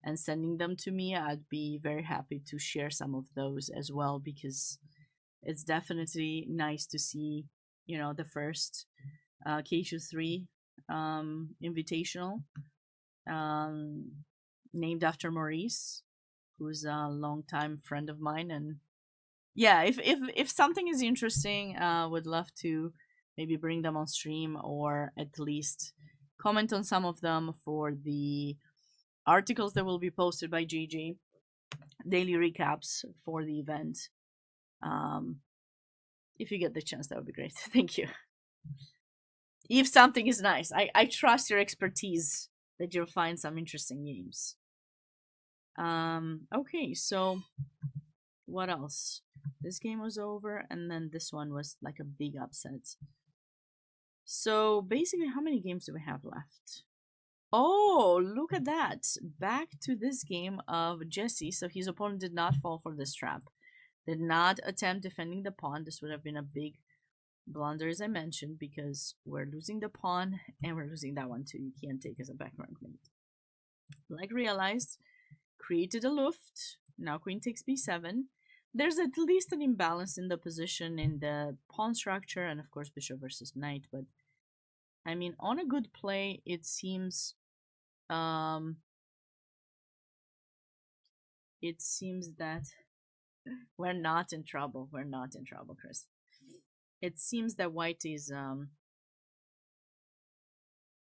and sending them to me, I'd be very happy to share some of those as well, because it's definitely nice to see, you know, the first K3 invitational named after Maurice, who's a longtime friend of mine. And yeah, if something is interesting, would love to maybe bring them on stream, or at least comment on some of them for the articles that will be posted by GG, daily recaps for the event. If you get the chance, that would be great. Thank you. If something is nice, I trust your expertise that you'll find some interesting games. Okay, so what else? This game was over, and then this one was like a big upset. So basically, how many games do we have left? Oh, look at that. Back to this game of Jesse. So his opponent did not fall for this trap. Did not attempt defending the pawn. This would have been a big blunder, as I mentioned, because we're losing the pawn and we're losing that one too. You can't take as a back rank mate. Black realized, created a luft. Now queen takes b7. There's at least an imbalance in the position in the pawn structure, and of course bishop versus knight. But I mean, on a good play, it seems that we're not in trouble. We're not in trouble, Chris. It seems that white is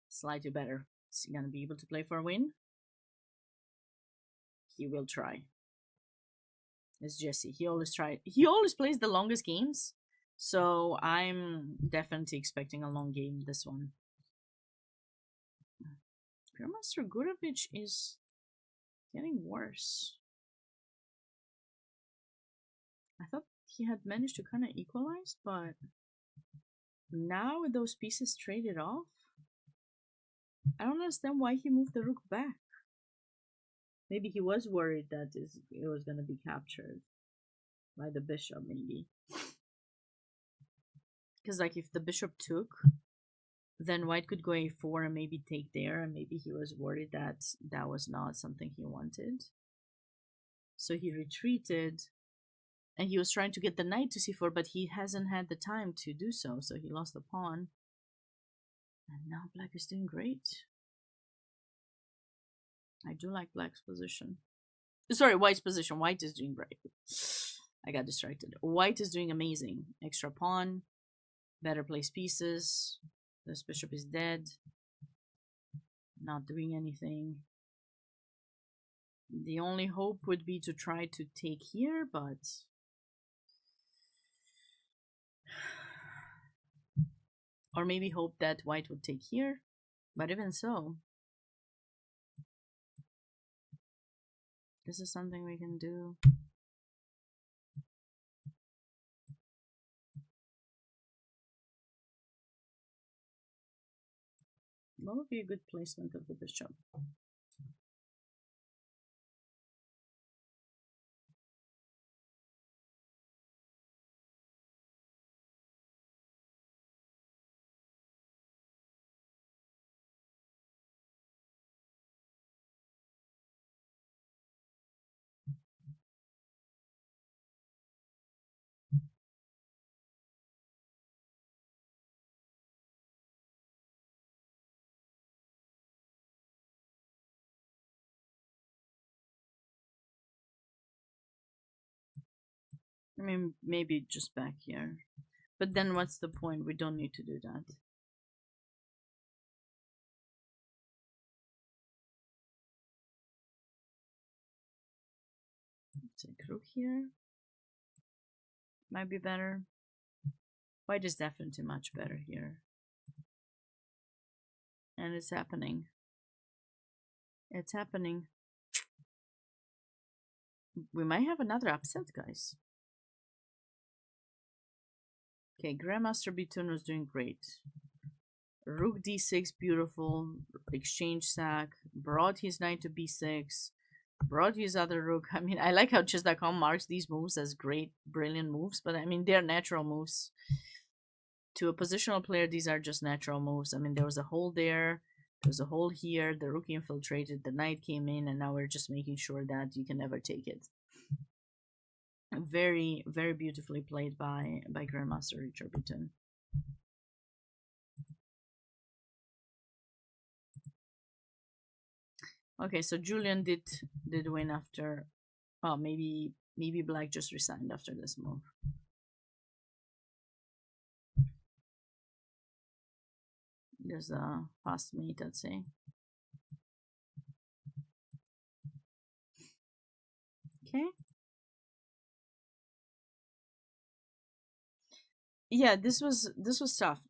slightly better. Is he gonna be able to play for a win? He will try. It's Jesse. He always plays the longest games. So I'm definitely expecting a long game this one. Grandmaster Gurovich is getting worse. I thought he had managed to kind of equalize, but now with those pieces traded off, I don't understand why he moved the rook back. Maybe he was worried that it was going to be captured by the bishop, maybe. Because like if the bishop took, then white could go a4 and maybe take there, and maybe he was worried that that was not something he wanted. So he retreated, and he was trying to get the knight to c4, but he hasn't had the time to do so, so he lost the pawn. And now black is doing great. I do like black's position. Sorry, white's position. White is doing great. I got distracted. White is doing amazing. Extra pawn, better place pieces. This bishop is dead. Not doing anything. The only hope would be to try to take here, but or maybe hope that white would take here. But even so, this is something we can do. What would be a good placement of the bishop? I mean, maybe just back here. But then what's the point? We don't need to do that. Take rook here. Might be better. White is definitely much better here. And it's happening. It's happening. We might have another upset, guys. Okay, Grandmaster B2 was doing great. Rook d6, beautiful. Exchange sack. Brought his knight to b6. Brought his other rook. I mean, I like how chess.com marks these moves as great, brilliant moves, but I mean, they're natural moves. To a positional player, these are just natural moves. I mean, there was a hole there. There was a hole here. The rook infiltrated. The knight came in, and now we're just making sure that you can never take it. Very, very beautifully played by Grandmaster Richard Beaton. Okay, so Julian did win after. Oh, maybe black just resigned after this move. There's a fast mate, I'd say. Okay. Yeah, this was tough.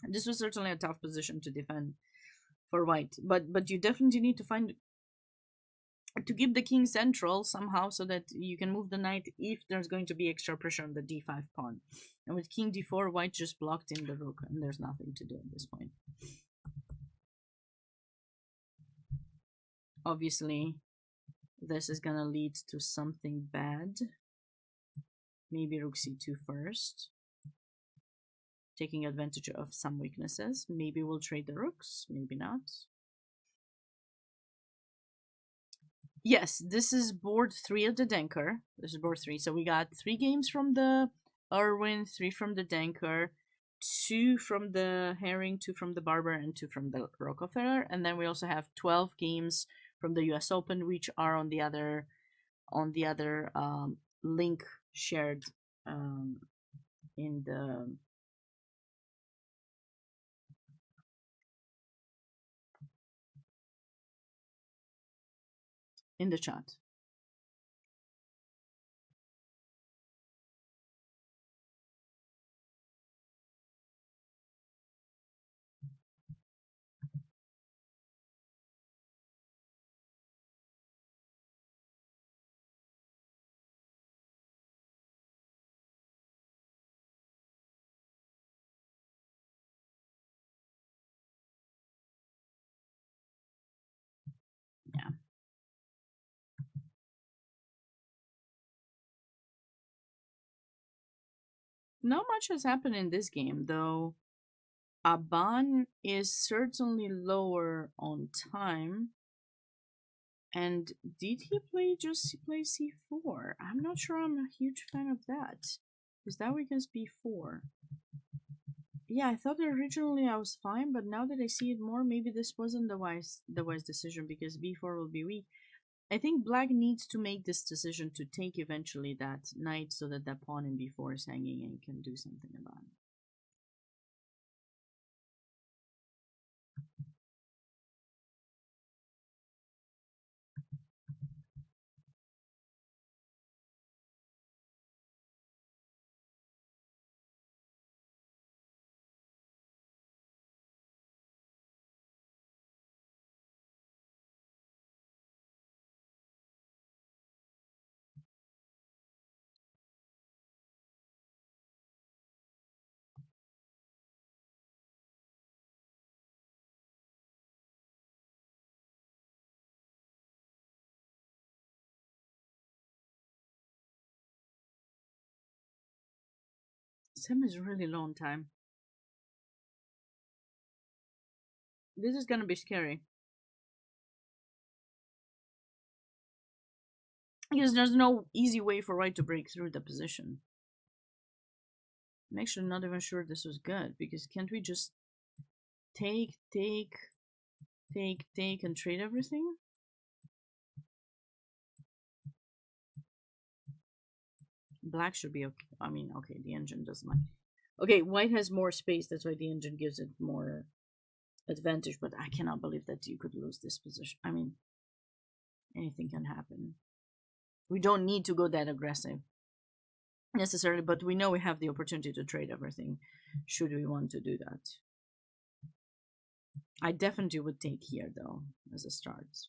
This was certainly a tough position to defend for white, but you definitely need to find to keep the king central somehow so that you can move the knight if there's going to be extra pressure on the d5 pawn. And with king d4, white just blocked in the rook, and there's nothing to do at this point. Obviously, this is gonna lead to something bad. Maybe rook c2 first, taking advantage of some weaknesses. Maybe we'll trade the rooks, maybe not. Yes, this is board 3 of the Denker. This is board 3. So we got 3 games from the Irwin, 3 from the Denker, 2 from the Haring, 2 from the Barber, and 2 from the Rockefeller. And then we also have 12 games from the US Open, which are on the other link shared in the chat. Yeah. Not much has happened in this game, though. Aban is certainly lower on time. And did he play c4? I'm not sure I'm a huge fan of that. Because that weakens b4. Yeah, I thought originally I was fine, but now that I see it more, maybe this wasn't the wise decision, because b4 will be weak. I think black needs to make this decision to take eventually that knight so that that pawn in b4 is hanging and can do something about it. Sam is really long time. This is gonna be scary. Because there's no easy way for white to break through the position. I'm actually not even sure this was good, because can't we just take, and trade everything? Black should be okay. I mean, okay, the engine doesn't like. Okay, white has more space, that's why the engine gives it more advantage, but I cannot believe that you could lose this position. I mean, anything can happen. We don't need to go that aggressive necessarily, but we know we have the opportunity to trade everything should we want to do that. I definitely would take here though as a start.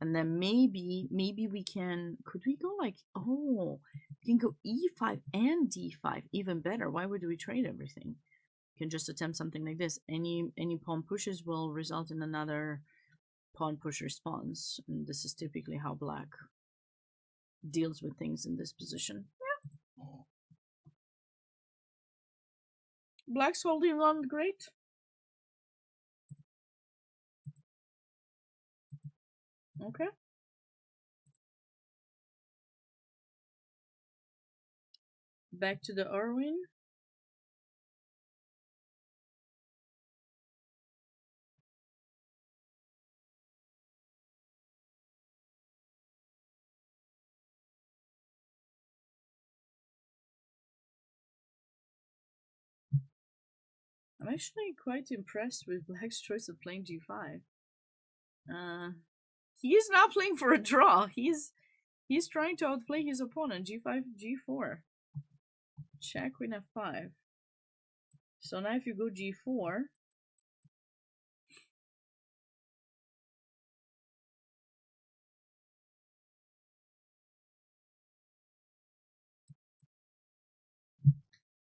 And then maybe we can, could we go like, oh, we can go e5 and d5, even better. Why would we trade everything? We can just attempt something like this. Any pawn pushes will result in another pawn push response. And this is typically how black deals with things in this position. Yeah. Black's holding on great. Okay. Back to the Irwin. I'm actually quite impressed with Black's choice of playing g5. He's not playing for a draw. He's trying to outplay his opponent. g5, g4. Check, queen f5. So now if you go g4,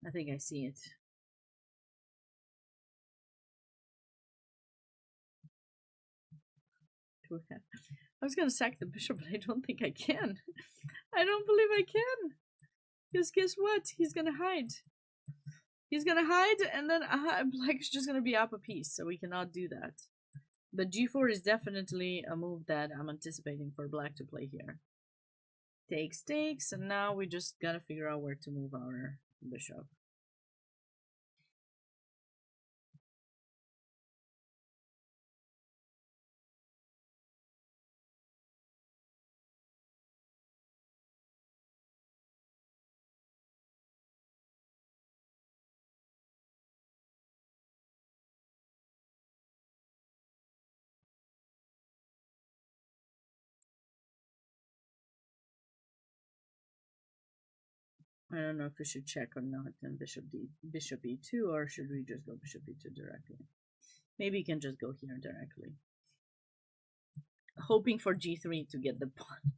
I think I see it. I was gonna sack the bishop, but I don't think I can. I don't believe I can. Because guess what? He's gonna hide. He's gonna hide, and then black's just gonna be up a piece, so we cannot do that. But g4 is definitely a move that I'm anticipating for black to play here. Takes, and now we just gotta figure out where to move our bishop. I don't know if we should check or not, and bishop e2, or should we just go bishop e2 directly? Maybe you can just go here directly. Hoping for g3 to get the pawn.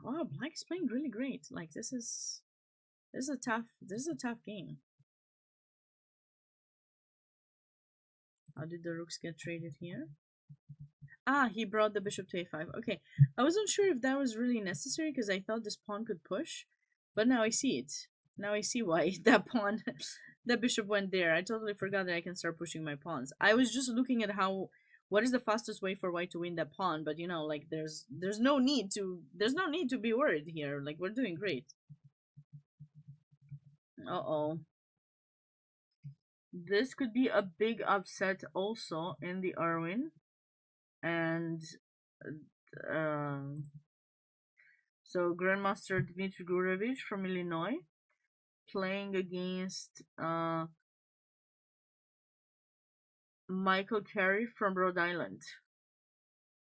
Wow, black is playing really great. Like this is a tough game. How did the rooks get traded here? Ah, he brought the bishop to a5. Okay, I wasn't sure if that was really necessary because I thought this pawn could push, but now I see it. Now I see why that pawn, that bishop went there. I totally forgot that I can start pushing my pawns. I was just looking at what is the fastest way for white to win that pawn, but you know, like there's no need to be worried here. Like we're doing great. Uh-oh. This could be a big upset also in the Irwin. And so Grandmaster Dmitry Gurevich from Illinois playing against Michael Carey from Rhode Island.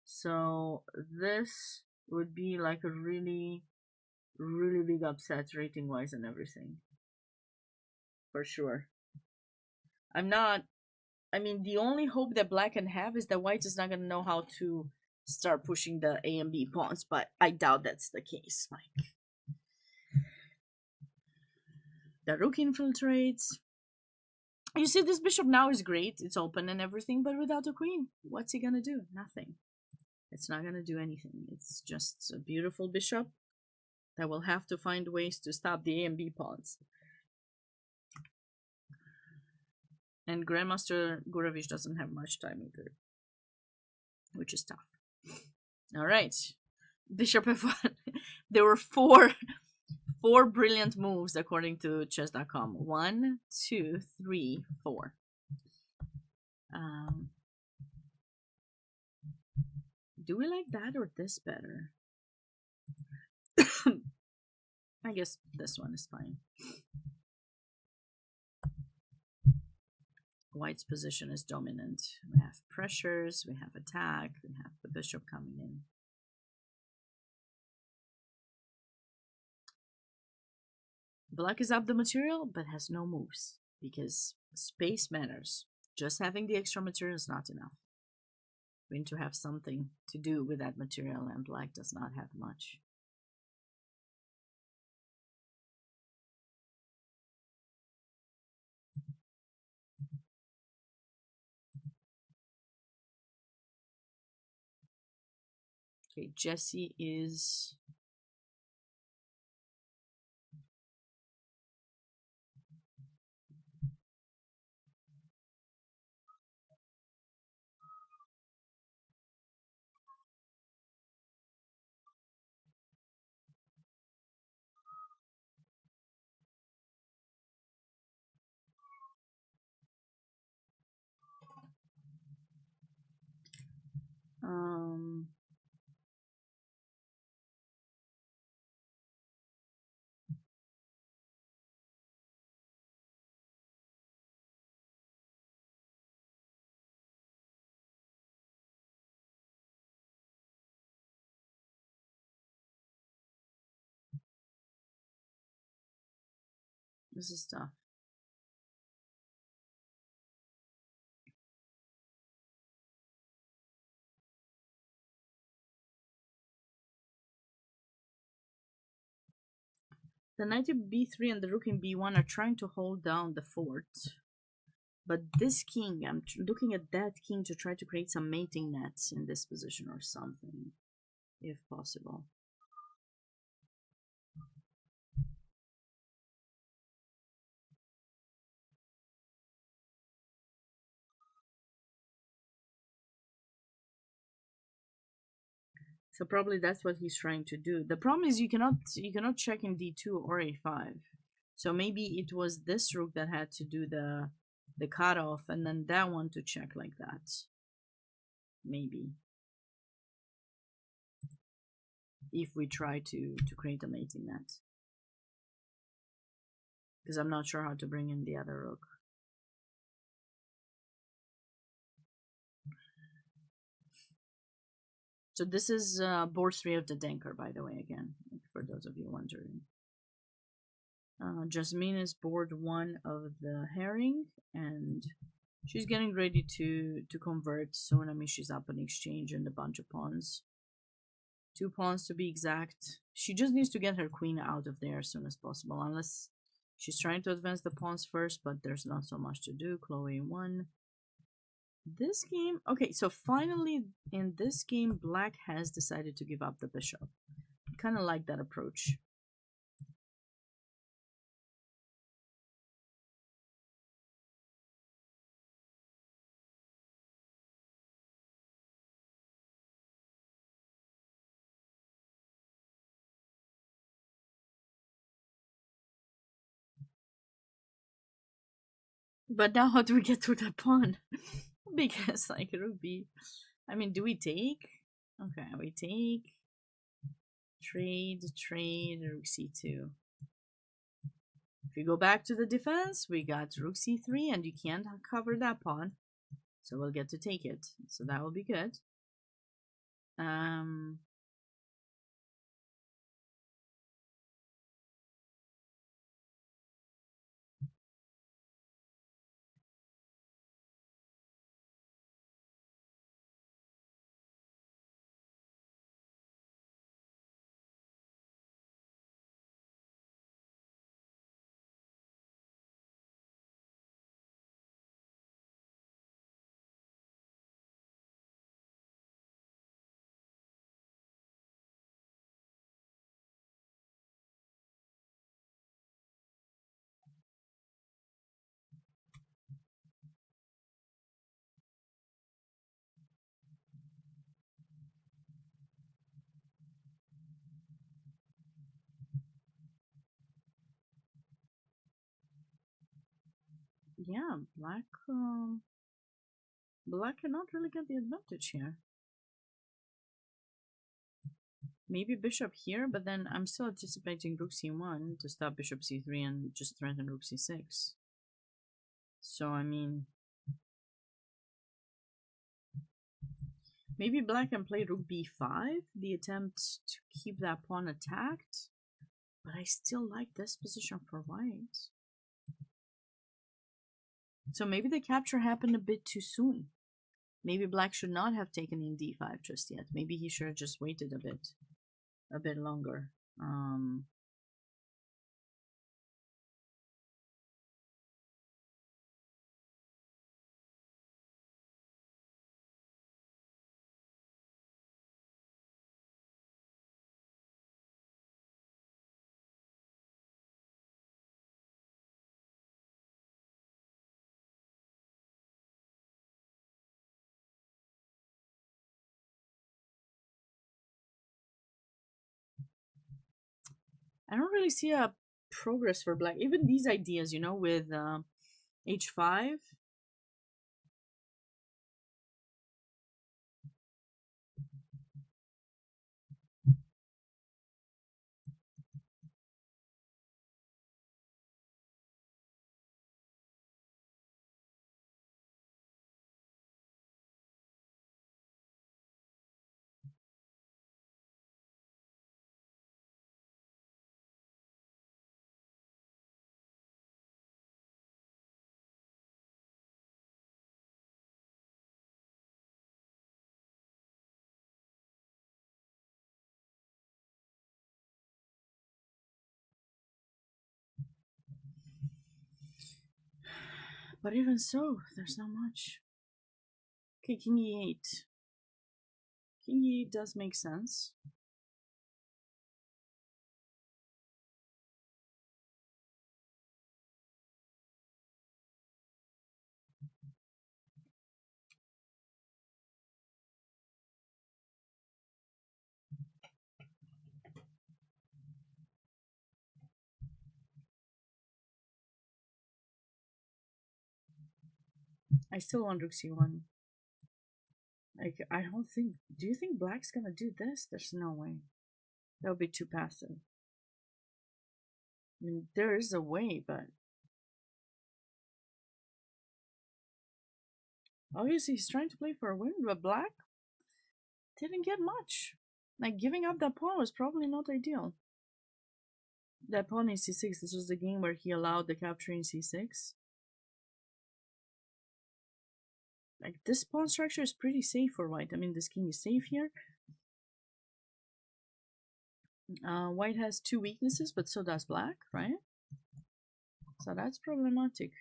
So this would be like a really, really big upset rating wise and everything. For sure. I mean, the only hope that black can have is that white is not going to know how to start pushing the A and B pawns, but I doubt that's the case. Like, the rook infiltrates. You see, this bishop now is great. It's open and everything, but without the queen, what's he going to do? Nothing. It's not going to do anything. It's just a beautiful bishop that will have to find ways to stop the A and B pawns. And Grandmaster Gurevich doesn't have much time either, which is tough. All right, bishop f1. There were four brilliant moves according to chess.com. 1, 2, 3, 4. Do we like that or this better? I guess this one is fine. White's position is dominant. We have pressures, we have attack, we have the bishop coming in. Black is up the material, but has no moves, because space matters. Just having the extra material is not enough. We need to have something to do with that material, and black does not have much. Okay, Jesse is... This is tough. The knight in b3 and the rook in b1 are trying to hold down the fort. But this king, I'm looking at that king to try to create some mating nets in this position or something, if possible. So probably that's what he's trying to do. The problem is you cannot check in d2 or a5. So maybe it was this rook that had to do the cutoff, and then that one to check like that. Maybe. If we try to create a mating net. Because I'm not sure how to bring in the other rook. So this is board 3 of the Denker, by the way, again, for those of you wondering. Jasmine is board 1 of the Haring, and she's getting ready to convert soon. I mean, she's up on exchange and a bunch of pawns. 2 pawns to be exact. She just needs to get her queen out of there as soon as possible, unless she's trying to advance the pawns first, but there's not so much to do. Chloe 1. This game, okay, so finally in this game, black has decided to give up the bishop. Kind of like that approach. But now how do we get to that pawn? Because like rook b, I mean, do we take? Okay, we take. Trade, rook c2. If you go back to the defense, we got rook c3, and you can't cover that pawn, so we'll get to take it. So that will be good. Yeah, black cannot really get the advantage here. Maybe bishop here, but then I'm still anticipating rook c1 to stop bishop c3 and just threaten rook c6. So, I mean, maybe black can play rook b5, the attempt to keep that pawn attacked. But I still like this position for white. So maybe the capture happened a bit too soon. Maybe black should not have taken in d5 just yet. Maybe he should have just waited a bit longer. I don't really see a progress for black. Even these ideas, you know, with h5. But even so, there's not much. Okay, king e8. King e8 does make sense. I still want rook c1. Like, I don't think... Do you think black's gonna do this? There's no way. That would be too passive. I mean, there is a way, but... Obviously, he's trying to play for a win, but black didn't get much. Like, giving up that pawn was probably not ideal. That pawn in c6, this was the game where he allowed the capture in c6. Like, this pawn structure is pretty safe for white. I mean, this king is safe here. White has two weaknesses, but so does black, right? So that's problematic.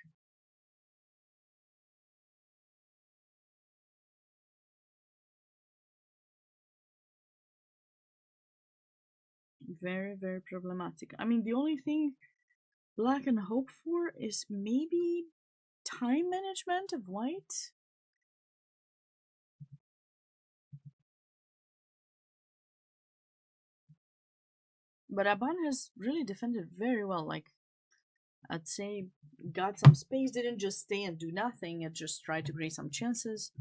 Very, very problematic. I mean, the only thing black can hope for is maybe time management of white. But Aban has really defended very well. Like, I'd say got some space, didn't just stay and do nothing, and just try to create some chances.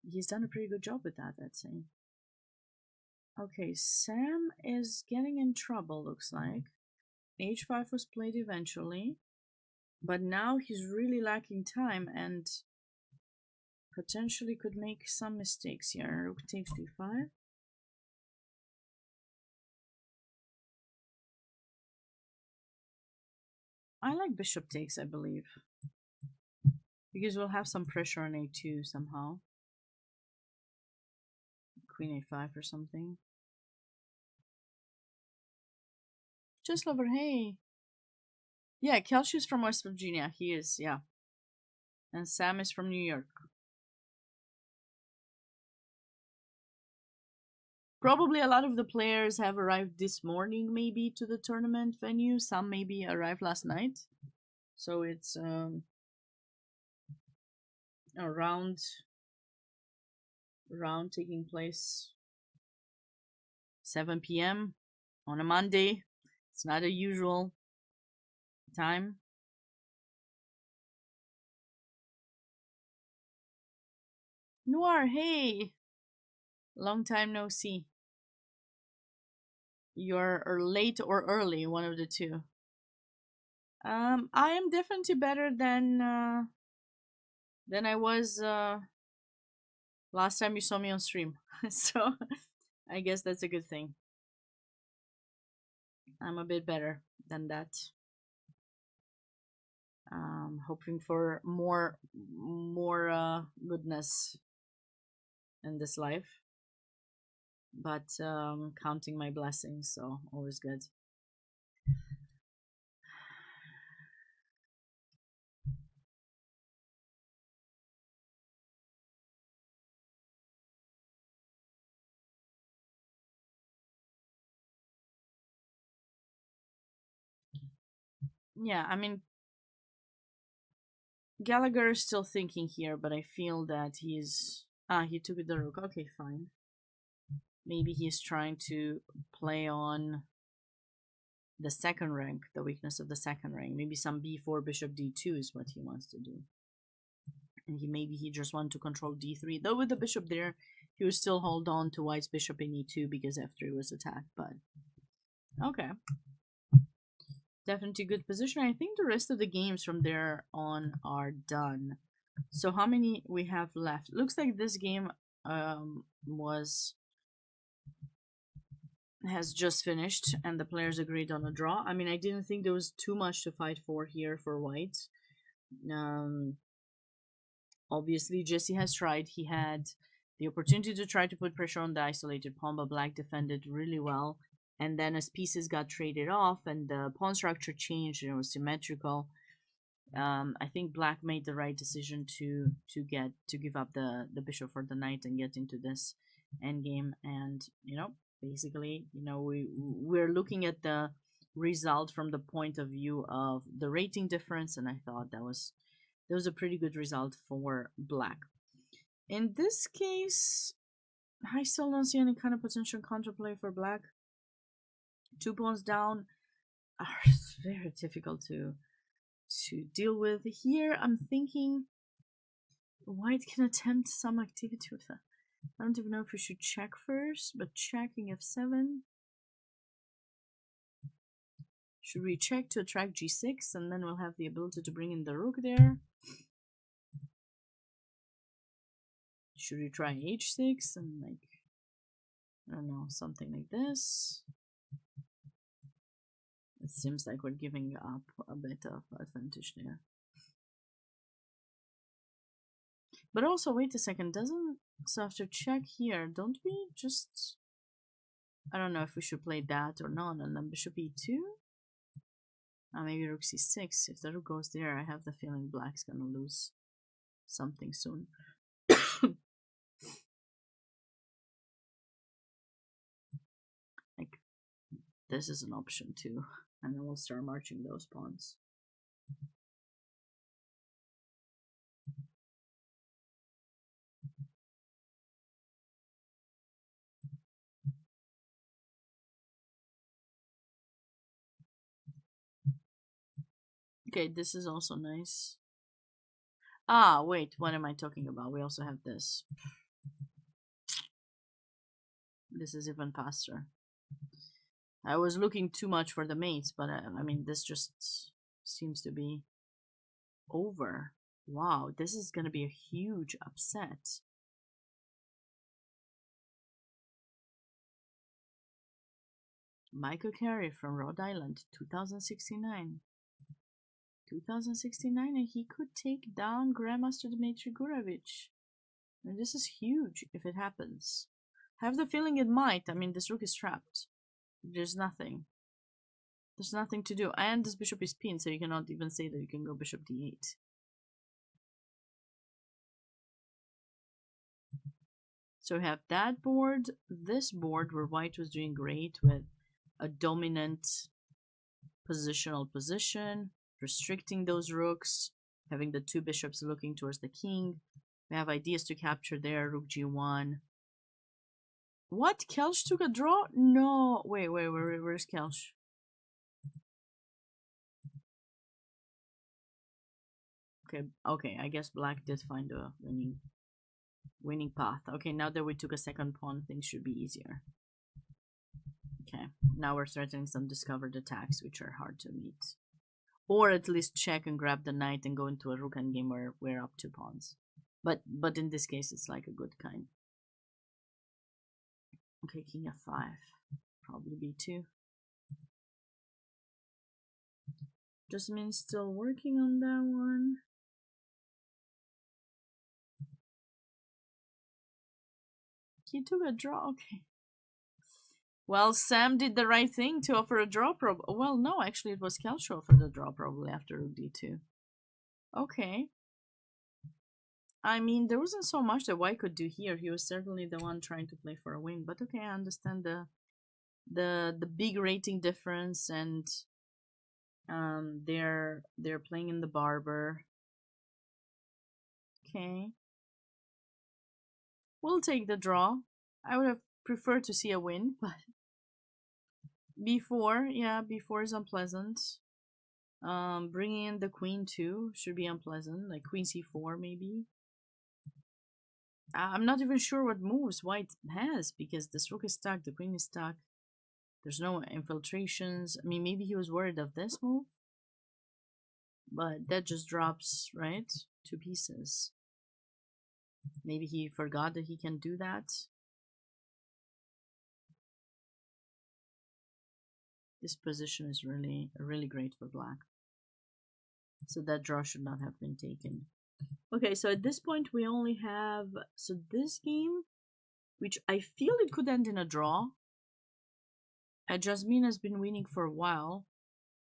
He's done a pretty good job with that, I'd say. Okay, Sam is getting in trouble, looks like. H5 was played eventually, but now he's really lacking time and potentially could make some mistakes here. Rook takes d5. I like bishop takes, I believe, because we'll have some pressure on a2 somehow. Queen a5 or something. Just lover, hey. Yeah, Kelsey's from West Virginia. He is, yeah. And Sam is from New York. Probably a lot of the players have arrived this morning, maybe, to the tournament venue. Some maybe arrived last night. So it's a round taking place 7 p.m. on a Monday. It's not a usual time. Noir, hey! Long time no see. You're late or early, one of the two. I am definitely better than I was last time you saw me on stream. So I guess that's a good thing. I'm a bit better than that. Hoping for more goodness in this life, but counting my blessings, so always good. Yeah, I mean, Gallagher is still thinking here, but I feel that he's... he took the rook. Okay, fine. Maybe he's trying to play on the second rank, the weakness of the second rank. Maybe some b4, bishop d2 is what he wants to do. And maybe he just wants to control d3. Though with the bishop there, he would still hold on to white's bishop in e2 because f3 was attacked, but... Okay. Definitely good position. I think the rest of the games from there on are done. So how many we have left? Looks like this game has just finished and the players agreed on a draw. I mean, I didn't think there was too much to fight for here for white. Obviously, Jesse has tried. He had the opportunity to try to put pressure on the isolated pawn, but black defended really well. And then as pieces got traded off and the pawn structure changed and it was symmetrical, I think black made the right decision to give up the bishop for the knight and get into this endgame. And basically, we're looking at the result from the point of view of the rating difference, and I thought that was a pretty good result for black. In this case, I still don't see any kind of potential counterplay for black. 2 pawns down are very difficult to deal with. Here I'm thinking white can attempt some activity with that. I don't even know if we should check first, but checking f7. Should we check to attract g6 and then we'll have the ability to bring in the rook there? Should we try h6 and I don't know, something like this? It seems like we're giving up a bit of advantage there. But also, wait a second, so after check here, don't we just, I don't know if we should play that or not, and then bishop e2? Maybe rook c6. If the rook goes there, I have the feeling black's gonna lose something soon. Like, this is an option too, and then we'll start marching those pawns. Okay, this is also nice. Ah, wait, what am I talking about? We also have this. This is even faster. I was looking too much for the mates, but I mean, this just seems to be over. Wow, this is gonna be a huge upset. Michael Carey from Rhode Island, 2069. 2069, and he could take down Grandmaster Dmitry Gurevich. And this is huge if it happens. I have the feeling it might. I mean, this rook is trapped. There's nothing. There's nothing to do. And this bishop is pinned, so you cannot even say that you can go bishop d8. So we have that board, this board where white was doing great with a dominant positional position, restricting those rooks, having the 2 bishops looking towards the king. We have ideas to capture there, rook g1. What? Kelch took a draw? No. Wait, where's Kelch? Okay, I guess black did find a winning path. Okay, now that we took a second pawn, things should be easier. Okay, now we're threatening some discovered attacks, which are hard to meet. Or at least check and grab the knight and go into a rook endgame where we're up 2 pawns. But in this case, it's like a good kind. Okay, king f5. Probably b2. Jasmine's still working on that one. He took a draw, okay. Well, Sam did the right thing to offer a draw well, no, actually it was Kelch who offered the draw probably after rook d2. Okay. I mean, there wasn't so much that white could do here. He was certainly the one trying to play for a win. But okay, I understand the big rating difference, and they're playing in the Barber. Okay. We'll take the draw. I would have preferred to see a win, but before is unpleasant. Bringing in the queen too should be unpleasant, like queen c4 maybe. I'm not even sure what moves white has, because this rook is stuck, the queen is stuck. There's no infiltrations. I mean, maybe he was worried of this move, but that just drops, right? 2 pieces. Maybe he forgot that he can do that. This position is really great for black. So that draw should not have been taken. Okay, so at this point we only have, so this game, which I feel it could end in a draw. Jasmine has been winning for a while.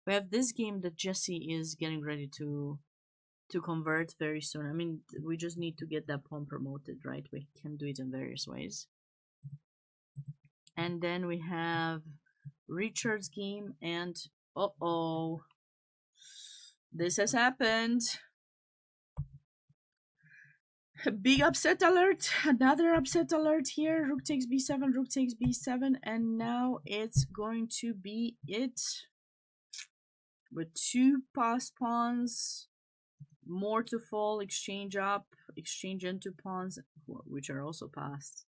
We have this game that Jesse is getting ready to to convert very soon. I mean, we just need to get that pawn promoted, right? We can do it in various ways. And then we have Richard's game, and uh-oh, this has happened. A big upset alert, another upset alert here. Rook takes b7, rook takes b7, and now it's going to be it. With two passed pawns, more to fall, exchange up, exchange into pawns, which are also passed.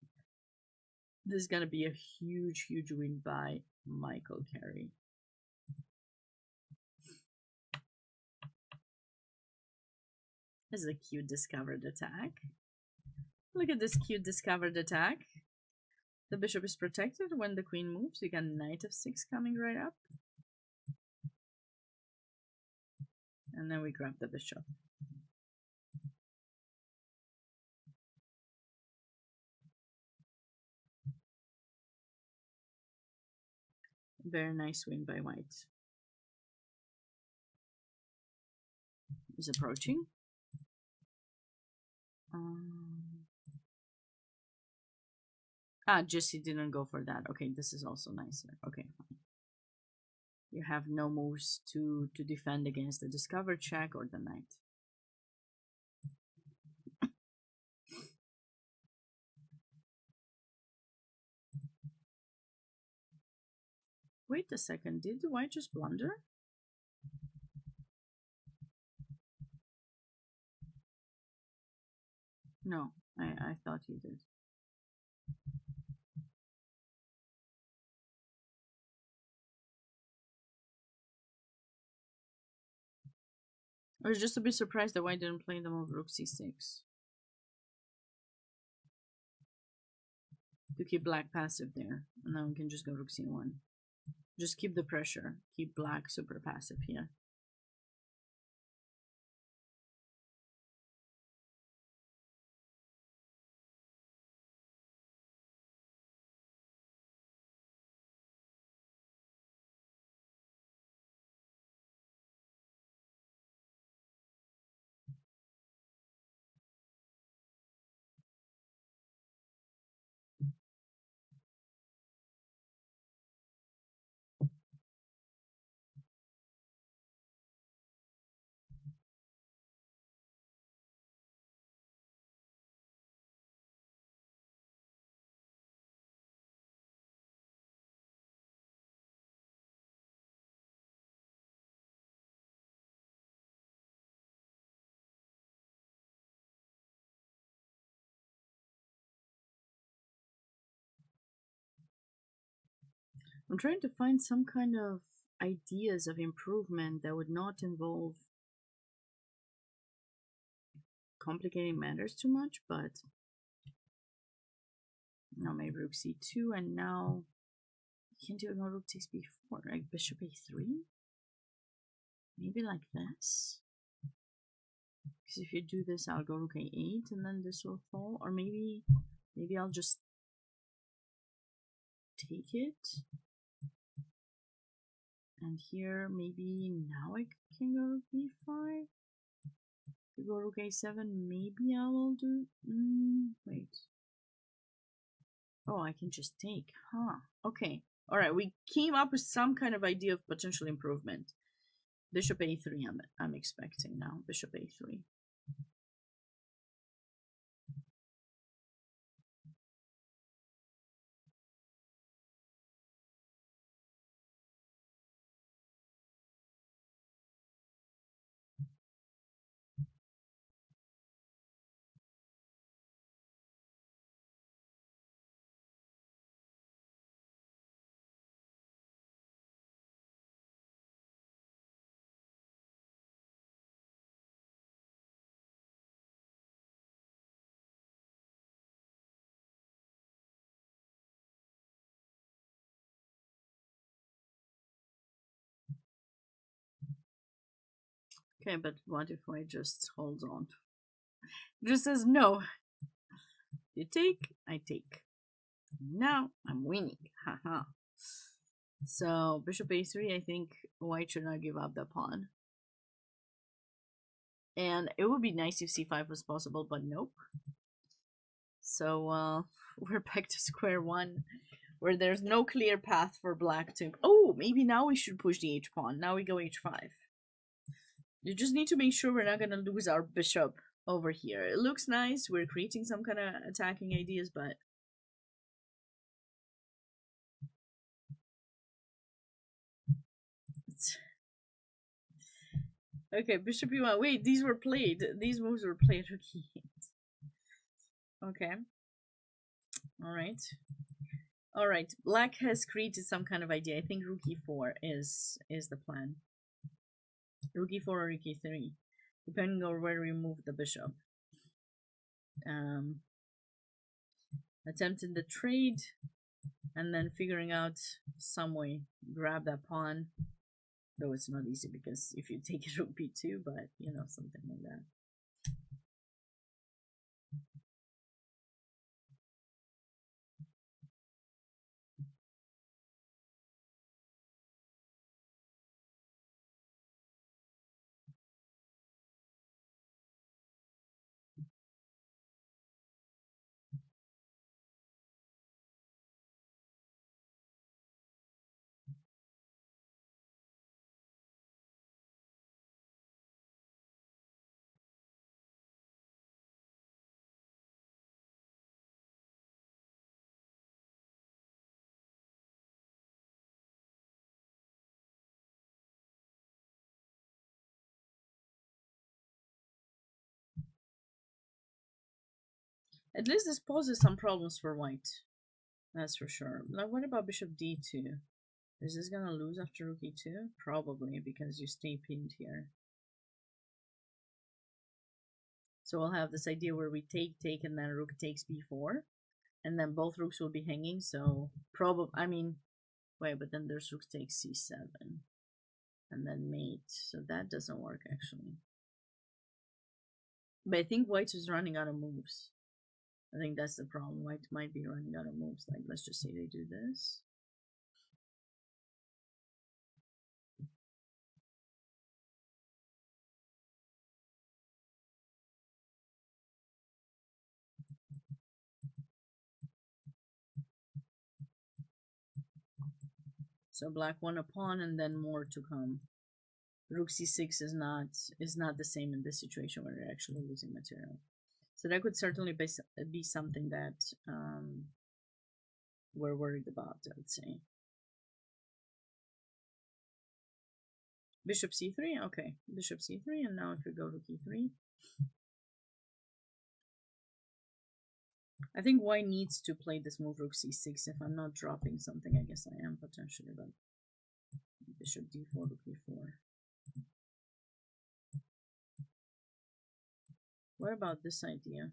This is gonna be a huge, huge win by Michael Carey. This is a cute discovered attack. Look at this cute discovered attack. The bishop is protected when the queen moves. You got knight of 6 coming right up. And then we grab the bishop. Very nice win by white. He's approaching. Jesse didn't go for that. Okay, this is also nicer. Okay, fine. You have no moves to defend against the discovered check or the knight. Wait a second, did the white just blunder? No, I thought he did. I was just a bit surprised that white didn't play the move rook c6. To keep black passive there. And then we can just go rook c1. Just keep the pressure. Keep black super passive here. I'm trying to find some kind of ideas of improvement that would not involve complicating matters too much, but now maybe rook c2, and now you can do no rook takes b4, like bishop a3. Maybe like this. Because if you do this, I'll go rook a8, and then this will fall. Or maybe I'll just take it. And here, maybe now I can go rook b5. If you go rook a7, maybe I will do. Wait. Oh, I can just take. Huh. Okay. All right. We came up with some kind of idea of potential improvement. Bishop a3. I'm expecting now. Bishop a3. Okay, but what if I just hold on? It just says no. You take, I take. Now I'm winning. Haha. So bishop a3, I think white should not give up the pawn. And it would be nice if c5 was possible, but nope. So we're back to square one, where there's no clear path for black to... Oh, maybe now we should push the h-pawn. Now we go h5. You just need to make sure we're not going to lose our bishop over here. It looks nice. We're creating some kind of attacking ideas, but... Okay, bishop e1. Wait, these were played. These moves were played. Okay. Alright. Alright, black has created some kind of idea. I think rook e4 is the plan. Rook e4 or rook e3, depending on where we move the bishop. Attempting the trade, and then figuring out some way, grab that pawn. Though it's not easy because if you take it rook b2, but you know, something like that. At least this poses some problems for white. That's for sure. Now, what about bishop d2? Is this gonna lose after rook e2? Probably, because you stay pinned here. So we'll have this idea where we take, and then rook takes b4. And then both rooks will be hanging, so probably, I mean, wait, but then there's rook takes c7. And then mate, so that doesn't work, actually. But I think white is running out of moves. I think that's the problem. White might be running out of moves. Like, let's just say they do this. So black won a pawn and then more to come. Rook c6 is not the same in this situation where you're actually losing material. So that could certainly be something that we're worried about, I would say. Bishop c3, okay. Bishop c3, and now if we go to e3. I think white needs to play this move rook c6. If I'm not dropping something, I guess I am potentially, but bishop d4, rook e4. What about this idea?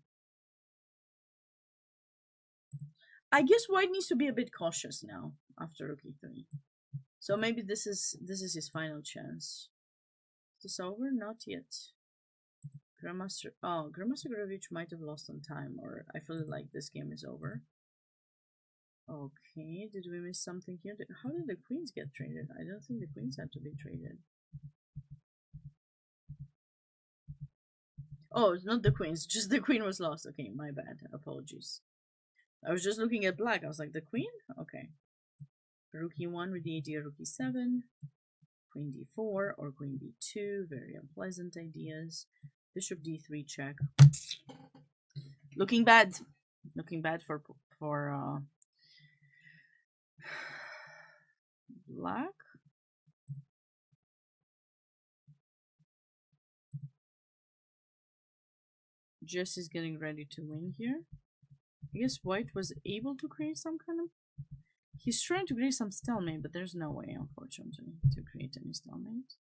I guess white needs to be a bit cautious now after rook e3. So maybe this is his final chance. Is this over? Not yet. Grandmaster Gurevich might have lost some time, or I feel like this game is over. Okay, did we miss something here? How did the queens get traded? I don't think the queens had to be traded. Oh, it's not the queens, just the queen was lost. Okay, my bad. Apologies. I was just looking at black. I was like, the queen? Okay. Rook e1 with the idea rook e7. Queen d4 or queen b2. Very unpleasant ideas. Bishop d3 check. Looking bad. Looking bad for black. Jess is getting ready to win here. I guess white was able to create some kind of... He's trying to create some stalemate, but there's no way, unfortunately, to create any stalemate.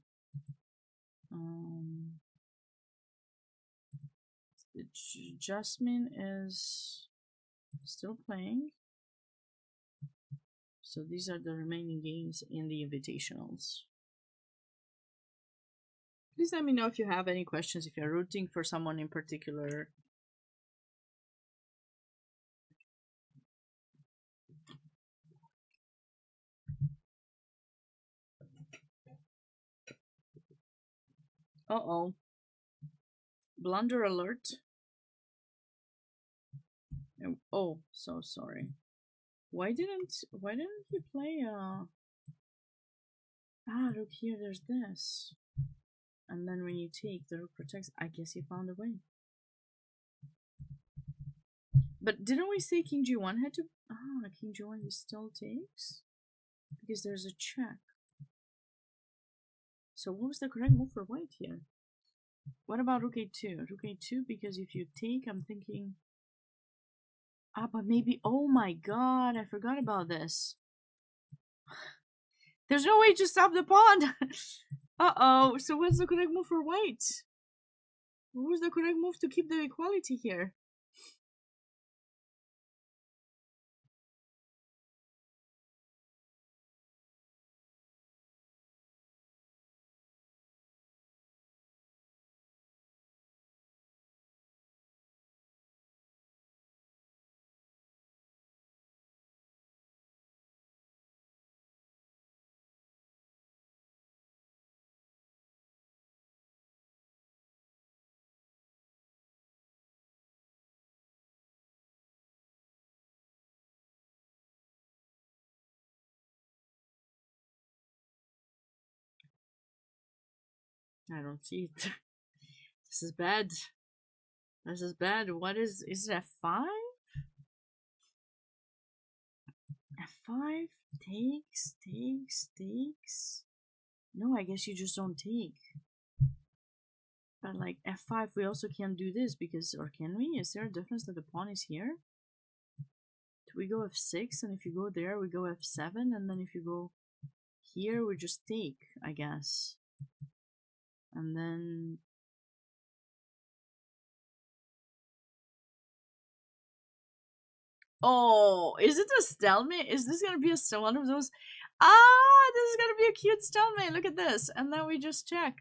Jasmine is still playing. So these are the remaining games in the Invitationals. Please let me know if you have any questions, if you're rooting for someone in particular. Uh-oh. Blunder alert. Oh, so sorry. Why didn't he play look here, there's this. And then when you take, the rook protects. I guess he found a way. But didn't we say King G1 had to King G1 he still takes? Because there's a check. So what was the correct move for white here? What about Rook A2? Rook A2, because if you take, I'm thinking... but maybe... Oh my god, I forgot about this. There's no way to stop the pawn! Uh-oh, so what's the correct move for white? What was the correct move to keep the equality here? I don't see it. This is bad. This is bad. What is it F5? F5? Takes. No, I guess you just don't take. But like F5, we also can't do this because, or can we? Is there a difference that the pawn is here? Do we go F6, and if you go there, we go F7, and then if you go here, we just take, I guess. And then... Oh, is it a stalemate? Is this gonna be one of those? This is gonna be a cute stalemate. Look at this. And then we just check.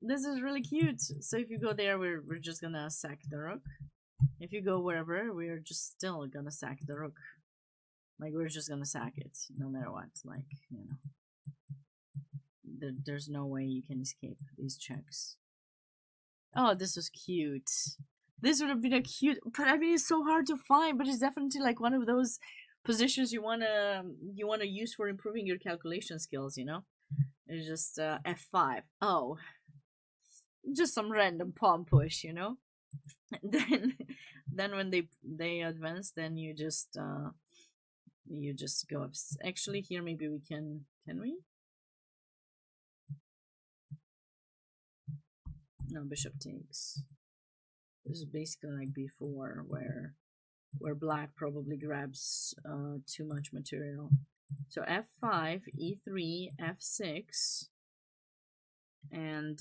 This is really cute. So if you go there, we're just gonna sack the rook. If you go wherever, we're just still gonna sack the rook. Like, we're just gonna sack it, no matter what. Like, you know. There's no way you can escape these checks. Oh, this was cute. This would have been a cute, but I mean, it's so hard to find, but it's definitely like one of those positions you wanna use for improving your calculation skills, you know? It's just F5. Oh, just some random pawn push, you know? then when they advance, then you just go up. Actually, here maybe we can we? No, bishop takes. This is basically like b4, where black probably grabs too much material. So f5, e3, f6, and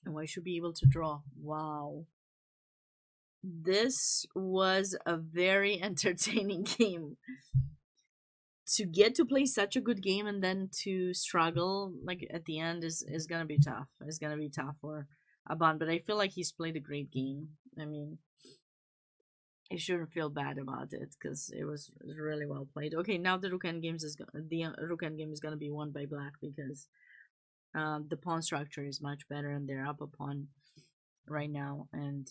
I should be able to draw. Wow. This was a very entertaining game. To get to play such a good game and then to struggle like at the end is gonna be tough. It's gonna be tough for Aban, but I feel like he's played a great game. I mean, I shouldn't feel bad about it because it was really well played. Okay, now the rook end games is the rook end game is gonna be won by black because the pawn structure is much better and they're up a pawn right now, and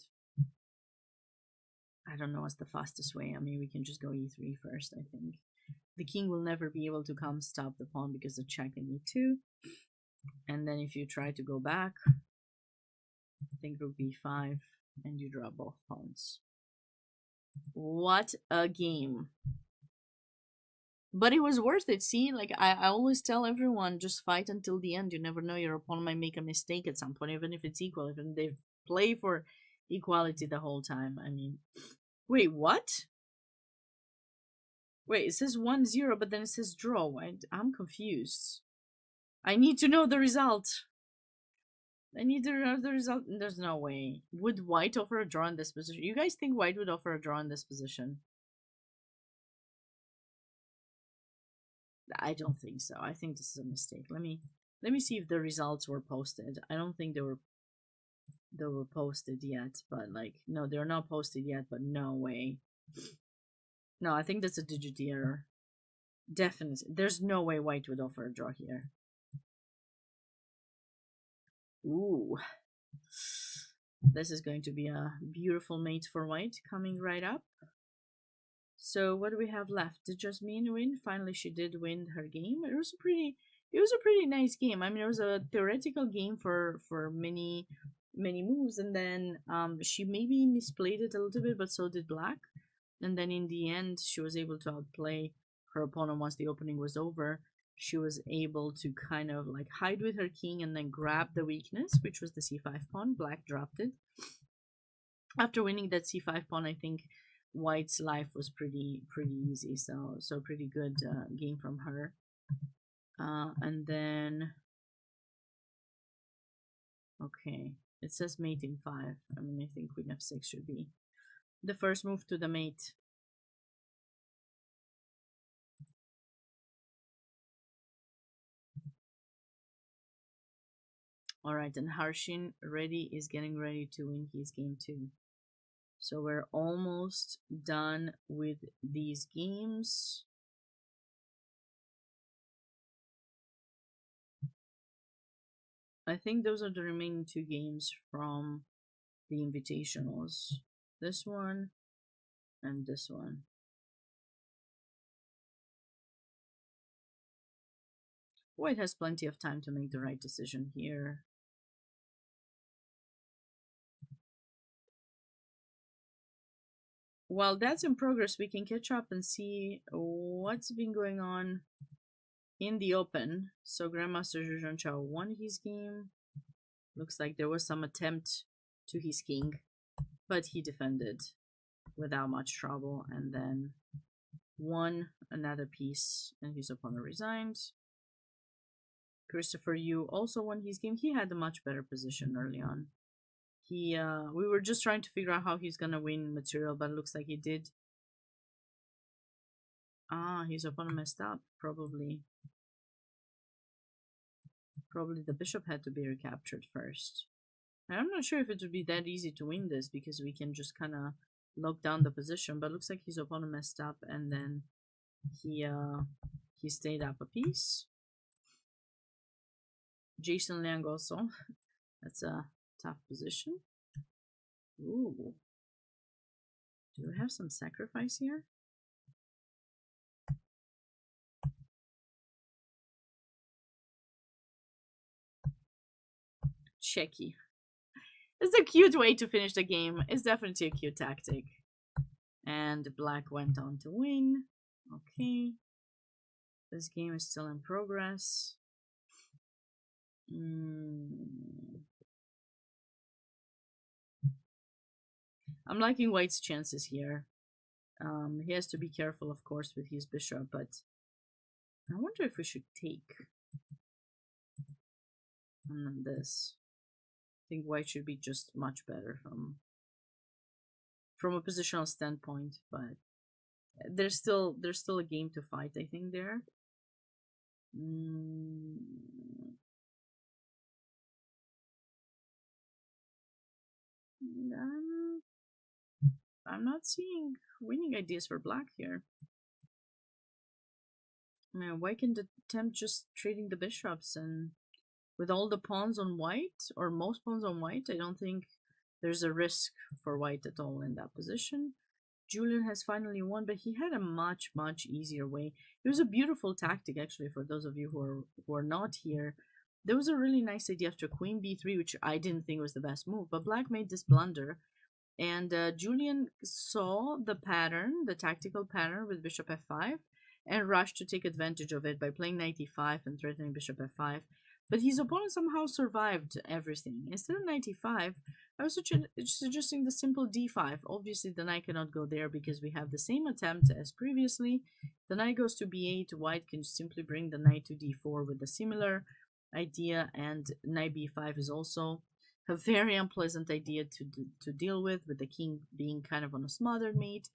I don't know what's the fastest way. I mean, we can just go e3 first. I think the king will never be able to come stop the pawn because of check in e2, and then if you try to go back, I think rook b5, and you draw both pawns. What a game. But it was worth it. See, like I always tell everyone, just fight until the end. You never know, your opponent might make a mistake at some point, even if it's equal, even they play for equality the whole time. I mean, wait, what? Wait, it says 1-0, but then it says draw. I'm confused. I need to know the result. I need to know the result. There's no way. Would white offer a draw in this position? You guys think white would offer a draw in this position? I don't think so. I think this is a mistake. Let me see if the results were posted. I don't think they were posted yet, but like, no, they're not posted yet, but no way. No, I think that's a digit error. Definitely. There's no way white would offer a draw here. Ooh, this is going to be a beautiful mate for white coming right up. So what do we have left? Did Jasmine win? Finally, she did win her game. It was a pretty nice game. I mean, it was a theoretical game for many moves, and then she maybe misplayed it a little bit, but so did Black. And then in the end, she was able to outplay her opponent once the opening was over. She was able to kind of like hide with her king and then grab the weakness, which was the c5 pawn. Black dropped it. After winning that c5 pawn, I think White's life was pretty easy. So pretty good game from her. And then okay, it says mate in 5. I mean, I think queen f6 should be the first move to the mate. All right, and Harshin is getting ready to win his game too. So we're almost done with these games. I think those are the remaining 2 games from the Invitationals. This one and this one. White has plenty of time to make the right decision here. While that's in progress, we can catch up and see what's been going on in the open. So Grandmaster Zhu Chao won his game. Looks like there was some attempt to his king, but he defended without much trouble and then won another piece, and his opponent resigned. Christopher Yu also won his game. He had a much better position early on. We were just trying to figure out how he's gonna win material, but it looks like he did. His opponent messed up. Probably the bishop had to be recaptured first. And I'm not sure if it would be that easy to win this because we can just kind of lock down the position. But it looks like his opponent messed up, and then he stayed up a piece. Jason Liang also. That's a tough position. Ooh. Do we have some sacrifice here? Checky. It's a cute way to finish the game. It's definitely a cute tactic. And Black went on to win. Okay. This game is still in progress. I'm liking White's chances here. He has to be careful, of course, with his bishop, but I wonder if we should take. And then this. I think White should be just much better from a positional standpoint, but there's still a game to fight, I think, there. I'm not seeing winning ideas for Black here. I mean, White can attempt just trading the bishops, and with all the pawns on White, or most pawns on White, I don't think there's a risk for White at all in that position. Julian has finally won, but he had a much easier way. It was a beautiful tactic, actually, for those of you who are not here. There was a really nice idea after Queen b3, which I didn't think was the best move, but Black made this blunder, and Julian saw the pattern, the tactical pattern with Bishop f5, and rushed to take advantage of it by playing knight e5 and threatening Bishop f5. But his opponent somehow survived everything. Instead of knight e5, I was suggesting the simple d5. Obviously, the knight cannot go there because we have the same attempt as previously. The knight goes to b8. White can simply bring the knight to d4 with a similar idea, and knight b5 is also a very unpleasant idea to deal with the king being kind of on a smothered mate.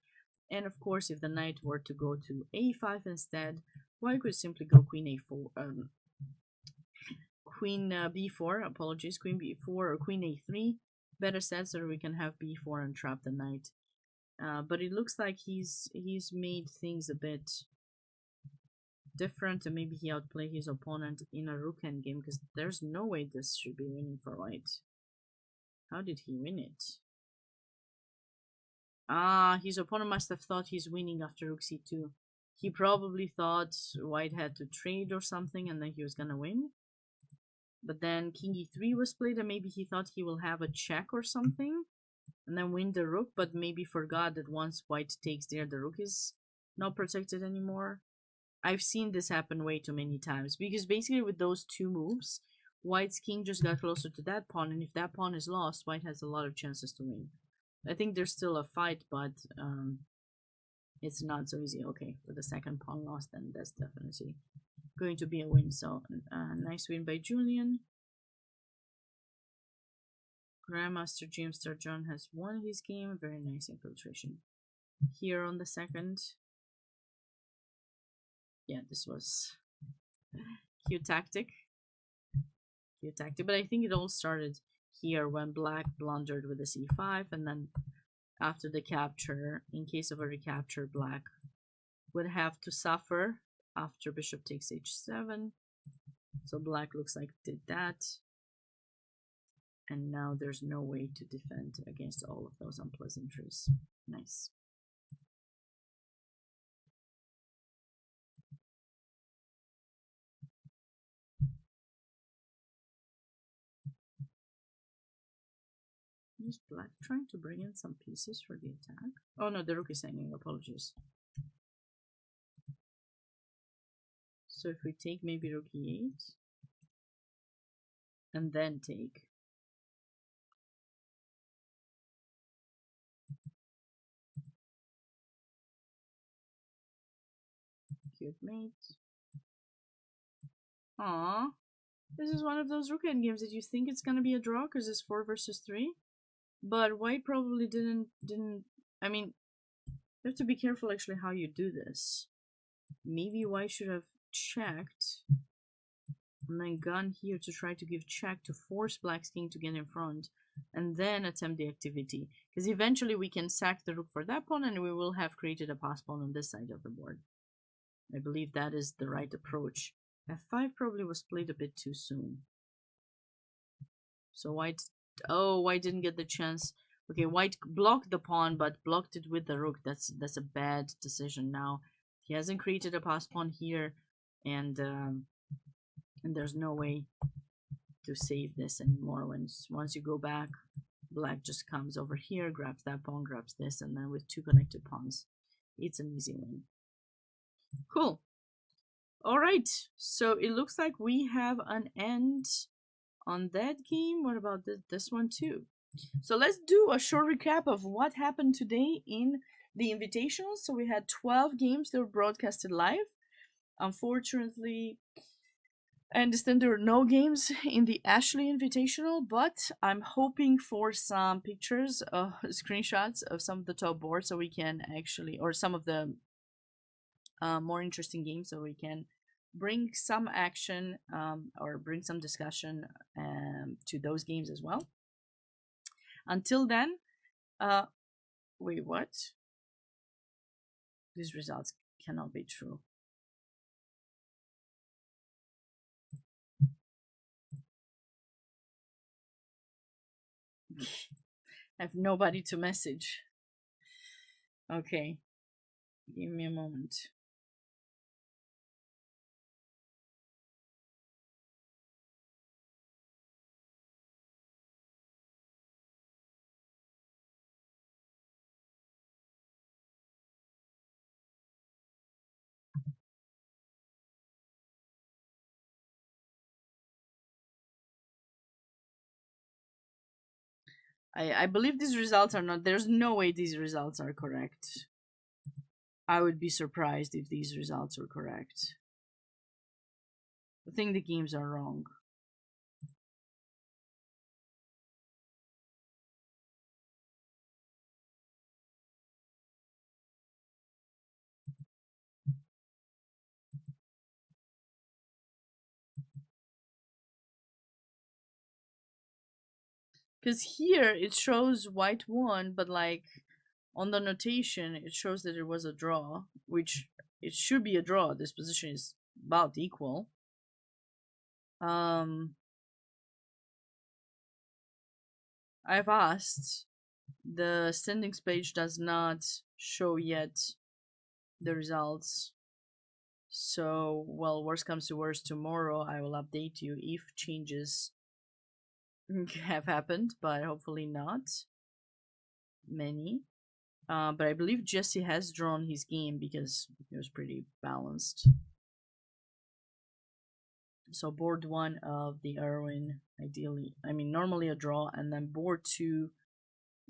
And of course, if the knight were to go to a5 instead, White could simply go queen a4, queen b4, apologies, queen b4 or queen a3. Better said, so we can have b4 and trap the knight. But it looks like he's made things a bit different, and maybe he outplayed his opponent in a rook endgame, because there's no way this should be winning for white. How did he win it? Ah, his opponent must have thought he's winning after rook c2. He probably thought white had to trade or something and then he was gonna win. But then king e3 was played and maybe he thought he will have a check or something and then win the rook, but maybe forgot that once white takes there, the rook is not protected anymore. I've seen this happen way too many times, because basically with those two moves, white's king just got closer to that pawn, and if that pawn is lost, white has a lot of chances to win. I think there's still a fight, but it's not so easy. Okay, with the second pawn lost, then that's definitely going to be a win. So nice win by Julian. Grandmaster James Sturgeon has won his game. Very nice infiltration here on the second. Yeah, this was cute tactic. Cute tactic, but I think it all started here when black blundered with the c5, and then after the capture, in case of a recapture, black would have to suffer after bishop takes h7. So black looks like did that. And now there's no way to defend against all of those unpleasantries. Nice. Is black trying to bring in some pieces for the attack? Oh no, the rook is hanging. Apologies. So if we take maybe rook e8 and then take, cute mate. Aww, this is one of those rook endgames that you think it's gonna be a draw because it's 4 versus 3, but white probably didn't. I mean, you have to be careful actually how you do this. Maybe white should have checked and then gone here to try to give check to force black's king to get in front and then attempt the activity, because eventually we can sack the rook for that pawn and we will have created a pass pawn on this side of the board. I believe that is the right approach. f5 probably was played a bit too soon. So white, oh, white didn't get the chance. Okay, white blocked the pawn but blocked it with the rook. That's a bad decision. Now he hasn't created a pass pawn here, and there's no way to save this anymore. Once you go back, black just comes over here, grabs that pawn, grabs this, and then with two connected pawns, it's an easy win. Cool. All right, so it looks like we have an end on that game. What about this one too? So let's do a short recap of what happened today in the Invitationals. So we had 12 games that were broadcasted live. Unfortunately, I understand there are no games in the Ashley Invitational, but I'm hoping for some pictures, screenshots of some of the top boards so we can actually, or some of the more interesting games so we can bring some action or bring some discussion to those games as well. Until then, wait, what? These results cannot be true. I have nobody to message. Okay, give me a moment. I believe these results are not, there's no way these results are correct. I would be surprised if these results were correct. I think the games are wrong. Because here it shows white won, but like on the notation it shows that it was a draw, which it should be a draw. This position is about equal. I've asked. The standings page does not show yet the results. So, well, worst comes to worst, tomorrow I will update you if changes have happened, but hopefully not many. But I believe Jesse has drawn his game because it was pretty balanced. So board 1 of the Irwin, ideally, I mean, normally a draw, and then board 2,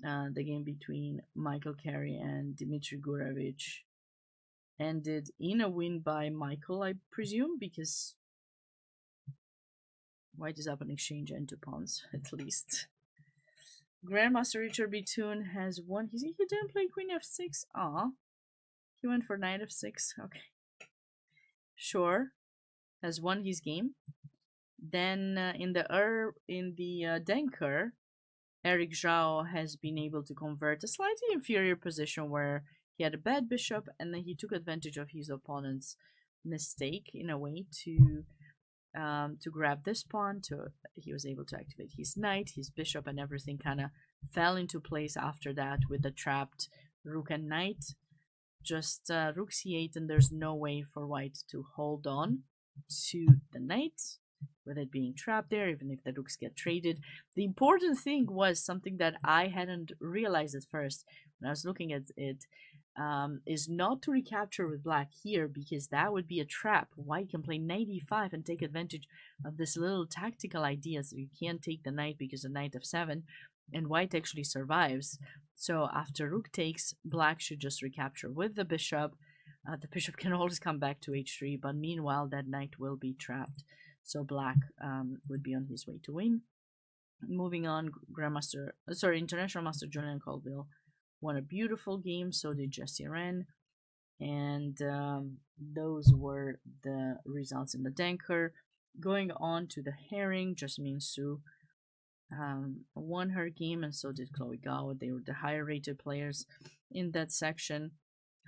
the game between Michael Carey and Dmitry Gurevich ended in a win by Michael, I presume, because white is up on exchange and 2 pawns, at least. Grandmaster Richard Bitoon has won. He didn't play Queen f6. Aw. He went for Knight f6. Okay. Sure. Has won his game. Then in the Denker, Eric Zhao has been able to convert a slightly inferior position where he had a bad bishop, and then he took advantage of his opponent's mistake in a way to grab this pawn. He was able to activate his knight, his bishop, and everything kind of fell into place after that with the trapped rook and knight. Just rook c8, and there's no way for white to hold on to the knight with it being trapped there, even if the rooks get traded. The important thing was something that I hadn't realized at first when I was looking at it, is not to recapture with black here, because that would be a trap. White can play knight e5 and take advantage of this little tactical idea, so you can't take the knight because of knight f7, and white actually survives. So after rook takes, black should just recapture with the bishop. The bishop can always come back to h3, but meanwhile that knight will be trapped. So black would be on his way to win. Moving on, International Master Julian Colville won a beautiful game, so did Jesse Ren. And those were the results in the Denker. Going on to the Haring, Jasmine Su won her game, and so did Chloe Gao. They were the higher rated players in that section.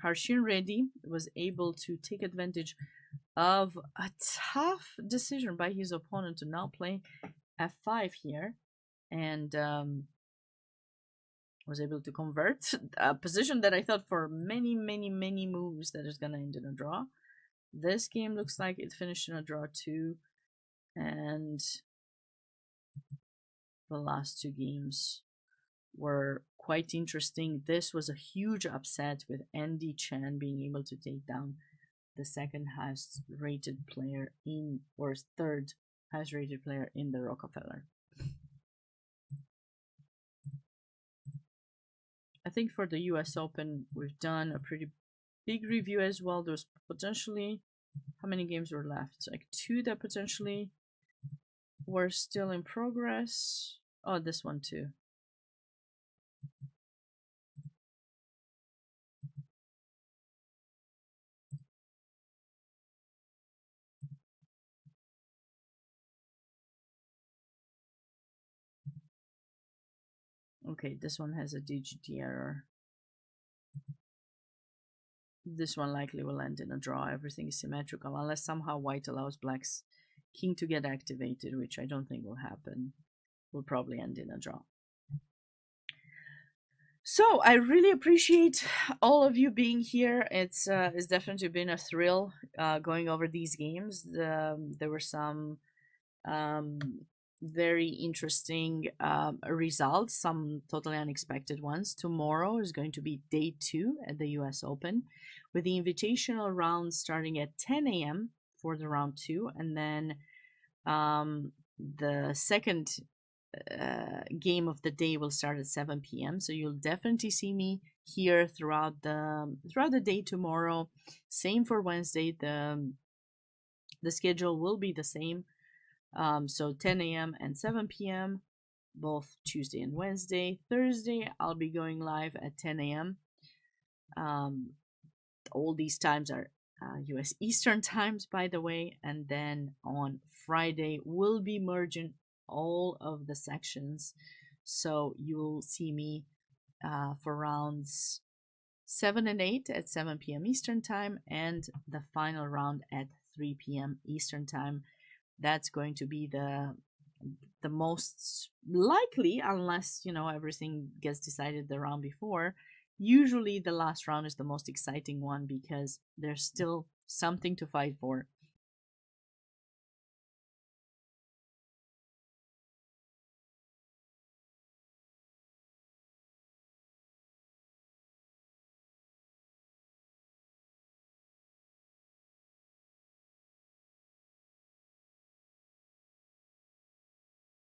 Harshin Reddy was able to take advantage of a tough decision by his opponent to now play f5 here, and was able to convert a position that I thought for many moves that is gonna end in a draw. This game looks like it finished in a draw too, and the last 2 games were quite interesting. This was a huge upset with Andy Chan being able to take down the second highest rated player in, or third highest rated player in the Rockefeller. I think for the US Open, we've done a pretty big review as well. There's potentially, how many games were left? Like 2 that potentially were still in progress. Oh, this one too. Okay, this one has a DGT error. This one likely will end in a draw. Everything is symmetrical unless somehow white allows black's king to get activated, which I don't think will happen. Will probably end in a draw. So I really appreciate all of you being here. It's definitely been a thrill going over these games. There were some very interesting results, some totally unexpected ones. Tomorrow is going to be day 2 at the US Open, with the invitational round starting at 10 a.m. for the round 2, and then the second game of the day will start at 7 p.m. So you'll definitely see me here throughout the day tomorrow. Same for Wednesday. The schedule will be the same. So 10 a.m. and 7 p.m. both Tuesday and Wednesday. Thursday I'll be going live at 10 a.m. All these times are US Eastern times, by the way. And then on Friday we'll be merging all of the sections, so you'll see me for rounds 7 and 8 at 7 p.m. Eastern time, and the final round at 3 p.m. Eastern time. That's going to be the most likely, unless everything gets decided the round before. Usually the last round is the most exciting one because there's still something to fight for.